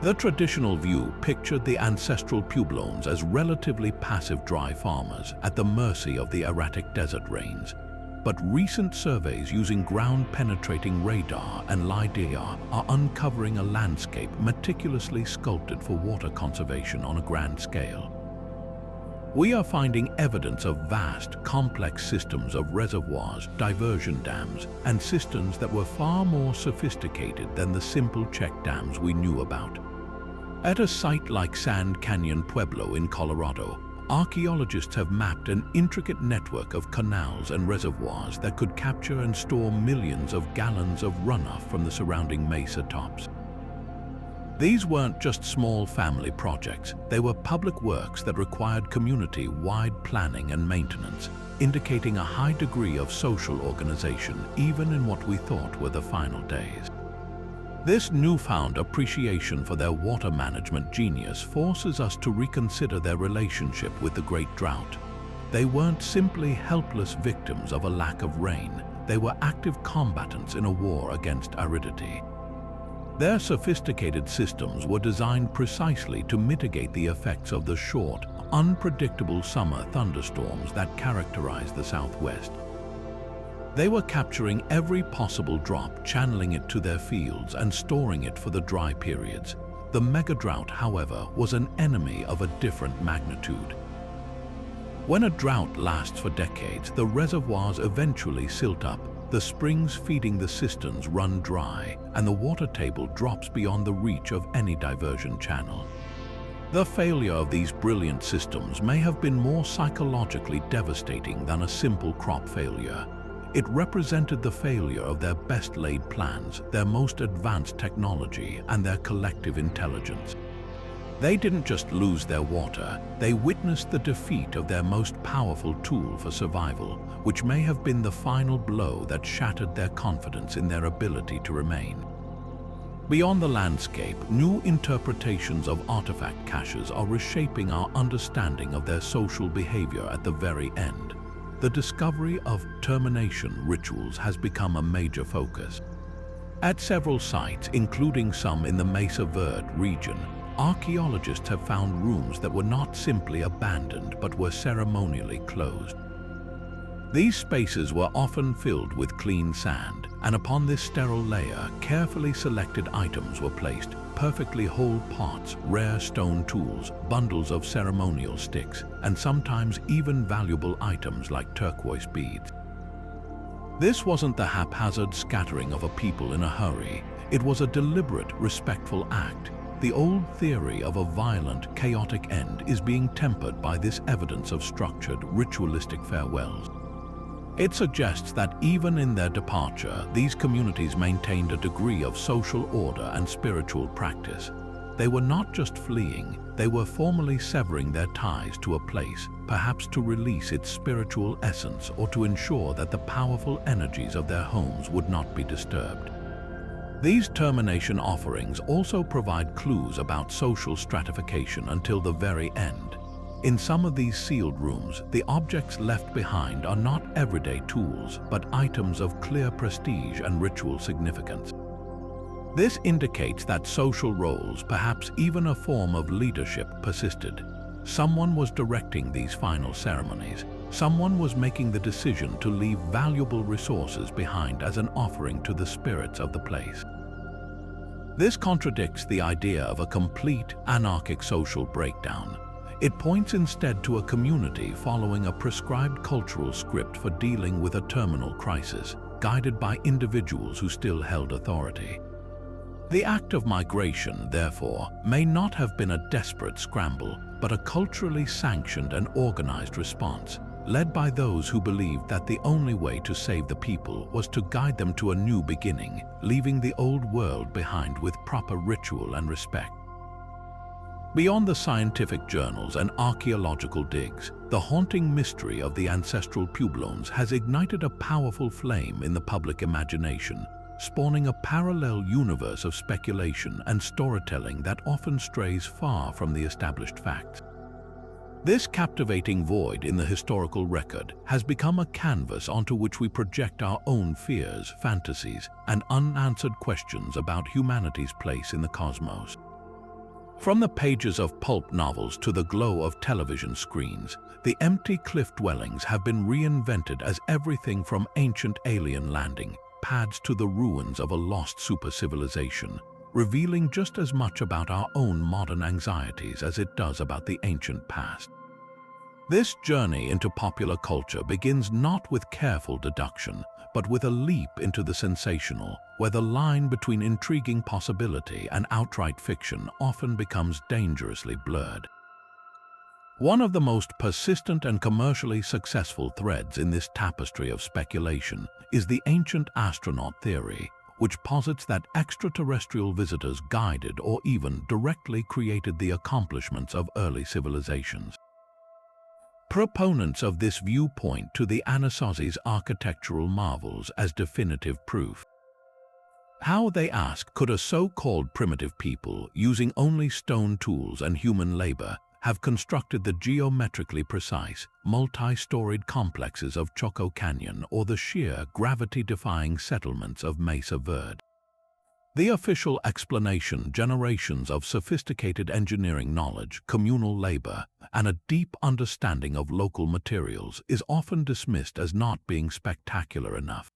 The traditional view pictured the ancestral Puebloans as relatively passive dry farmers at the mercy of the erratic desert rains. But recent surveys using ground-penetrating radar and LiDAR are uncovering a landscape meticulously sculpted for water conservation on a grand scale. We are finding evidence of vast, complex systems of reservoirs, diversion dams, and cisterns that were far more sophisticated than the simple check dams we knew about. At a site like Sand Canyon Pueblo in Colorado, archaeologists have mapped an intricate network of canals and reservoirs that could capture and store millions of gallons of runoff from the surrounding mesa tops. These weren't just small family projects, they were public works that required community-wide planning and maintenance, indicating a high degree of social organization even in what we thought were the final days. This newfound appreciation for their water management genius forces us to reconsider their relationship with the Great Drought. They weren't simply helpless victims of a lack of rain, they were active combatants in a war against aridity. Their sophisticated systems were designed precisely to mitigate the effects of the short, unpredictable summer thunderstorms that characterize the Southwest. They were capturing every possible drop, channeling it to their fields and storing it for the dry periods. The megadrought, however, was an enemy of a different magnitude. When a drought lasts for decades, the reservoirs eventually silt up, the springs feeding the cisterns run dry, and the water table drops beyond the reach of any diversion channel. The failure of these brilliant systems may have been more psychologically devastating than a simple crop failure. It represented the failure of their best-laid plans, their most advanced technology, and their collective intelligence. They didn't just lose their water, they witnessed the defeat of their most powerful tool for survival, which may have been the final blow that shattered their confidence in their ability to remain. Beyond the landscape, new interpretations of artifact caches are reshaping our understanding of their social behavior at the very end. The discovery of termination rituals has become a major focus. At several sites, including some in the Mesa Verde region, archaeologists have found rooms that were not simply abandoned but were ceremonially closed. These spaces were often filled with clean sand, and upon this sterile layer, carefully selected items were placed, perfectly whole pots, rare stone tools, bundles of ceremonial sticks, and sometimes even valuable items like turquoise beads. This wasn't the haphazard scattering of a people in a hurry. It was a deliberate, respectful act. The old theory of a violent, chaotic end is being tempered by this evidence of structured, ritualistic farewells. It suggests that even in their departure, these communities maintained a degree of social order and spiritual practice. They were not just fleeing, they were formally severing their ties to a place, perhaps to release its spiritual essence or to ensure that the powerful energies of their homes would not be disturbed. These termination offerings also provide clues about social stratification until the very end. In some of these sealed rooms, the objects left behind are not everyday tools, but items of clear prestige and ritual significance. This indicates that social roles, perhaps even a form of leadership, persisted. Someone was directing these final ceremonies. Someone was making the decision to leave valuable resources behind as an offering to the spirits of the place. This contradicts the idea of a complete, anarchic social breakdown. It points instead to a community following a prescribed cultural script for dealing with a terminal crisis, guided by individuals who still held authority. The act of migration, therefore, may not have been a desperate scramble, but a culturally sanctioned and organized response, led by those who believed that the only way to save the people was to guide them to a new beginning, leaving the old world behind with proper ritual and respect. Beyond the scientific journals and archaeological digs, the haunting mystery of the ancestral Puebloans has ignited a powerful flame in the public imagination, spawning a parallel universe of speculation and storytelling that often strays far from the established facts. This captivating void in the historical record has become a canvas onto which we project our own fears, fantasies, and unanswered questions about humanity's place in the cosmos. From the pages of pulp novels to the glow of television screens, the empty cliff dwellings have been reinvented as everything from ancient alien landing pads to the ruins of a lost super-civilization, revealing just as much about our own modern anxieties as it does about the ancient past. This journey into popular culture begins not with careful deduction, but with a leap into the sensational, where the line between intriguing possibility and outright fiction often becomes dangerously blurred. One of the most persistent and commercially successful threads in this tapestry of speculation is the ancient astronaut theory, which posits that extraterrestrial visitors guided or even directly created the accomplishments of early civilizations. Proponents of this view point to the Anasazi's architectural marvels as definitive proof. How, they ask, could a so-called primitive people, using only stone tools and human labor, have constructed the geometrically precise, multi-storied complexes of Chaco Canyon or the sheer, gravity-defying settlements of Mesa, Verde? The official explanation, generations of sophisticated engineering knowledge, communal labor, and a deep understanding of local materials, is often dismissed as not being spectacular enough.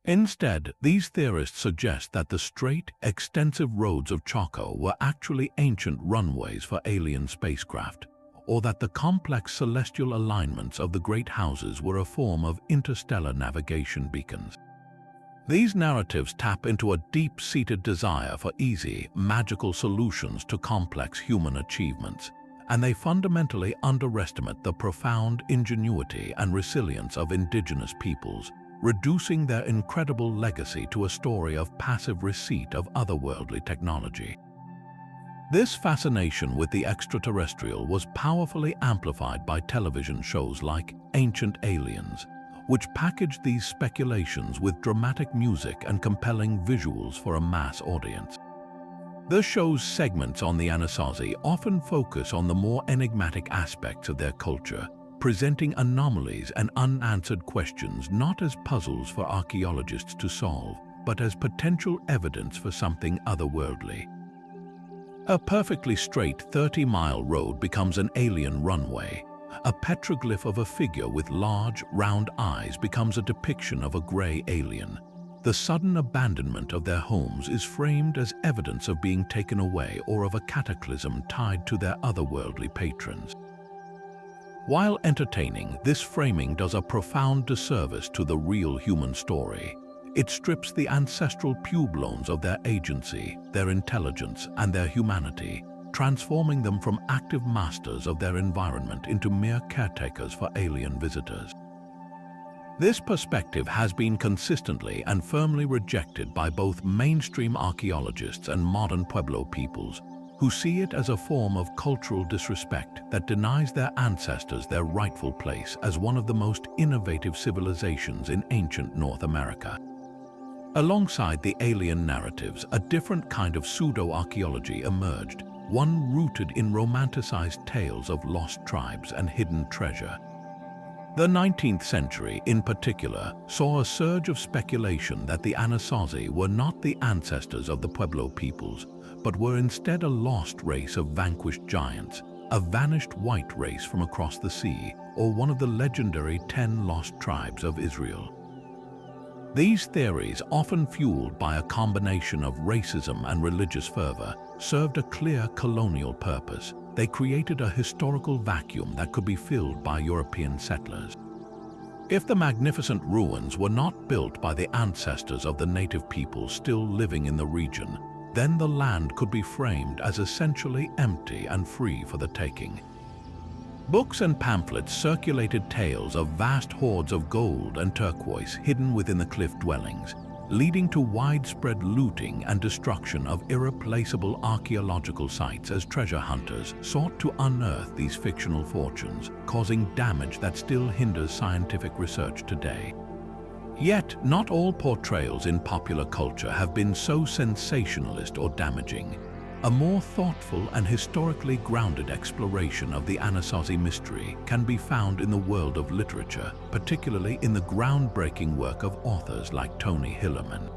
Instead, these theorists suggest that the straight, extensive roads of Chaco were actually ancient runways for alien spacecraft, or that the complex celestial alignments of the great houses were a form of interstellar navigation beacons. These narratives tap into a deep-seated desire for easy, magical solutions to complex human achievements, and they fundamentally underestimate the profound ingenuity and resilience of indigenous peoples, reducing their incredible legacy to a story of passive receipt of otherworldly technology. This fascination with the extraterrestrial was powerfully amplified by television shows like Ancient Aliens, which packaged these speculations with dramatic music and compelling visuals for a mass audience. The show's segments on the Anasazi often focus on the more enigmatic aspects of their culture, presenting anomalies and unanswered questions not as puzzles for archaeologists to solve, but as potential evidence for something otherworldly. A perfectly straight 30-mile road becomes an alien runway. A petroglyph of a figure with large, round eyes becomes a depiction of a gray alien. The sudden abandonment of their homes is framed as evidence of being taken away or of a cataclysm tied to their otherworldly patrons. While entertaining, this framing does a profound disservice to the real human story. It strips the ancestral Puebloans of their agency, their intelligence, and their humanity, transforming them from active masters of their environment into mere caretakers for alien visitors. This perspective has been consistently and firmly rejected by both mainstream archaeologists and modern Pueblo peoples, who see it as a form of cultural disrespect that denies their ancestors their rightful place as one of the most innovative civilizations in ancient North America. Alongside the alien narratives, a different kind of pseudo-archaeology emerged, one rooted in romanticized tales of lost tribes and hidden treasure. The 19th century, in particular, saw a surge of speculation that the Anasazi were not the ancestors of the Pueblo peoples, but were instead a lost race of vanquished giants, a vanished white race from across the sea, or one of the legendary 10 lost tribes of Israel. These theories, often fueled by a combination of racism and religious fervor, served a clear colonial purpose. They created a historical vacuum that could be filled by European settlers. If the magnificent ruins were not built by the ancestors of the native people still living in the region, then the land could be framed as essentially empty and free for the taking. Books and pamphlets circulated tales of vast hoards of gold and turquoise hidden within the cliff dwellings, leading to widespread looting and destruction of irreplaceable archaeological sites as treasure hunters sought to unearth these fictional fortunes, causing damage that still hinders scientific research today. Yet, not all portrayals in popular culture have been so sensationalist or damaging. A more thoughtful and historically grounded exploration of the Anasazi mystery can be found in the world of literature, particularly in the groundbreaking work of authors like Tony Hillerman.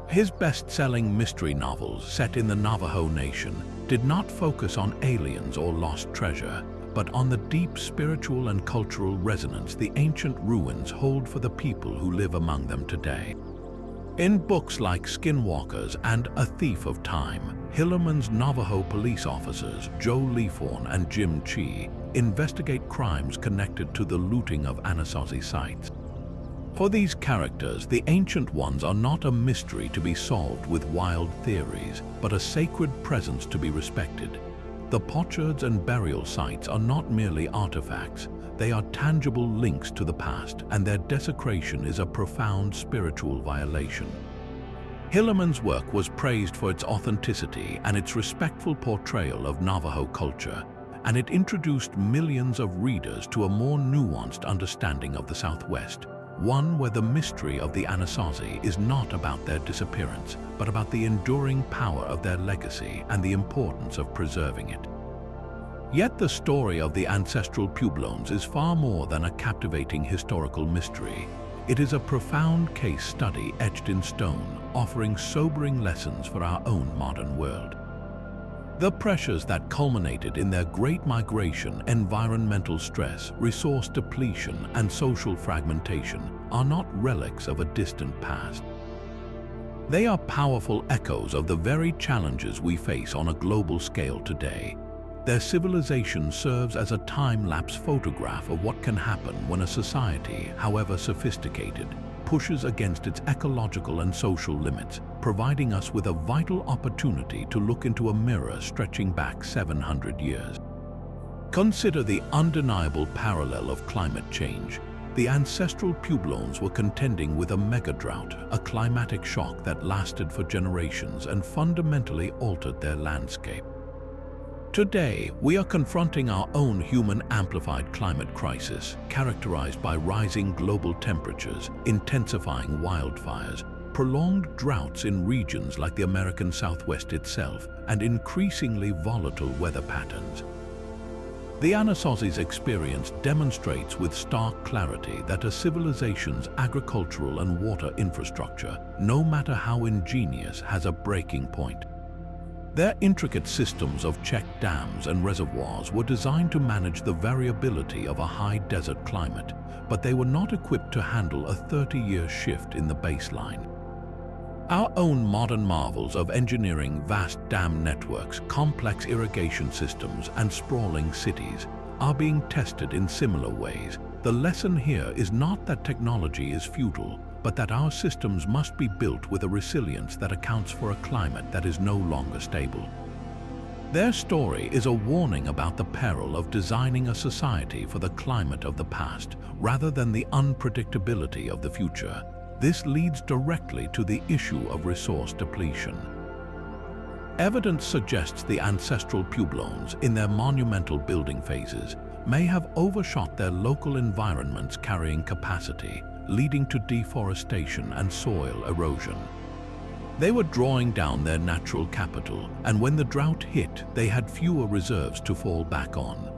His best-selling mystery novels set in the Navajo Nation did not focus on aliens or lost treasure, but on the deep spiritual and cultural resonance the ancient ruins hold for the people who live among them today. In books like Skinwalkers and A Thief of Time, Hillerman's Navajo police officers, Joe Leathorn and Jim Chi, investigate crimes connected to the looting of Anasazi sites. For these characters, the ancient ones are not a mystery to be solved with wild theories, but a sacred presence to be respected. The potsherds and burial sites are not merely artifacts, they are tangible links to the past, and their desecration is a profound spiritual violation. Hillerman's work was praised for its authenticity and its respectful portrayal of Navajo culture, and it introduced millions of readers to a more nuanced understanding of the Southwest, one where the mystery of the Anasazi is not about their disappearance, but about the enduring power of their legacy and the importance of preserving it. Yet the story of the Ancestral Puebloans is far more than a captivating historical mystery. It is a profound case study etched in stone, offering sobering lessons for our own modern world. The pressures that culminated in their Great Migration, environmental stress, resource depletion, and social fragmentation are not relics of a distant past. They are powerful echoes of the very challenges we face on a global scale today. Their civilization serves as a time-lapse photograph of what can happen when a society, however sophisticated, pushes against its ecological and social limits, providing us with a vital opportunity to look into a mirror stretching back 700 years. Consider the undeniable parallel of climate change. The ancestral Puebloans were contending with a megadrought, a climatic shock that lasted for generations and fundamentally altered their landscape. Today, we are confronting our own human-amplified climate crisis, characterized by rising global temperatures, intensifying wildfires, prolonged droughts in regions like the American Southwest itself, and increasingly volatile weather patterns. The Anasazi's experience demonstrates with stark clarity that a civilization's agricultural and water infrastructure, no matter how ingenious, has a breaking point. Their intricate systems of check dams and reservoirs were designed to manage the variability of a high desert climate, but they were not equipped to handle a 30-year shift in the baseline. Our own modern marvels of engineering, vast dam networks, complex irrigation systems, and sprawling cities are being tested in similar ways. The lesson here is not that technology is futile, but that our systems must be built with a resilience that accounts for a climate that is no longer stable. Their story is a warning about the peril of designing a society for the climate of the past rather than the unpredictability of the future. This leads directly to the issue of resource depletion. Evidence suggests the ancestral Puebloans, in their monumental building phases, may have overshot their local environment's carrying capacity, leading to deforestation and soil erosion. They were drawing down their natural capital, and when the drought hit, they had fewer reserves to fall back on.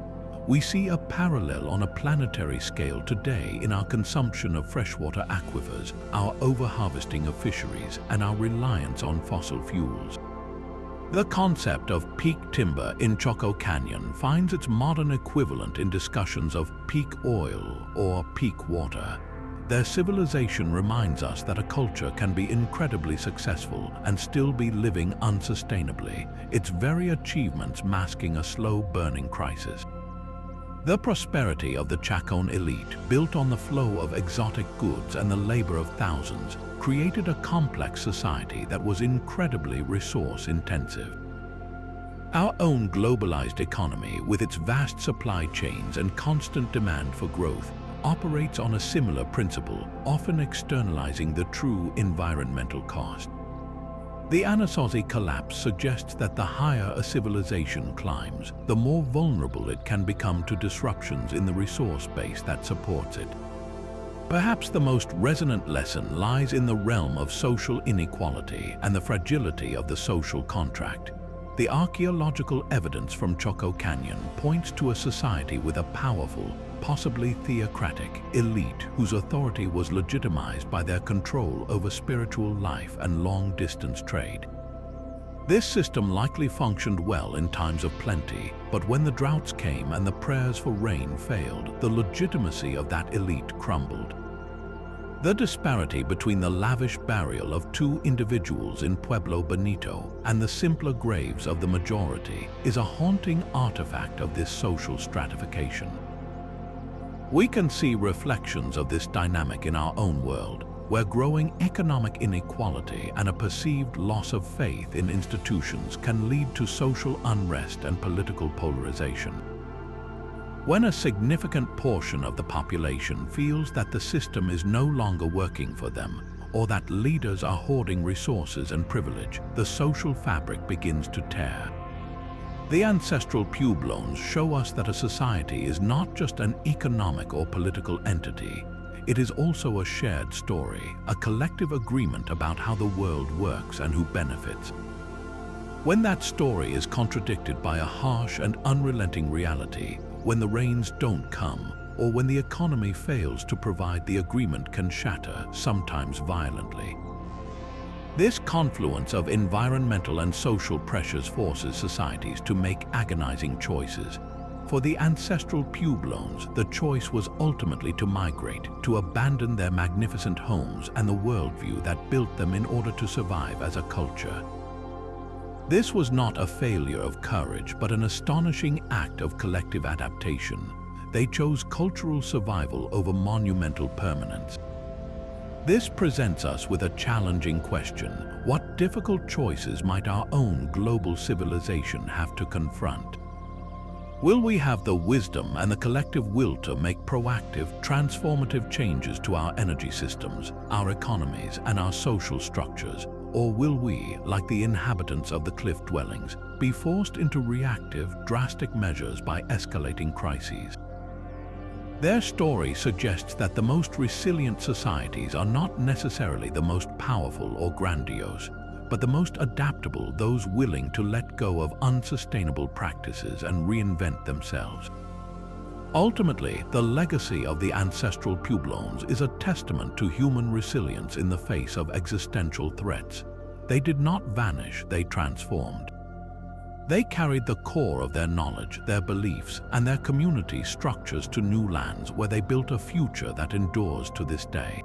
We see a parallel on a planetary scale today in our consumption of freshwater aquifers, our overharvesting of fisheries, and our reliance on fossil fuels. The concept of peak timber in Chaco Canyon finds its modern equivalent in discussions of peak oil or peak water. Their civilization reminds us that a culture can be incredibly successful and still be living unsustainably, its very achievements masking a slow-burning crisis. The prosperity of the Chacan elite, built on the flow of exotic goods and the labor of thousands, created a complex society that was incredibly resource-intensive. Our own globalized economy, with its vast supply chains and constant demand for growth, operates on a similar principle, often externalizing the true environmental cost. The Anasazi collapse suggests that the higher a civilization climbs, the more vulnerable it can become to disruptions in the resource base that supports it. Perhaps the most resonant lesson lies in the realm of social inequality and the fragility of the social contract. The archaeological evidence from Chaco Canyon points to a society with a powerful, possibly theocratic, elite whose authority was legitimized by their control over spiritual life and long-distance trade. This system likely functioned well in times of plenty, but when the droughts came and the prayers for rain failed, the legitimacy of that elite crumbled. The disparity between the lavish burial of two individuals in Pueblo Bonito and the simpler graves of the majority is a haunting artifact of this social stratification. We can see reflections of this dynamic in our own world, where growing economic inequality and a perceived loss of faith in institutions can lead to social unrest and political polarization. When a significant portion of the population feels that the system is no longer working for them, or that leaders are hoarding resources and privilege, the social fabric begins to tear. The ancestral Puebloans show us that a society is not just an economic or political entity. It is also a shared story, a collective agreement about how the world works and who benefits. When that story is contradicted by a harsh and unrelenting reality, when the rains don't come, or when the economy fails to provide, the agreement can shatter, sometimes violently. This confluence of environmental and social pressures forces societies to make agonizing choices. For the ancestral Puebloans, the choice was ultimately to migrate, to abandon their magnificent homes and the worldview that built them in order to survive as a culture. This was not a failure of courage, but an astonishing act of collective adaptation. They chose cultural survival over monumental permanence. This presents us with a challenging question. What difficult choices might our own global civilization have to confront? Will we have the wisdom and the collective will to make proactive, transformative changes to our energy systems, our economies, and our social structures? Or will we, like the inhabitants of the cliff dwellings, be forced into reactive, drastic measures by escalating crises? Their story suggests that the most resilient societies are not necessarily the most powerful or grandiose, but the most adaptable, those willing to let go of unsustainable practices and reinvent themselves. Ultimately, the legacy of the ancestral Puebloans is a testament to human resilience in the face of existential threats. They did not vanish, they transformed. They carried the core of their knowledge, their beliefs, and their community structures to new lands where they built a future that endures to this day.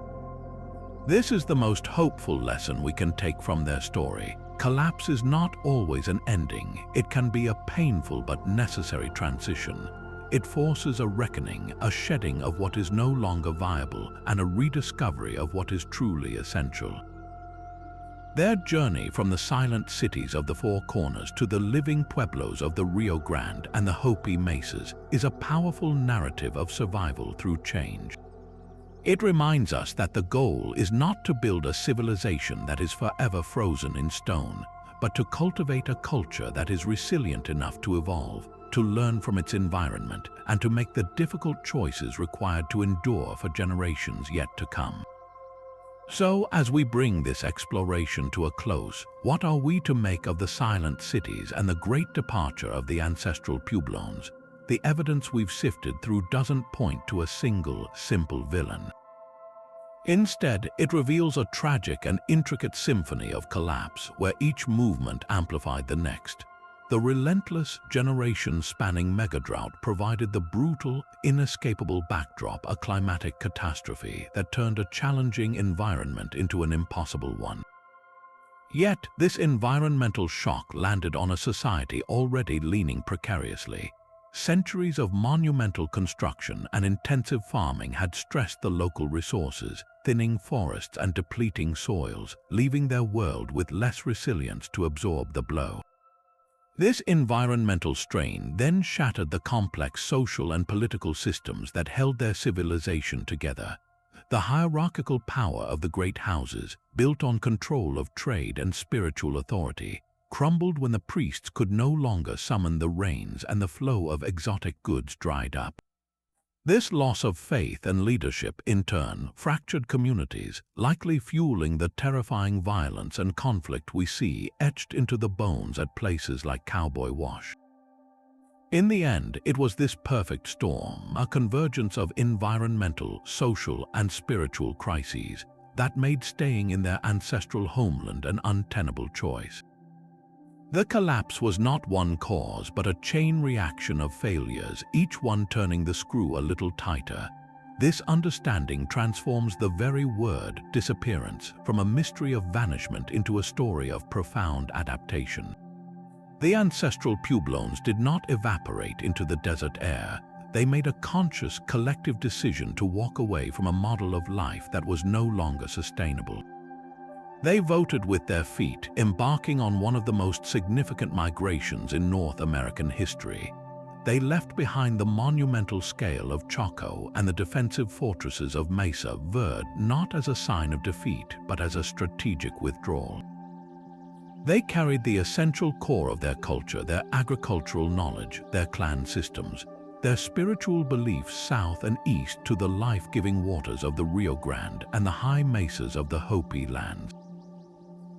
This is the most hopeful lesson we can take from their story. Collapse is not always an ending. It can be a painful but necessary transition. It forces a reckoning, a shedding of what is no longer viable, and a rediscovery of what is truly essential. Their journey from the silent cities of the Four Corners to the living pueblos of the Rio Grande and the Hopi Mesas is a powerful narrative of survival through change. It reminds us that the goal is not to build a civilization that is forever frozen in stone, but to cultivate a culture that is resilient enough to evolve, to learn from its environment, and to make the difficult choices required to endure for generations yet to come. So, as we bring this exploration to a close, what are we to make of the silent cities and the great departure of the ancestral Puebloans? The evidence we've sifted through doesn't point to a single, simple villain. Instead, it reveals a tragic and intricate symphony of collapse where each movement amplified the next. The relentless, generation-spanning megadrought provided the brutal, inescapable backdrop, a climatic catastrophe that turned a challenging environment into an impossible one. Yet, this environmental shock landed on a society already leaning precariously. Centuries of monumental construction and intensive farming had stressed the local resources, thinning forests and depleting soils, leaving their world with less resilience to absorb the blow. This environmental strain then shattered the complex social and political systems that held their civilization together. The hierarchical power of the great houses, built on control of trade and spiritual authority, crumbled when the priests could no longer summon the rains and the flow of exotic goods dried up. This loss of faith and leadership, in turn, fractured communities, likely fueling the terrifying violence and conflict we see etched into the bones at places like Cowboy Wash. In the end, it was this perfect storm, a convergence of environmental, social, and spiritual crises, that made staying in their ancestral homeland an untenable choice. The collapse was not one cause, but a chain reaction of failures, each one turning the screw a little tighter. This understanding transforms the very word disappearance from a mystery of vanishment into a story of profound adaptation. The ancestral Puebloans did not evaporate into the desert air. They made a conscious, collective decision to walk away from a model of life that was no longer sustainable. They voted with their feet, embarking on one of the most significant migrations in North American history. They left behind the monumental scale of Chaco and the defensive fortresses of Mesa, Verde, not as a sign of defeat, but as a strategic withdrawal. They carried the essential core of their culture, their agricultural knowledge, their clan systems, their spiritual beliefs south and east to the life-giving waters of the Rio Grande and the high mesas of the Hopi lands.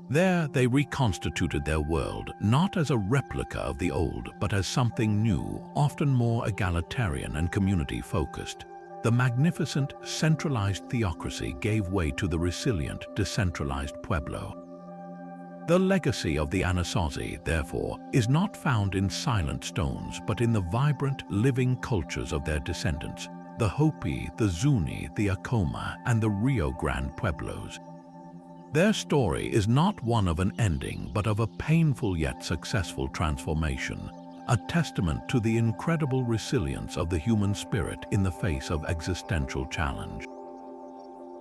There, they reconstituted their world, not as a replica of the old, but as something new, often more egalitarian and community-focused. The magnificent, centralized theocracy gave way to the resilient, decentralized pueblo. The legacy of the Anasazi, therefore, is not found in silent stones, but in the vibrant, living cultures of their descendants, the Hopi, the Zuni, the Acoma, and the Rio Grande Pueblos. Their story is not one of an ending, but of a painful yet successful transformation, a testament to the incredible resilience of the human spirit in the face of existential challenge.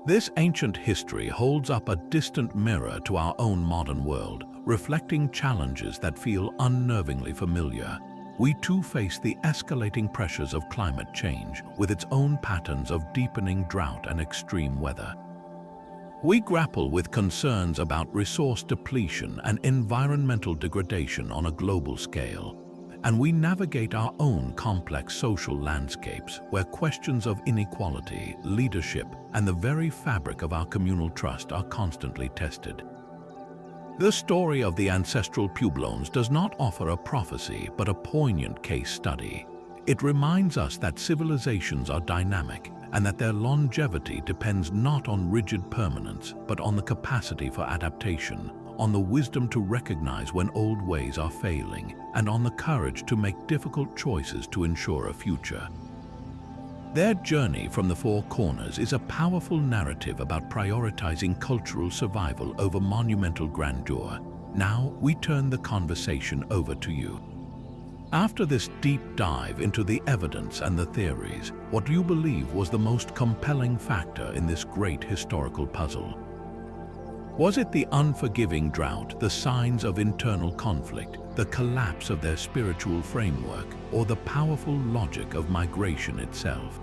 This ancient history holds up a distant mirror to our own modern world, reflecting challenges that feel unnervingly familiar. We too face the escalating pressures of climate change, with its own patterns of deepening drought and extreme weather. We grapple with concerns about resource depletion and environmental degradation on a global scale, and we navigate our own complex social landscapes where questions of inequality, leadership, and the very fabric of our communal trust are constantly tested. The story of the ancestral Puebloans does not offer a prophecy, but a poignant case study. It reminds us that civilizations are dynamic, and that their longevity depends not on rigid permanence, but on the capacity for adaptation, on the wisdom to recognize when old ways are failing, and on the courage to make difficult choices to ensure a future. Their journey from the Four Corners is a powerful narrative about prioritizing cultural survival over monumental grandeur. Now we turn the conversation over to you. After this deep dive into the evidence and the theories, what do you believe was the most compelling factor in this great historical puzzle? Was it the unforgiving drought, the signs of internal conflict, the collapse of their spiritual framework, or the powerful logic of migration itself?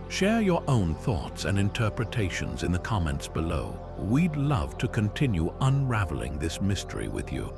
Share your own thoughts and interpretations in the comments below. We'd love to continue unraveling this mystery with you.